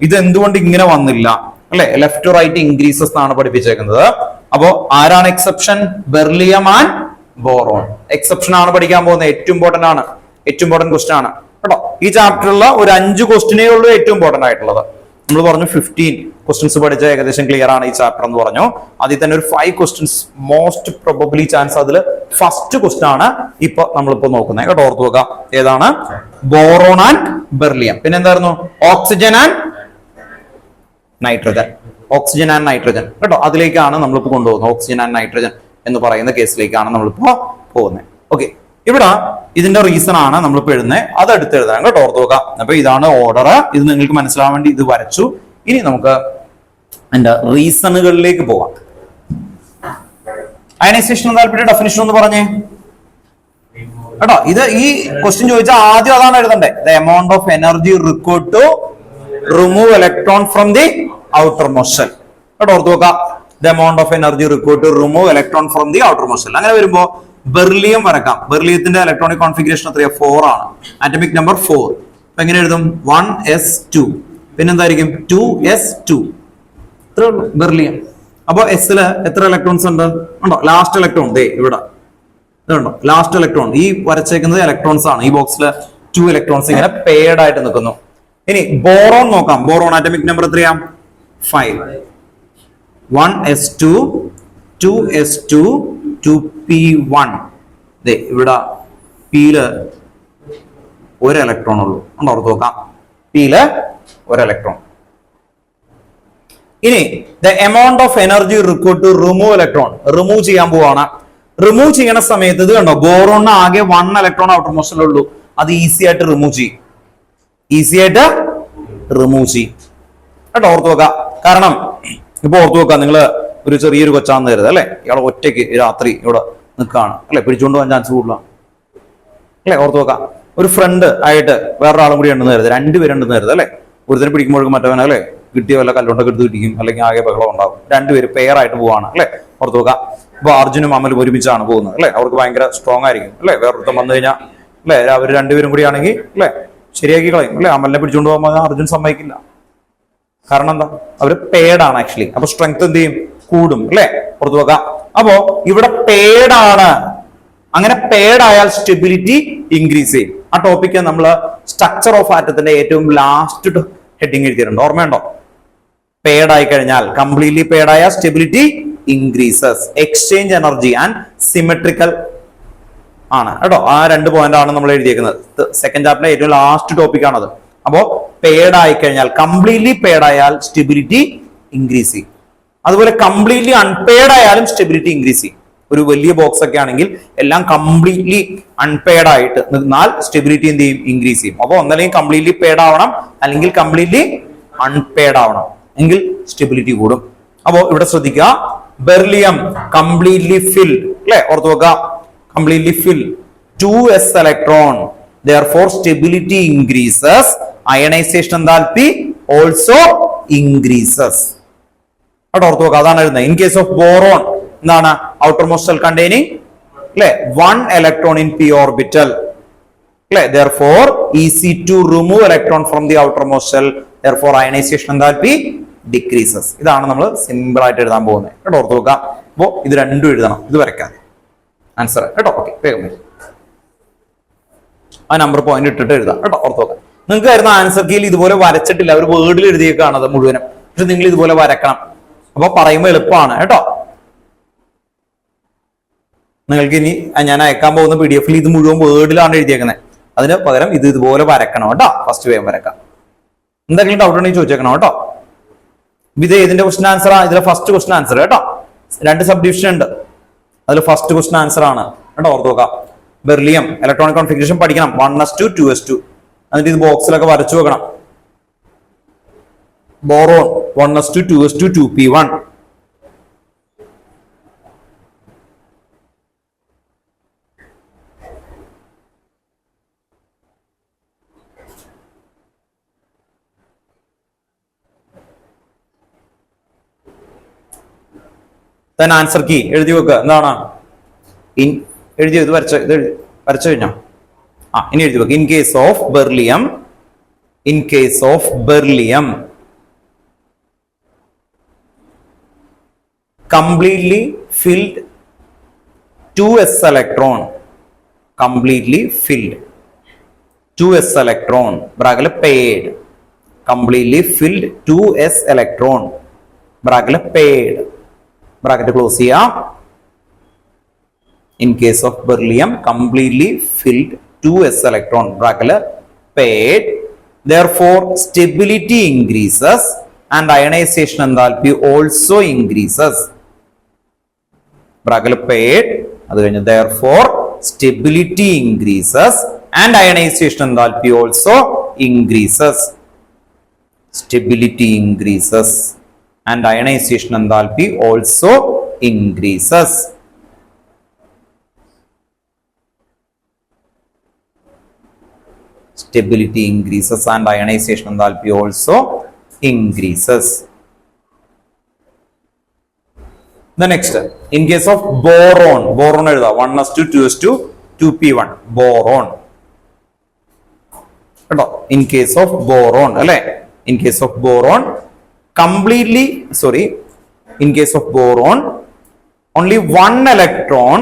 ഇത് എന്തുകൊണ്ട് ഇങ്ങനെ വന്നില്ല അല്ലെ? ലെഫ്റ്റ് ടു റൈറ്റ് ഇൻക്രീസസ് എന്നാണ് പഠിപ്പിച്ചേക്കുന്നത്. അപ്പോ ആരാണ് exception? Beryllium and boron. Exception ആണ് പഠിക്കാൻ പോകുന്നത്. ഏറ്റവും ഇമ്പോർട്ടന്റ് ആണ്. ഏറ്റവും ഇമ്പോർട്ടന്റ് ക്വസ്റ്റൻ ആണ് കേട്ടോ. ഈ ചാപ്റ്ററിലുള്ള ഒരു 5 ക്വസ്റ്റിനേ ഉള്ളൂ ഏറ്റവും ഇമ്പോർട്ടന്റ് ആയിട്ടുള്ളത്. നമ്മൾ പറഞ്ഞു 15 ക്വസ്റ്റ്യൻസ് പഠിച്ച ഏകദേശം ക്ലിയർ ആണ് ഈ ചാപ്റ്റർ എന്ന് പറഞ്ഞു. അതിൽ തന്നെ ഒരു 5 ക്വസ്റ്റ്യൻസ് മോസ്റ്റ് പ്രോബബ്ലി ചാൻസ് അതിൽ ഫസ്റ്റ് ക്വസ്റ്റൻ ആണ് ഇപ്പൊ നമ്മളിപ്പോ നോക്കുന്നത് കേട്ടോ. ഓർത്ത് നോക്കാം. ഏതാണ്? Boron and beryllium. പിന്നെ എന്തായിരുന്നു? Oxygen and nitrogen. Oxygen and nitrogen കേട്ടോ. അതിലേക്കാണ് നമ്മളിപ്പോ കൊണ്ടുപോകുന്നത്. ഓക്സിജൻ ആൻഡ് നൈട്രജൻ എന്ന് പറയുന്ന കേസിലേക്കാണ് നമ്മളിപ്പോ പോകുന്നത്. ഓക്കെ, ഇവിടെ ഇതിന്റെ റീസൺ ആണ് നമ്മളിപ്പോ എഴുതുന്നത്. അത് എടുത്ത് എഴുതാൻ കേട്ടോ. ഓർത്ത് നോക്കാം. അപ്പൊ ഇതാണ് ഓർഡർ. ഇത് നിങ്ങൾക്ക് മനസ്സിലാവാൻ വേണ്ടി ഇത് വരച്ചു. ഇനി നമുക്ക് അതിന്റെ റീസണുകളിലേക്ക് പോവാം. അയനൈസേഷൻ എന്താൽപ്പിയുടെ ഡെഫിനിഷൻ ഒന്ന് പറഞ്ഞേ കേട്ടോ. ഇത് ഈ ക്വസ്റ്റ്യൻ ചോദിച്ചാൽ ആദ്യം അതാണ് എഴുതണ്ടേ. The amount of energy required to remove electron from the outermost shell കേട്ടോ. ഓർത്ത് നോക്കാം. The amount of energy required to remove electron from the outermost shell. അങ്ങനെ വരുമ്പോ ബെർലിയം വരക്കാം. ബെർലിയത്തിന്റെ ഇലക്ട്രോണിക് കോൺഫിഗറേഷൻ എത്രയാ? 4 ആണ്. Atomic number 4. അപ്പൊ എങ്ങനെ എഴുതും? 1s2. പിന്നെന്തായിരിക്കും? 2s2. ഇത്രേ ഉള്ളൂ ബെർലിയം. അപ്പൊ എസില് എത്ര ഇലക്ട്രോൺസ് ഉണ്ട്? ഉണ്ടോ? ലാസ്റ്റ് ഇലക്ട്രോൺ ദേ ഇവിടെ ഇതുണ്ടോ? ലാസ്റ്റ് ഇലക്ട്രോൺ ഈ വരച്ചേക്കുന്നത് ഇലക്ട്രോൺസ് ആണ്. ഈ ബോക്സിൽ 2 ഇലക്ട്രോൺസ് ഇങ്ങനെ പെയർഡ് ആയിട്ട് നിൽക്കുന്നു. ഇനി ബോറോൺ നോക്കാം. ബോറോൺ ആറ്റമിക് നമ്പർ എത്രയാ? 5. 1s2 2s2 2p1. ഇവിടെ പിയില് ഒരു ഇലക്ട്രോൺ ഉള്ളൂ. ഓർത്ത് നോക്കാം. പിയില് ഒരു ഇലക്ട്രോൺ. ഇനി the amount of energy required to remove electron. Remove ചെയ്യാൻ പോവാണ്. റിമൂവ് ചെയ്യുന്ന സമയത്ത് ഇത് കണ്ടോ, ബോറോണിന് ആകെ 1 ഇലക്ട്രോൺ ഔട്ടർ മോസ്റ്റിലുള്ളൂ. അത് ഈസി ആയിട്ട് റിമൂവ് ചെയ്യും. ഈസി ആയിട്ട് റിമൂവ് ചെയ്യും കേട്ടോ. ഓർത്ത് നോക്കാം. കാരണം ഇപ്പൊ ഓർത്ത് നോക്കാം, നിങ്ങള് ഒരു ചെറിയൊരു കൊച്ചാന്ന് കരുത് അല്ലെ. ഇയാളെ ഒറ്റയ്ക്ക് രാത്രി ഇവിടെ നിൽക്കുകയാണ് അല്ലെ. പിടിച്ചുകൊണ്ട് പോകാൻ ചാൻസ് കൂടുതലാണ് അല്ലെ. ഓർത്ത് നോക്കാം. ഒരു ഫ്രണ്ട് ആയിട്ട് വേറൊരാളും കൂടി ഉണ്ടെന്ന് കരുത്. 2 പേരുണ്ടെന്ന് കരുത് അല്ലെ. ഒരുത്തനെ പിടിക്കുമ്പോഴേക്കും മറ്റവൻ അല്ലെ കിട്ടിയ വല്ല കല്ലുണ്ടൊക്കെ എടുത്ത് കിട്ടിക്കും, അല്ലെങ്കിൽ ആകെ ബഹളം ഉണ്ടാകും. 2 പേര് പെയർ ആയിട്ട് പോവാണ് അല്ലെ. ഓർത്ത് നോക്കാം. ഇപ്പൊ അർജുനും അമലും ഒരുമിച്ചാണ് പോകുന്നത് അല്ലെ. അവർക്ക് ഭയങ്കര സ്ട്രോങ് ആയിരിക്കും അല്ലെ. വേറൊരുത്തം വന്നു കഴിഞ്ഞാൽ അല്ലെ അവർ 2 പേരും കൂടി ആണെങ്കിൽ അല്ലെ ശരിയാക്കി കളയും അല്ലെ. അമലിനെ പിടിച്ചുകൊണ്ട് പോകുമ്പോൾ അർജുൻ സമ്മതിക്കില്ല. കാരണം എന്താ? അവര് പേഡാണ് ആക്ച്വലി. അപ്പൊ സ്ട്രെങ്ത് എന്ത് ചെയ്യും? കൂടും അല്ലെ. പുറത്തു വെക്കാം. അപ്പോ ഇവിടെ പേഡാണ്. അങ്ങനെ പേഡായാൽ സ്റ്റെബിലിറ്റി ഇൻക്രീസ് ചെയ്യും. ആ ടോപ്പിക്ക് നമ്മൾ സ്ട്രക്ചർ ഓഫ് ആറ്റത്തിന്റെ ഏറ്റവും ലാസ്റ്റ് ഹെഡിങ് എഴുതിയിട്ടുണ്ട്. ഓർമ്മയുണ്ടോ? പേഡായി കഴിഞ്ഞാൽ, കംപ്ലീറ്റ്ലി പേഡായ stability increases, exchange energy and symmetrical ആണ് കേട്ടോ. ആ 2 പോയിന്റ് ആണ് നമ്മൾ എഴുതിയേക്കുന്നത്. സെക്കൻഡ് ചാപ്റ്ററിലെ ഏറ്റവും ലാസ്റ്റ് ടോപ്പിക് ആണത്. അപ്പോ പേഡ് ആയി കഴിഞ്ഞാൽ, കംപ്ലീറ്റ്ലി പേഡ് ആയാൽ സ്റ്റെബിലിറ്റി ഇൻക്രീസ് ചെയ്യും. അതുപോലെ കംപ്ലീറ്റ്ലി അൺപെയ്ഡ് ആയാലും സ്റ്റെബിലിറ്റി ഇൻക്രീസ് ചെയ്യും. ഒരു വലിയ ബോക്സ് ഒക്കെ ആണെങ്കിൽ എല്ലാം കംപ്ലീറ്റ്ലി അൺപെയ്ഡ് ആയിട്ട് നിന്നാൽ സ്റ്റെബിലിറ്റി എന്ത് ചെയ്യും? ഇൻക്രീസ് ചെയ്യും. അപ്പൊ ഒന്നല്ലെങ്കിൽ കംപ്ലീറ്റ്ലി പെയ്ഡ് ആവണം, അല്ലെങ്കിൽ കംപ്ലീറ്റ്ലി അൺപെയ്ഡ് ആവണം, എങ്കിൽ സ്റ്റെബിലിറ്റി കൂടും. അപ്പോ ഇവിടെ ശ്രദ്ധിക്കുക, ബെർലിയം കംപ്ലീറ്റ്ലി ഫിൽ അല്ലെ. ഓർത്ത് വെക്കുക, കംപ്ലീറ്റ്ലി ഫിൽ 2s electron, therefore stability increases, ionization enthalpy also increases. ഓർത്ത് വെക്കുക, അതാണ് എഴുതുന്നത്. ഇൻ കേസ് ഓഫ് ബോറോൺ എന്താണ്? ഔട്ടർ മോസ്റ്റ് ഷെൽ കണ്ടെയ്നിങ് അല്ലെ 1 electron in p orbital അല്ലെ. therefore easy to remove electron from the outermost shell, therefore ionization enthalpy decreases. ഇതാണ് നമ്മൾ simple ആയിട്ട് എഴുതാൻ പോകുന്നത് കേട്ടോ. ഓർത്ത് വെക്കുക. അപ്പോ ഇത് രണ്ടും എഴുതണം, ഇത് വരയ്ക്കാൻ ആൻസർ കേട്ടോ. ഓക്കെ, വേഗം ആ നമ്പർ പോയിന്റ് ഇട്ടിട്ട് എഴുതാം കേട്ടോ. ഓർത്ത് വെക്കാം. നിങ്ങൾക്ക് വരുന്ന ആൻസർ കീയിൽ ഇതുപോലെ വരച്ചിട്ടില്ല, അവർ വേർഡിൽ എഴുതിയേക്കാണ് അത് മുഴുവനും. പക്ഷെ നിങ്ങൾ ഇതുപോലെ വരക്കണം. അപ്പൊ പറയുമ്പോൾ എളുപ്പമാണ് കേട്ടോ. നിങ്ങൾക്ക് ഇനി ഞാൻ അയക്കാൻ പോകുന്ന PDF ഇത് മുഴുവൻ വേർഡിലാണ് എഴുതിയേക്കുന്നത്. അതിന് പകരം ഇത് ഇതുപോലെ വരക്കണം കേട്ടോ. ഫസ്റ്റ് വേഗം വരക്കാം. എന്തെങ്കിലും ഡൗട്ട് ഉണ്ടെങ്കിൽ ചോദിച്ചേക്കണം കേട്ടോ. ഇത് ഏതിന്റെ ക്വസ്റ്റൻ ആൻസർ ആണ്? ഇതിലെ ഫസ്റ്റ് ക്വസ്റ്റൻ ആൻസർ കേട്ടോ. 2 സബ് ഡിവിഷൻ ഉണ്ട്, അതിൽ ഫസ്റ്റ് ക്വസ്റ്റൻ ആൻസർ ആണ് കേട്ടോ. ഓർത്ത് നോക്കാം. ബെർലിയം ഇലക്ട്രോണിക് കോൺഫിഗറേഷൻ പഠിക്കണം. 1s2 2s2. എന്നിട്ട് ഇത് ബോക്സിലൊക്കെ വരച്ചു വെക്കണം. Boron 1s2 2s2 2p1. then answer key എഴുതി വെക്കുക. എന്താണ് എഴുതി ഇത് വരച്ചു കഴിഞ്ഞോ? ഇനി എഴുതി വെക്കുക. In case of beryllium completely filled 2s electron, completely filled 2s electron ബ്രാക്കറ്റിൽ paired, completely filled 2s electron ബ്രാക്കറ്റിൽ paired, ബ്രാക്കറ്റ് ക്ലോസ് ചെയ്യാം. in case of beryllium completely filled 2s electron ബ്രാക്കറ്റിൽ paired, therefore stability increases and ionization enthalpy also increases. ബ്രാക്കറ്റിൽ paired, അത് കഴിഞ്ഞ് therefore stability increases and ionization enthalpy also increases. Stability increases and ionization enthalpy also increases. Stability increases and ionization enthalpy also increases. The next, in case of boron എഴുതാ 1s2 2s2 2p1 boron കേട്ടോ. in case of boron അല്ലെ, in case of boron in case of boron only one electron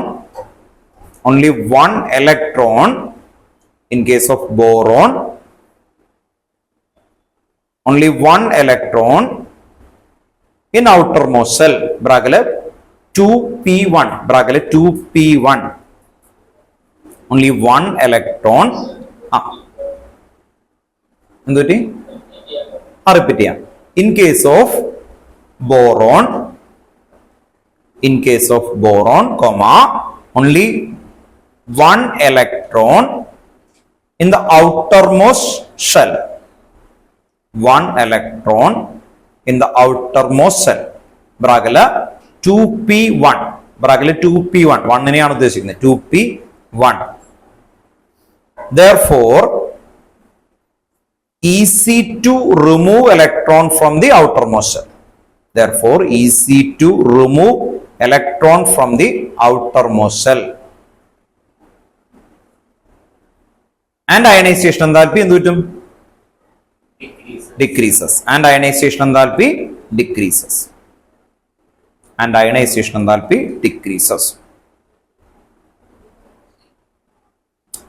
in case of boron only one electron in outermost shell bracket 2p1 bracket 2p1 only one electron എന്തുപറ്റി repeat ചെയ്യാം. in case of boron comma only one electron in the outermost shell, one electron in the outermost shell bracket 2p1 bracket 2p1 1 നെയാണ് ഉദ്ദേശിക്കുന്നത് 2p1. therefore easy to remove electron from the outermost shell, therefore easy to remove electron from the outermost shell and ionization enthalpy എന്ത് പറ്റും? decreases and ionization enthalpy decreases and ionization enthalpy decreases.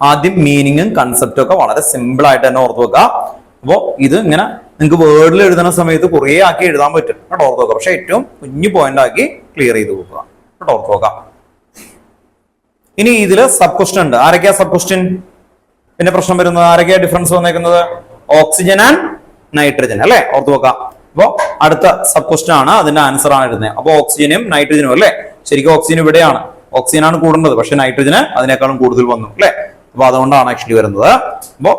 ആദ്യം മീനിങ്ങും കൺസെപ്റ്റും ഒക്കെ വളരെ simple ആയിട്ട് തന്നെ ഓർത്ത് വെക്കുക. അപ്പോൾ ഇത് ഇങ്ങനെ നിങ്ങൾക്ക് വേർഡിൽ എഴുതുന്ന സമയത്ത് കുറേ ആക്കി എഴുതാൻ പറ്റും കേട്ടോ, ഓർത്ത് വെക്കുക. പക്ഷെ ഏറ്റവും കുഞ്ഞു പോയിന്റ് ആക്കി ക്ലിയർ ചെയ്ത് വെക്കുക കേട്ടോ, ഓർത്ത് വെക്കുക. ഇനി ഇതില് സബ് ക്വസ്റ്റ്യൻ ഉണ്ട്. ആരൊക്കെയാ സബ് ക്വസ്റ്റ്യൻ പിന്നെ പ്രശ്നം വരുന്നത്? ആരൊക്കെയാ ഡിഫറൻസ് വന്നേക്കുന്നത്? ഓക്സിജൻ ആൻഡ് നൈട്രജൻ അല്ലെ, ഓർത്ത് വെക്കാം. അപ്പോ അടുത്ത സബ് ക്വസ്റ്റ്യൻ ആണ്, അതിന്റെ ആൻസർ ആണ് എഴുതുന്നത്. അപ്പൊ ഓക്സിജനും നൈട്രജനും അല്ലെ, ശരിക്കും ഓക്സിജൻ ഇവിടെയാണ്, ഓക്സിജൻ ആണ് കൂടുന്നത്, പക്ഷെ നൈട്രജന് അതിനേക്കാളും കൂടുതൽ വന്നു അല്ലെ. അപ്പൊ അതുകൊണ്ടാണ് ആക്ച്വലി വരുന്നത്. അപ്പോ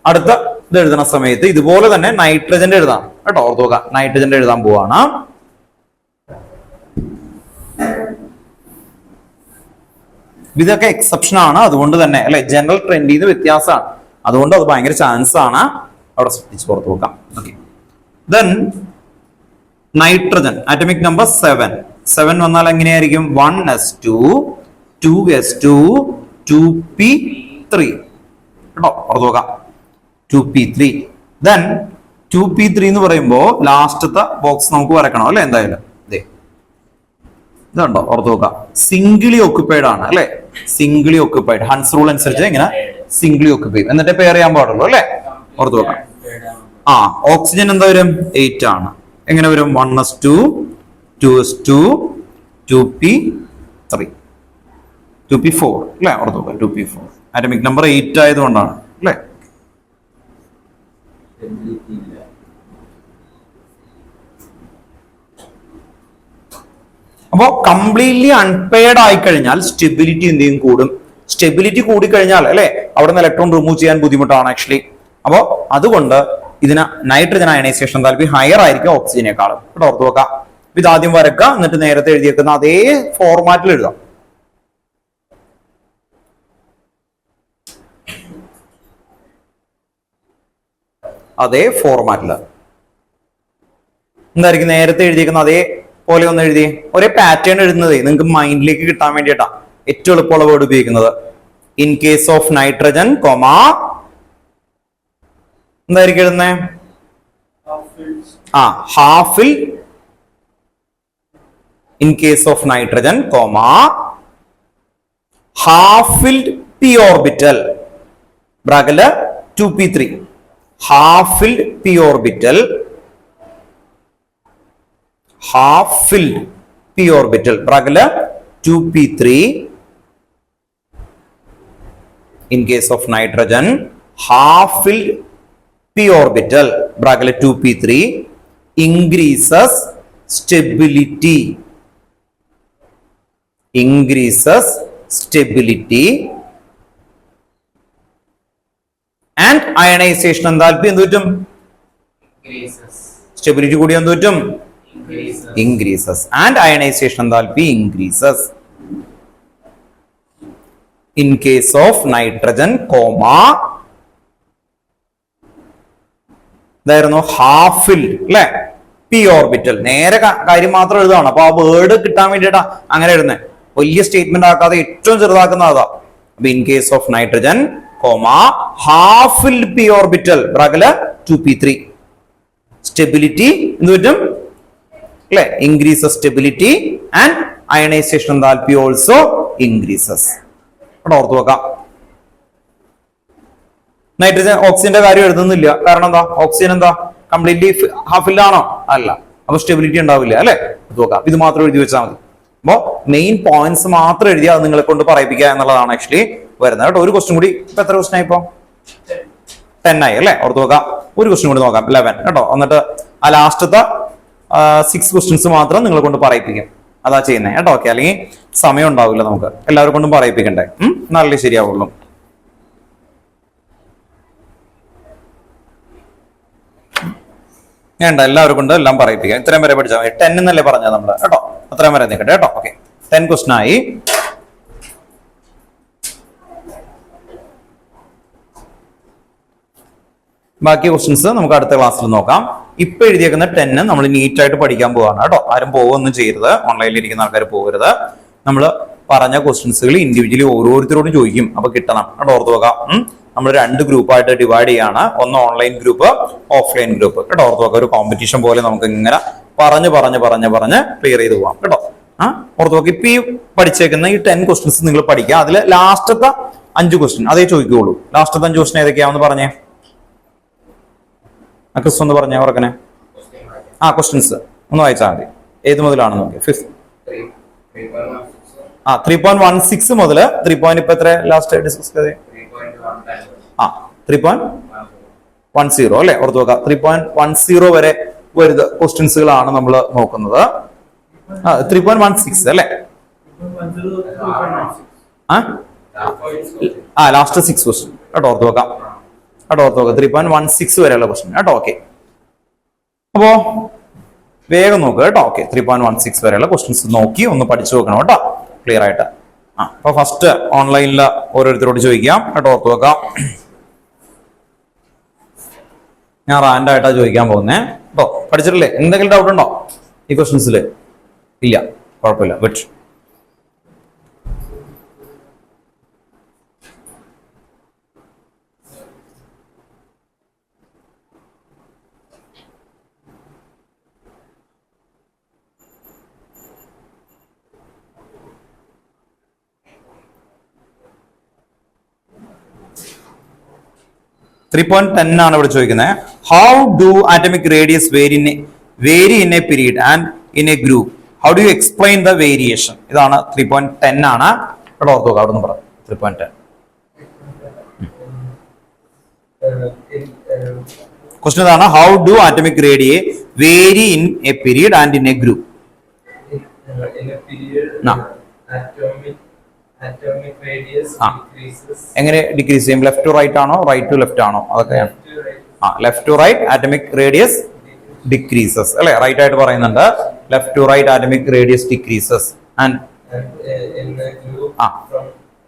അടുത്ത ഇത് എഴുതുന്ന സമയത്ത് ഇതുപോലെ തന്നെ നൈട്രജന്റെ എഴുതാം കേട്ടോ, ഓർത്ത് വെക്കാം. നൈട്രജന്റെ എഴുതാൻ പോവാണ്. ഇതൊക്കെ എക്സെപ്ഷൻ ആണ്, അതുകൊണ്ട് തന്നെ അല്ലെ ജനറൽ ട്രെൻഡിൽ നിന്ന് വ്യത്യാസമാണ്, അതുകൊണ്ട് അത് ഭയങ്കര ചാൻസ് ആണ്. അവിടെ ശ്രദ്ധിച്ച് പുറത്ത് വെക്കാം. Okay, then nitrogen atomic number 7 വന്നാൽ എങ്ങനെയായിരിക്കും? 1s2 2s2 2p3 കേട്ടോ, പുറത്ത് വെക്കാം. 2p3 ദെൻ 2p3 എന്ന് പറയുമ്പോൾ ലാസ്റ്റത്തെ ബോക്സ് നമുക്ക് വരക്കണം അല്ലെ, എന്തായാലും ഇതുണ്ടോ, ഓർത്ത് നോക്കാം. സിംഗിളി ഓക്യുപ്പൈഡ് ആണ് അല്ലെ, സിംഗിളി ഓക്യുപ്പൈഡ്. ഹൺസ് റൂൾ അനുസരിച്ച് ഇങ്ങനെ സിംഗിളി ഓക്യുപ്പൈഡ് എന്നിട്ട് പെയർ ചെയ്യാൻ പാടുള്ളൂ അല്ലെ, ഓർത്ത് നോക്കാം. ഓക്സിജൻ എന്താ വരും? 8 ആണ്. എങ്ങനെ വരും? 1s2 2s2 2p3 2p4 അല്ലെ, ഓർത്ത് നോക്കാം. 2p4 ആറ്റമിക് നമ്പർ 8 ആയതുകൊണ്ടാണ് അല്ലെ. അപ്പോ കംപ്ലീറ്റ്ലി അൺപെയർഡ് ആയി കഴിഞ്ഞാൽ സ്റ്റെബിലിറ്റി എന്തെങ്കിലും കൂടും. സ്റ്റെബിലിറ്റി കൂടിക്കഴിഞ്ഞാൽ അല്ലെ അവിടെ നിന്ന് ഇലക്ട്രോൺ റിമൂവ് ചെയ്യാൻ ബുദ്ധിമുട്ടാണ് ആക്ച്വലി. അപ്പോ അതുകൊണ്ട് ഇതിന് നൈട്രജൻ അയണൈസേഷൻ എന്താൽപ്പി ഹയർ ആയിരിക്കും ഓക്സിജനേക്കാളും. കേട്ടോ, ഓർത്ത് വെക്കാം. ഇത് ആദ്യം വരക്കുക, എന്നിട്ട് നേരത്തെ എഴുതിയേക്കുന്ന അതേ ഫോർമാറ്റിൽ എഴുതാം. അതേ ഫോർമാറ്റില് എന്തായിരിക്കും നേരത്തെ എഴുതിയേക്കുന്ന അതേപോലെ ഒന്ന് എഴുതി. ഒരേ പാറ്റേൺ എഴുതുന്നത് നിങ്ങൾക്ക് മൈൻഡിലേക്ക് കിട്ടാൻ വേണ്ടിയിട്ടാ ഏറ്റവും എളുപ്പമുള്ള വേർഡ് ഉപയോഗിക്കുന്നത്. In case of nitrogen comma എന്തായിരിക്കും എഴുതുന്നത്? Half fill in case of nitrogen comma half filled p orbital ബ്രാക്കറ്റില് 2p3 half filled p orbital, half filled p orbital bracket 2p3 in case of nitrogen, half filled p orbital bracket 2p3 increases stability, increases stability and ionization enthalpy എന്ത് പറ്റും? Stability കൂടി എന്ത് പറ്റും? increases and ionization enthalpy increases in case of nitrogen comma ഇതായിരുന്നു half filled അല്ലെ p orbital. നേരെ കാര്യം മാത്രം എഴുതാണ്. അപ്പൊ ആ വേർഡ് കിട്ടാൻ വേണ്ടിയിട്ടാ അങ്ങനെ എഴുതുന്നത്. വലിയ സ്റ്റേറ്റ്മെന്റ് ആക്കാതെ ഏറ്റവും ചെറുതാക്കുന്ന അതാ. അപ്പൊ in case of nitrogen comma half filled p orbital bracket 2p3 stability എന്ത് പറ്റും അല്ലെ? increases stability and ionization enthalpy also increases. അവിടെ ഓർത്ത് വെക്കാം. നൈട്രജൻ ഓക്സിജന്റെ കാര്യം എഴുതുന്നില്ല. കാരണം എന്താ? ഓക്സിജൻ എന്താ കംപ്ലീറ്റ്ലി ഹാഫ് ഫിൽഡ് ആണോ? അല്ല. അപ്പൊ സ്റ്റെബിലിറ്റി ഉണ്ടാവില്ല അല്ലെ? നോക്കാം. ഇത് മാത്രം എഴുതി വെച്ചാൽ മതി. അപ്പോ മെയിൻ പോയിന്റ്സ് മാത്രം എഴുതി അത് നിങ്ങളെ കൊണ്ട് പറയിപ്പിക്കുക എന്നുള്ളതാണ് ആക്ച്വലി വരുന്നത് കേട്ടോ. ഒരു ക്വസ്റ്റ്യൻ കൂടി. ഇപ്പൊ എത്ര ക്വസ്റ്റ്യൻ ആയി? ഇപ്പൊ 10 ആയി അല്ലെ? ഓർത്ത് നോക്കാം. ഒരു ക്വസ്റ്റ്യൻ കൂടി നോക്കാം 11 കേട്ടോ. എന്നിട്ട് ആ ലാസ്റ്റത്തെ 6 ക്വസ്റ്റ്യൻസ് മാത്രം നിങ്ങളെ കൊണ്ട് പറയിപ്പിക്കും. അതാ ചെയ്യുന്നത് കേട്ടോ. ഓക്കെ, അല്ലെങ്കിൽ സമയം ഉണ്ടാവില്ല നമുക്ക് എല്ലാവരും കൊണ്ടും പറയിപ്പിക്കണ്ടേ. നല്ല ശരിയാവുള്ളൂ. വേണ്ട, എല്ലാവരും കൊണ്ട് എല്ലാം പറയിപ്പിക്കാം. ഇത്രയും വരെ പഠിച്ചാൽ മതി. 10 എന്നല്ലേ പറഞ്ഞത് നമ്മള് കേട്ടോ. അത്രയും വരെ നിൽക്കട്ടെ കേട്ടോ. ഓക്കെ, 10 ക്വസ്റ്റ്യൻ ആയി. ബാക്കി ക്വസ്റ്റ്യൻസ് നമുക്ക് അടുത്ത ക്ലാസ്സിൽ നോക്കാം. ഇപ്പൊ എഴുതിയേക്കുന്ന 10 നമ്മൾ നീറ്റായിട്ട് പഠിക്കാൻ പോവാണ് കേട്ടോ. ആരും പോവൊന്നും ചെയ്യരുത്. ഓൺലൈനിൽ ഇരിക്കുന്ന ആൾക്കാർ പോകരുത്. നമ്മൾ പറഞ്ഞ ക്വസ്റ്റ്യൻസുകൾ ഇൻഡിവിജ്വലി ഓരോരുത്തരോടും ചോദിക്കും. അപ്പൊ കിട്ടണം കേട്ടോ. ഓർത്ത് നോക്കാം. നമ്മൾ 2 ഗ്രൂപ്പായിട്ട് ഡിവൈഡ് ചെയ്യാണ്. ഒന്ന് ഓൺലൈൻ ഗ്രൂപ്പ്, ഓഫ്ലൈൻ ഗ്രൂപ്പ് കേട്ടോ. ഓർത്ത് നോക്കാം. ഒരു കോമ്പറ്റീഷൻ പോലെ നമുക്ക് ഇങ്ങനെ പറഞ്ഞ് ക്ലിയർ ചെയ്ത് പോവാം കേട്ടോ. ഓർത്ത് നോക്കാം. ഇപ്പൊ ഈ പഠിച്ചേക്കുന്ന ഈ 10 ക്വസ്റ്റ്യൻസ് നിങ്ങൾ പഠിക്കുക. അതിൽ ലാസ്റ്റത്തെ 5 ക്വസ്റ്റ്യൻ അതേ ചോദിക്കുകയുള്ളൂ. ലാസ്റ്റത്തെ 5 ക്വസ്റ്റ്യൻ ഏതൊക്കെയാണെന്ന് പറഞ്ഞേ. ക്വസ്റ്റ്യൻ ഒന്ന് പറഞ്ഞേ ഓർക്കനെ. ക്വസ്റ്റ്യൻസ് ഒന്ന് വായിച്ചാൽ മതി. ഏത് മുതലാണ് നോക്കി? 3.16 മുതൽ 3. ഇപ്പൊ എത്ര ലാസ്റ്റ് ഡിസ്കസ് ചെയ്തേ? 3.10 അല്ലെ? ഓർത്ത് നോക്കാം. 3.10 വരെ വരുന്ന ക്വസ്റ്റ്യൻസുകളാണ് നമ്മൾ നോക്കുന്നത്. 3.16 അല്ലെ? ലാസ്റ്റ് 6 ക്വസ്റ്റ്യൻ കേട്ടോ. ഓർത്ത് നോക്കാം. 3.16 വരെയുള്ള ക്വസ്റ്റ്യൻ കേട്ടോ. ഓക്കെ, അപ്പോ വേഗം നോക്കുക കേട്ടോ. ഓക്കെ, 3.16 വരെയുള്ള ക്വസ്റ്റ്യൻസ് നോക്കി ഒന്ന് പഠിച്ചു നോക്കണം കേട്ടോ, ക്ലിയർ ആയിട്ട്. അപ്പൊ ഫസ്റ്റ് ഓൺലൈനിൽ ഓരോരുത്തരോട് ചോദിക്കാം കേട്ടോ. ഓർത്ത് നോക്കാം. ഞാൻ റാൻഡായിട്ടാ ചോദിക്കാൻ പോകുന്നേ കേട്ടോ. പഠിച്ചിട്ടില്ലേ? എന്തെങ്കിലും ഡൗട്ട് ഉണ്ടോ ഈ ക്വസ്റ്റ്യൻസിൽ? ഇല്ല, കുഴപ്പമില്ല. ഗുഡ്. ആണ് ഇവിടെ ചോദിക്കുന്നത്. How do atomic radius vary in a period and in a group? How do you explain the variation? ഇതാണ് 3.10 ആണ് ഇവിടെ. ഓർത്ത് നോക്കാം. അവിടെ നിന്ന് പറയാം. 3.10 ക്വസ്റ്റ്യൻ ഇതാണ്. How do atomic radii vary in a period and in a group? atomic radius decreases. എങ്ങനെ ഡിക്രീസ് ചെയ്യും? ലെഫ്റ്റ് ടു റൈറ്റ് ആണോ റൈറ്റ് ടു ലെഫ്റ്റ് ആണോ? അതൊക്കെയാണ്. Left to right atomic radius decreases അല്ലെ, റൈറ്റ് ആയിട്ട് പറയുന്നുണ്ട്. ലെഫ്റ്റ് ടു റൈറ്റ് ആറ്റമിക് റേഡിയസ് ഡിക്രീസസ് ആൻഡ് in the group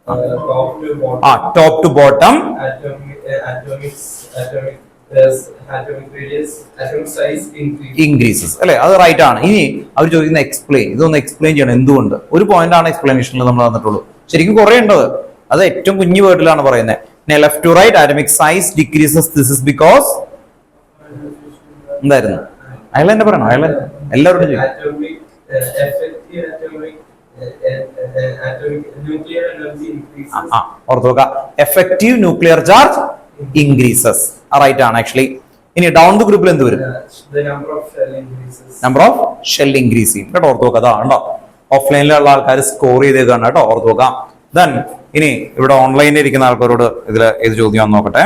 from top to bottom. Top to bottom atomic radius, atomic size increases അല്ലെ, അത് റൈറ്റ് ആണ്. ഇനി അവർ ചോദിക്കുന്ന എക്സ്പ്ലെയിൻ, ഇതൊന്ന് എക്സ്പ്ലെയിൻ ചെയ്യണം എന്തുകൊണ്ട്. ഒരു പോയിന്റ് ആണ് എക്സ്പ്ലനേഷനിൽ നമ്മൾ തന്നിട്ടുള്ളൂ, ശരിക്കും കുറെ ഉണ്ട്. അത് ഏറ്റവും കുഞ്ഞു വേർഡിലാണ് പറയുന്നത്. Left to right atomic size decreases, this is because എന്തായിരുന്നു? അയാൾ തന്നെ പറയണോ? അയാൾ എല്ലാവരോടും ചെയ്യും. nuclear energy increases. ഓർത്ത് നോക്കുക, effective nuclear charge increases right ആണ് ആക്ച്വലി. ഇനി ഡൗൺ ദ ഗ്രൂപ്പിൽ എന്ത് വരും? The number of shell increases. Number of shell increase ചെയ്യും കേട്ടോ, ഓർത്ത് നോക്കുക. അതാണോ ഓഫ്ലൈനിലുള്ള ആൾക്കാർ സ്കോർ ചെയ്തേക്കാണ് കേട്ടോ, ഓർത്ത് നോക്കാം. ദെൻ ഇനി ഇവിടെ ഓൺലൈനിൽ ഇരിക്കുന്ന ആൾക്കാരോട് ഇതിൽ ഏത് ചോദ്യം നോക്കട്ടെ.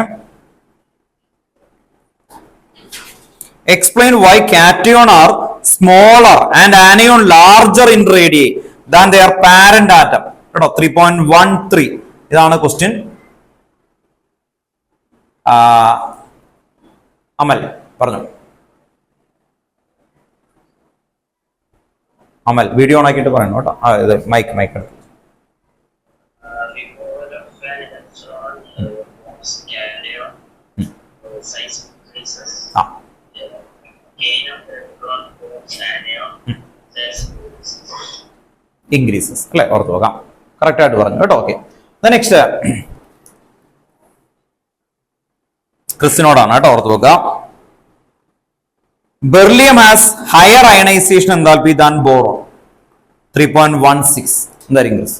Explain why cation are smaller and anion larger in radii than their parent atom. കേട്ടോ 3.13 ഇതാണ് ക്വസ്റ്റ്യൻ. അമൽ പറഞ്ഞു. അമൽ വീഡിയോ ഓൺ ആക്കിയിട്ട് പറയണം കേട്ടോ. ഇത് മൈക്ക് എടുത്തു. ഇൻക്രീസസ് അല്ലെ, ഓർത്ത് നോക്കാം. കറക്റ്റ് ആയിട്ട് പറഞ്ഞു കേട്ടോ. ഓക്കെ, നെക്സ്റ്റ് ക്രിസ്റ്റിനോടാണ് കേട്ടോ, ഓർത്ത് നോക്കുക. Beryllium has higher ionization enthalpy than boron 3.16. എന്തായിരിക്കും ക്രിസ്?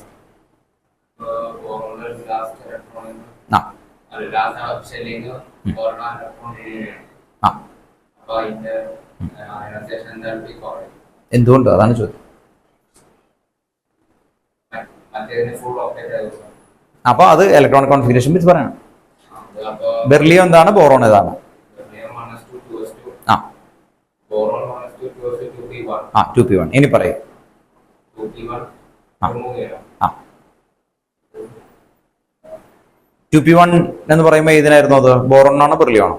എന്തുകൊണ്ട്? അതാണ് ചോദ്യം. അപ്പൊ അത് ഇലക്ട്രോണിക് കോൺഫിഗറേഷൻ വെച്ച് പറയണം. ബെർലിയം എന്താണ്, ബോറോൺ ഏതാണ്? 2p1. ഇനി പറയൂ. 2p1 എന്ന് പറയുമ്പോൾ ഇതിനായിരുന്നു അത് ബോറോൺ ആണോ ബെർലിയം ആണോ?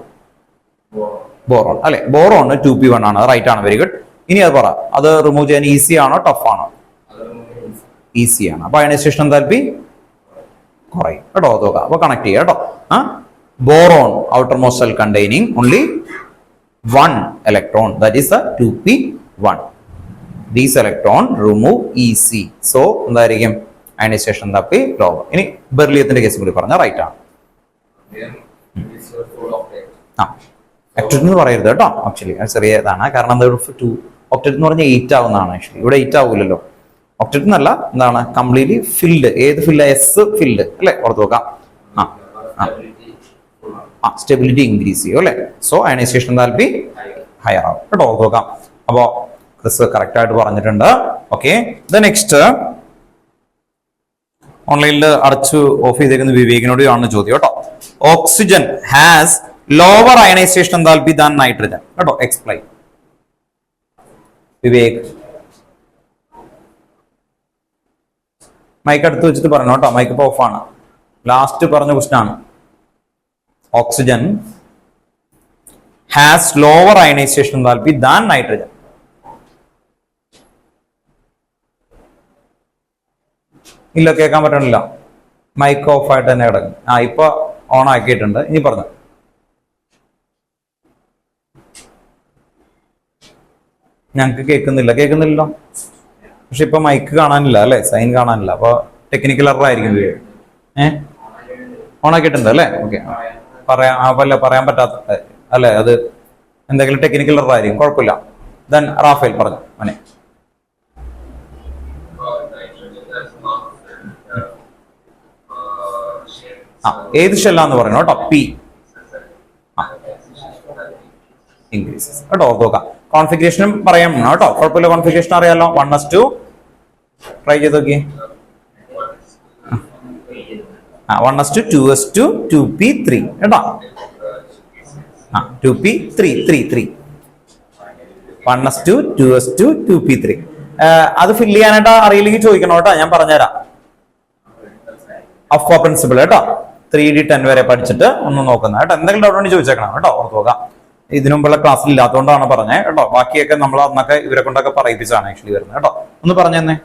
ബോറോൺ അല്ലെ, ബോറോൺ 2p1 ആണ്, റൈറ്റ് ആണ്. Very good. ഇനി അത് പറ, അത് റിമൂവ് ചെയ്യാൻ ഈസി ആണോ ടഫ് ആണോ? ഈസി ആണ്. അപ്പൊ അയണൈസേഷൻ എന്താൽപ്പി കുറയും കേട്ടോ, നോക്കാം. അപ്പൊ കണക്ട് ചെയ്യാം കേട്ടോ. Boron outer most cell containing only 1 electron, that is a 2p1. These electron remove easy, so എന്തായിരിക്കും അയണൈസേഷൻ എന്താൽപ്പി ലോവർ. ഇനി ബെർലിയത്തിന്റെ കേസ് കൂടി പറഞ്ഞ റൈറ്റ് ആണ്. ഒക്ടറ്റ് എന്ന് പറയരുത് കേട്ടോ, ആക്ച്വലി ചെറിയ ഇതാണ്. കാരണം എന്താ, ഒക്ടറ്റ് എന്ന് പറഞ്ഞാൽ 8 ആവുന്നതാണ്. ആക്ച്വലി ഇവിടെ 8 ആവൂലല്ലോ. ഒക്ടറ്റ് എന്നല്ല, എന്താണ് കംപ്ലീറ്റ്ലി ഫിൽഡ്. ഏത് ഫിൽഡ്? എസ് ഫിൽഡ് അല്ലെ, ഓർത്ത് നോക്കാം. സ്റ്റെബിലിറ്റി ഇൻക്രീസ് ചെയ്യും അല്ലെ. സോ അയണൈസേഷൻ എന്താൽപ്പി ഹയർ ആവും കേട്ടോ, ഓർത്ത് നോക്കാം. അപ്പോ ക്രിസ് കറക്റ്റ് ആയിട്ട് പറഞ്ഞിട്ടുണ്ട്. ഓക്കെ, നെക്സ്റ്റ് ഓൺലൈനിൽ അടച്ചു ഓഫ് ചെയ്തേക്കുന്ന വിവേകിനോട് ആണ് ചോദ്യം കേട്ടോ. Oxygen has lower ionization enthalpy than nitrogen കേട്ടോ, എക്സ്പ്ലെയിൻ. വിവേക് മൈക്ക് അടുത്ത് വെച്ചിട്ട് പറഞ്ഞു കേട്ടോ, മൈക്ക് ഇപ്പോൾ ഓഫ് ആണ്. ലാസ്റ്റ് പറഞ്ഞ ക്വസ്റ്റ്യൻ ആണ്. Oxygen has lower ionization enthalpy than nitrogen. ഇല്ല, കേൾക്കാൻ പറ്റണില്ല. മൈക്ക് ഓഫ് ആയിട്ട് തന്നെ കിടക്കും. ഇപ്പൊ ഓൺ ആക്കിയിട്ടുണ്ട്. ഇനി പറഞ്ഞു. ഞങ്ങക്ക് കേൾക്കുന്നില്ലല്ലോ. പക്ഷെ ഇപ്പൊ മൈക്ക് കാണാനില്ല അല്ലെ, സൈൻ കാണാനില്ല. അപ്പൊ ടെക്നിക്കൽ എറർ ആയിരിക്കും. ഓൺ ആക്കിയിട്ടുണ്ട് അല്ലെ. ഓക്കെ, പറയാൻ പറ്റാത്ത അല്ലെ, അത് എന്തെങ്കിലും ടെക്നിക്കൽ എറർ ആയിരിക്കും. കുഴപ്പമില്ല. ദെൻ റാഫേൽ പറഞ്ഞു. മോനെ ഏത് ഷെല്ലാന്ന് പറയണം കേട്ടോ. പി ഇൻക്രീസസ് കേട്ടോ, നോക്കാം. കോൺഫിഗറേഷനും പറയാം കേട്ടോ, കുഴപ്പമില്ല. കോൺഫിഗറേഷൻ അറിയാലോ. 1s2 ട്രൈ ചെയ്ത് നോക്കി. 1s2 2s2 2p3 കേട്ടോ. 2p3 1s2 2s2 2p3. അത് ഫില്ല് ചെയ്യാനായിട്ട് അറിയില്ലെങ്കിൽ ചോദിക്കണം കേട്ടോ, ഞാൻ പറഞ്ഞുതരാം. അഫ്വ പ്രിൻസിപ്പിൾ കേട്ടോ. 3D10 വരെ പഠിച്ചിട്ട് ഒന്ന് നോക്കുന്നത് കേട്ടോ. എന്തെങ്കിലും ഡൗട്ട് ഉണ്ടെങ്കിൽ ചോദിച്ചേക്കണം കേട്ടോ, ഓർത്ത് നോക്കാം. ഇതിനു മുമ്പുള്ള ക്ലാസ്സിൽ ഇല്ലാത്തതുകൊണ്ടാണ് പറഞ്ഞത് കേട്ടോ. ബാക്കിയൊക്കെ നമ്മൾ അന്നൊക്കെ ഇവരെ കൊണ്ടൊക്കെ പറയിപ്പിച്ചാണ് ആക്ച്വലി വരുന്നത് കേട്ടോ. ഒന്ന് പറഞ്ഞു തന്നെ.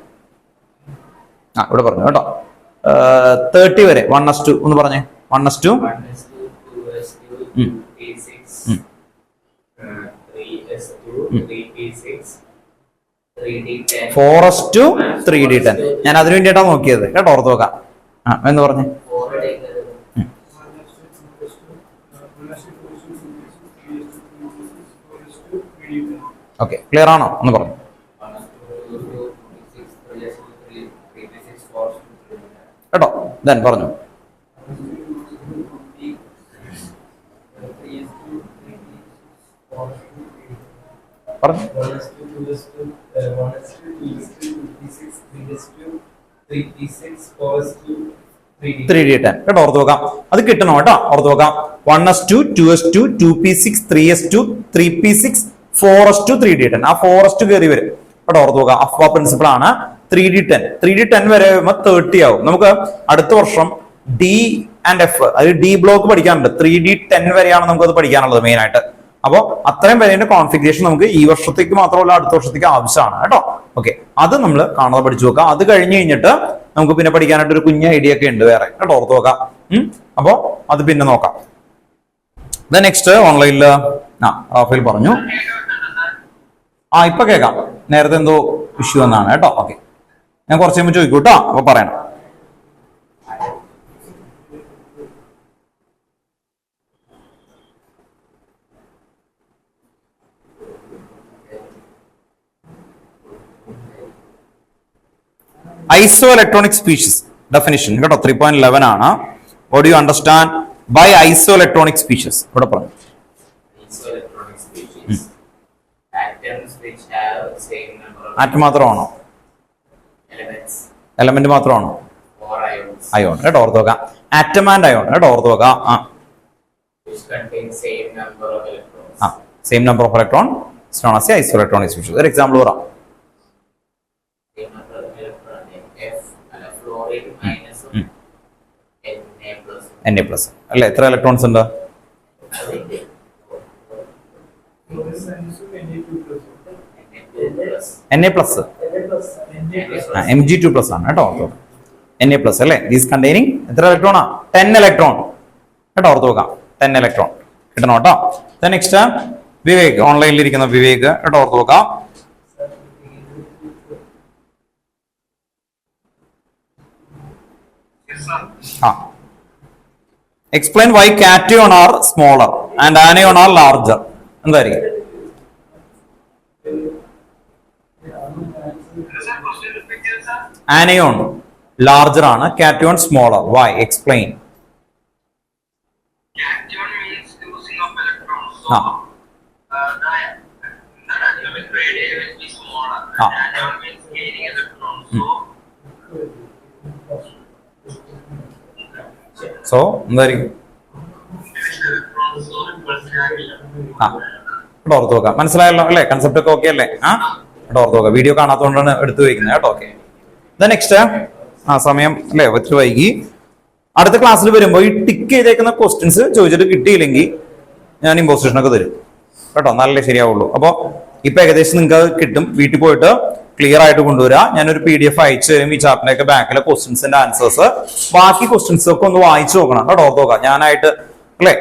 ഇവിടെ പറഞ്ഞു കേട്ടോ. 30 വരെ 1:2 ഒന്ന് പറഞ്ഞേ. 1:2 4:3D10. ഞാൻ അതിനു വേണ്ടിയിട്ടാണ് നോക്കിയത് കേട്ടോ, ഓർത്ത് നോക്കാം. എന്ന് പറഞ്ഞേ. ഓക്കെ, ക്ലിയർ ആണോ? ഒന്ന് പറഞ്ഞു. കേട്ടോ, ദെൻ പറഞ്ഞു. പറഞ്ഞു 3D10 കേട്ടോ, ഓർത്ത് നോക്കാം. അത് കിട്ടണം കേട്ടോ, ഓർത്ത് നോക്കാം. 1:2, 2:2, 2p6, 3:2, 3p6, 4:3D10. ആ 4:2 കയറി വരും കേട്ടോ, ഓർത്ത് നോക്കാം. അഫ്വ പ്രിൻസിപ്പിൾ ആണ്. 3D10 വരെ വരുമ്പോൾ 30 ആവും. നമുക്ക് അടുത്ത വർഷം ഡി ആൻഡ് എഫ്, അതായത് ഡി ബ്ലോക്ക് പഠിക്കാനുണ്ട്. 3D10 വരെയാണ് നമുക്ക് അത് പഠിക്കാനുള്ളത് മെയിൻ ആയിട്ട്. അപ്പോൾ അത്രയും പേരുടെ കോൺഫിഗറേഷൻ നമുക്ക് ഈ വർഷത്തേക്ക് മാത്രമല്ല അടുത്ത വർഷത്തേക്ക് ആവശ്യമാണ് കേട്ടോ. ഓക്കെ, അത് നമ്മൾ കാണാതെ പഠിച്ചു നോക്കാം. അത് കഴിഞ്ഞ് കഴിഞ്ഞിട്ട് നമുക്ക് പിന്നെ പഠിക്കാനായിട്ട് ഒരു കുഞ്ഞ ഐഡിയ ഒക്കെ ഉണ്ട് വേറെ കേട്ടോ, ഓർത്ത് നോക്കാം. അപ്പോ അത് പിന്നെ നോക്കാം. നെക്സ്റ്റ് ഓൺലൈനില് റാഫേൽ പറഞ്ഞു. ഇപ്പൊ കേൾക്കാം. നേരത്തെ എന്തോ ഇഷ്യൂ എന്നാണ് കേട്ടോ. ഓക്കെ, ഞാൻ കുറച്ച് കഴിയുമ്പോൾ ചോദിക്കൂ കേട്ടോ, അപ്പൊ പറയണം. Isoelectronic species definition കേട്ടോ 3.11 ആണ്. What do you understand by isoelectronic species? ഇവിടെ പറഞ്ഞു. Isoelectronic species. Atoms which have same number of atom മാത്രമാണോ? elements. എലമെന്റ് മാത്രമാണോ? Or ions. അയോൺ കേട്ടോ, ഓർത്ത് നോക്കാം. ആറ്റം ആൻഡ് അയോൺ കേട്ടോ, ഓർത്ത് നോക്കാം. Which contain same number of electrons. Same number of electron is known as isoelectronic species. ഒരു example പറ. Same number of electron F and fluorine minus Na plus. Na+ അല്ലെ? എത്ര ഇലക്ട്രോൺസ് ഉണ്ട്? Na+. Mg2+ ആണ് കേട്ടോ, ഓർത്ത് നോക്കാം. Na+ അല്ലെ? ദീസ് കണ്ടെയ്നിങ് എത്ര ഇലക്ട്രോണാ? 10 ഇലക്ട്രോൺ കേട്ടോ, ഓർത്ത് നോക്കാം. 10 ഇലക്ട്രോൺ കിട്ടണം കേട്ടോ. നെക്സ്റ്റ് വിവേക്, ഓൺലൈനിൽ ഇരിക്കുന്ന വിവേക് കേട്ടോ, ഓർത്ത് നോക്കാം. Explain why cation are smaller and anion are larger. എന്തായിരിക്കും? ആനയോൺ ലാർജർ ആണ്, cation smaller. Why? Explain. Cation means losing of electrons. So, the atomic radius will be smaller. Anion means gaining electrons. So എന്തായിരിക്കും? Electrons so repulsive. ഇവിടെ ഓർത്ത് നോക്കാം. മനസ്സിലായല്ലോ അല്ലേ? Concept ഒക്കെ okay അല്ലേ? ഇവിടെ ഓർത്ത് നോക്കാം. വീഡിയോ കാണാത്തതുകൊണ്ടാണ് എടുത്തു വയ്ക്കുന്നത് കേട്ടോ. ഓക്കെ, നെക്സ്റ്റ് സമയം അല്ലേ ഒത്തിരി വൈകി. അടുത്ത ക്ലാസ്സിൽ വരുമ്പോൾ ഈ ടിക്ക് ചെയ്തേക്കുന്ന ക്വസ്റ്റ്യൻസ് ചോദിച്ചിട്ട് കിട്ടിയില്ലെങ്കിൽ ഞാൻ ഇമ്പോസിഷൻ ഒക്കെ തരും കേട്ടോ, നല്ല ശരിയാവുള്ളൂ. അപ്പോൾ ഇപ്പൊ ഏകദേശം നിങ്ങൾക്ക് കിട്ടും. വീട്ടിൽ പോയിട്ട് ക്ലിയർ ആയിട്ട് കൊണ്ടുവരിക. ഞാനൊരു PDF അയച്ചു തരും ഈ ചാപ്റ്ററിന്റെ ബാക്കിലെ ക്വസ്റ്റ്യൻസിന്റെ ആൻസേഴ്സ്. ബാക്കി ക്വസ്റ്റ്യൻസ് ഒക്കെ ഒന്ന് വായിച്ചു നോക്കണം കേട്ടോ, ഓർത്ത് നോക്കാം. ഞാനായിട്ട് അല്ലെ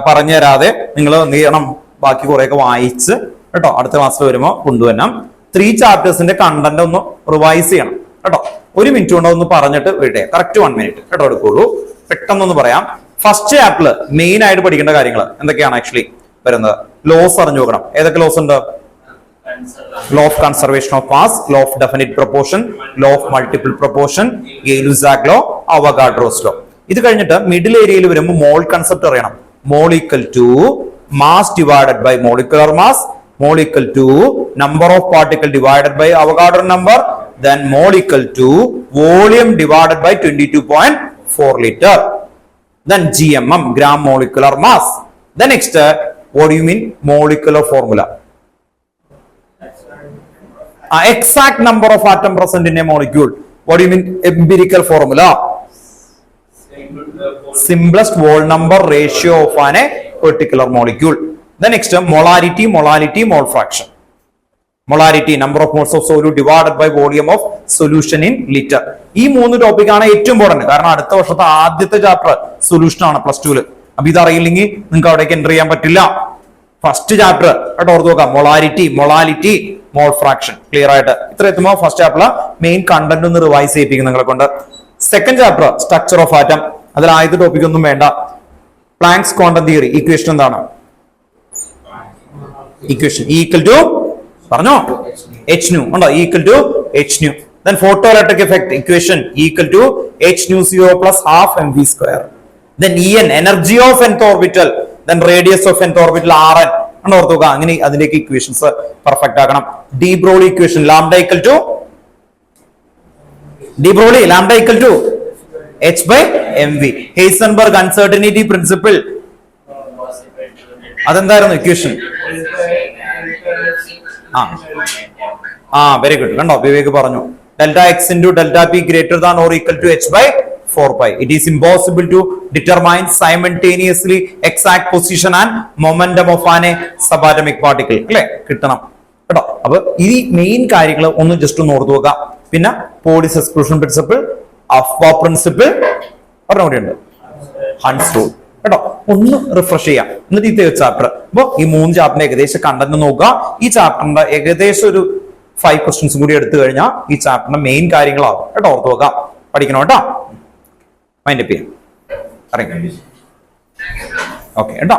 പറഞ്ഞു തരാതെ നിങ്ങൾ എന്ത് ചെയ്യണം, ബാക്കി കുറെയൊക്കെ വായിച്ച് കേട്ടോ അടുത്ത ക്ലാസ്സിൽ വരുമ്പോൾ കൊണ്ടുവരണം. 3 ചാപ്റ്റേഴ്സിന്റെ കണ്ടന്റ് ഒന്ന് റിവൈസ് ചെയ്യണം കേട്ടോ. 1 മിനിറ്റ് കൊണ്ട് ഒന്ന് പറഞ്ഞിട്ട് വിടേ, കറക്റ്റ് 1 മിനിറ്റ് കേട്ടോ എടുക്കുള്ളൂ. പെട്ടെന്നൊന്ന് പറയാം. ഫസ്റ്റ് ചാപ്റ്ററിൽ മെയിൻ ആയിട്ട് പഠിക്കേണ്ട കാര്യങ്ങൾ എന്തൊക്കെയാണ് ആക്ച്വലി വരുന്നത്? ലോസ് അറിഞ്ഞു നോക്കണം. ഏതൊക്കെ ലോസ് ഉണ്ട്? Law of conservation of mass, law of definite proportion, law of multiple proportion, Gay-Lussac law, Avogadro's law. ഇത് കഴിഞ്ഞിട്ട് മിഡിൽ ഏരിയയിൽ വരുമ്പോൾ മോൾ കൺസെപ്റ്റ് അറിയണം. Mole equal to mass divided by molecular mass, mole equal to number of particle divided by Avogadro number, then mole equal to volume divided by 22.4 liter, then GMM, gram molecular mass. The next, what do you mean molecular formula? Exact number of atom present in a molecule. What do you mean empirical formula? Simplest wall number ratio of an A particular molecule. The next molarity, mole fraction. Molarity, number of moles of solute divided by volume of solution in liter. ഈ 3 ടോപ്പിക്കാണ് ഏറ്റവും important. കാരണം അടുത്ത വർഷത്തെ ആദ്യത്തെ chapter solution ആണ് +2. അപ്പൊ ഇത് അറിയില്ലെങ്കിൽ നിങ്ങൾക്ക് അവിടേക്ക് എൻ്റർ ചെയ്യാൻ പറ്റില്ല. ഫസ്റ്റ് ചാപ്റ്റർ കേട്ടോ ഓർത്ത് നോക്കാം. Molality, mole fraction. ക്ലിയർ ആയിട്ട് ഇത്ര എത്തുമ്പോൾ ഫസ്റ്റ് ചാപ്റ്റർ മെയിൻ കണ്ടന്റ് ഒന്ന് റിവൈസ് ചെയ്യിപ്പിക്കും നിങ്ങളെ കൊണ്ട്. Second chapter structure of atom. അതിൽ ആദ്യത്തെ ടോപ്പിക് ഒന്നും വേണ്ട. Planck's quantum theory. ഇക്വേഷൻ എന്താണ്? ഇക്വേഷൻ ഈക്വൽ ടു പറഞ്ഞോ h nu ഉണ്ടോ? Equal to h nu. Then photoelectric effect equation equal to h nu 0 plus half mv square. Then En, energy of nth orbital. Then radius of nth orbital Rn. ഓർത്തുക. അങ്ങനെ അതിലേക്ക് equations perfect ആക്കണം. De Broglie equation lambda equal to h by mv. Heisenberg uncertainty principle. അതെന്തായിരുന്നു equation? Very good. കണ്ടോ വിവേക് പറഞ്ഞു delta x into delta p greater than or equal to h by 4π. It is impossible to determine simultaneously exact position and momentum of an subatomic particle. അല്ലേ? കിട്ടണം കേട്ടോ. അപ്പൊ ഈ main കാര്യങ്ങൾ ഒന്ന് ജസ്റ്റ് ഒന്ന് ഓർത്തു നോക്കാം. പിന്നെ Pauli's exclusion principle, Aufbau principle പറഞ്ഞുകൊണ്ടുണ്ട്, ഹൺസ് റൂൾ കേട്ടോ. ഒന്ന് റിഫ്രഷ് ചെയ്യാം. എന്നിട്ട് ഈ ചാപ്റ്റർ അപ്പൊ ഈ 3 ചാപ്റ്ററിന്റെ ഏകദേശം കണ്ടന്റ് നോക്കുക. ഈ ചാപ്റ്ററിന്റെ ഏകദേശം ഒരു 5 ക്വസ്റ്റ്യൻസും കൂടി എടുത്തു കഴിഞ്ഞാൽ ഈ ചാപ്റ്ററിന്റെ മെയിൻ കാര്യങ്ങളാവും കേട്ടോ. ഓർത്ത് നോക്കാം. പഠിക്കണം കേട്ടോ. മൈൻഡ് അപ്പ് ചെയ്യാം. അറിയാം. ഓക്കെ കേട്ടോ.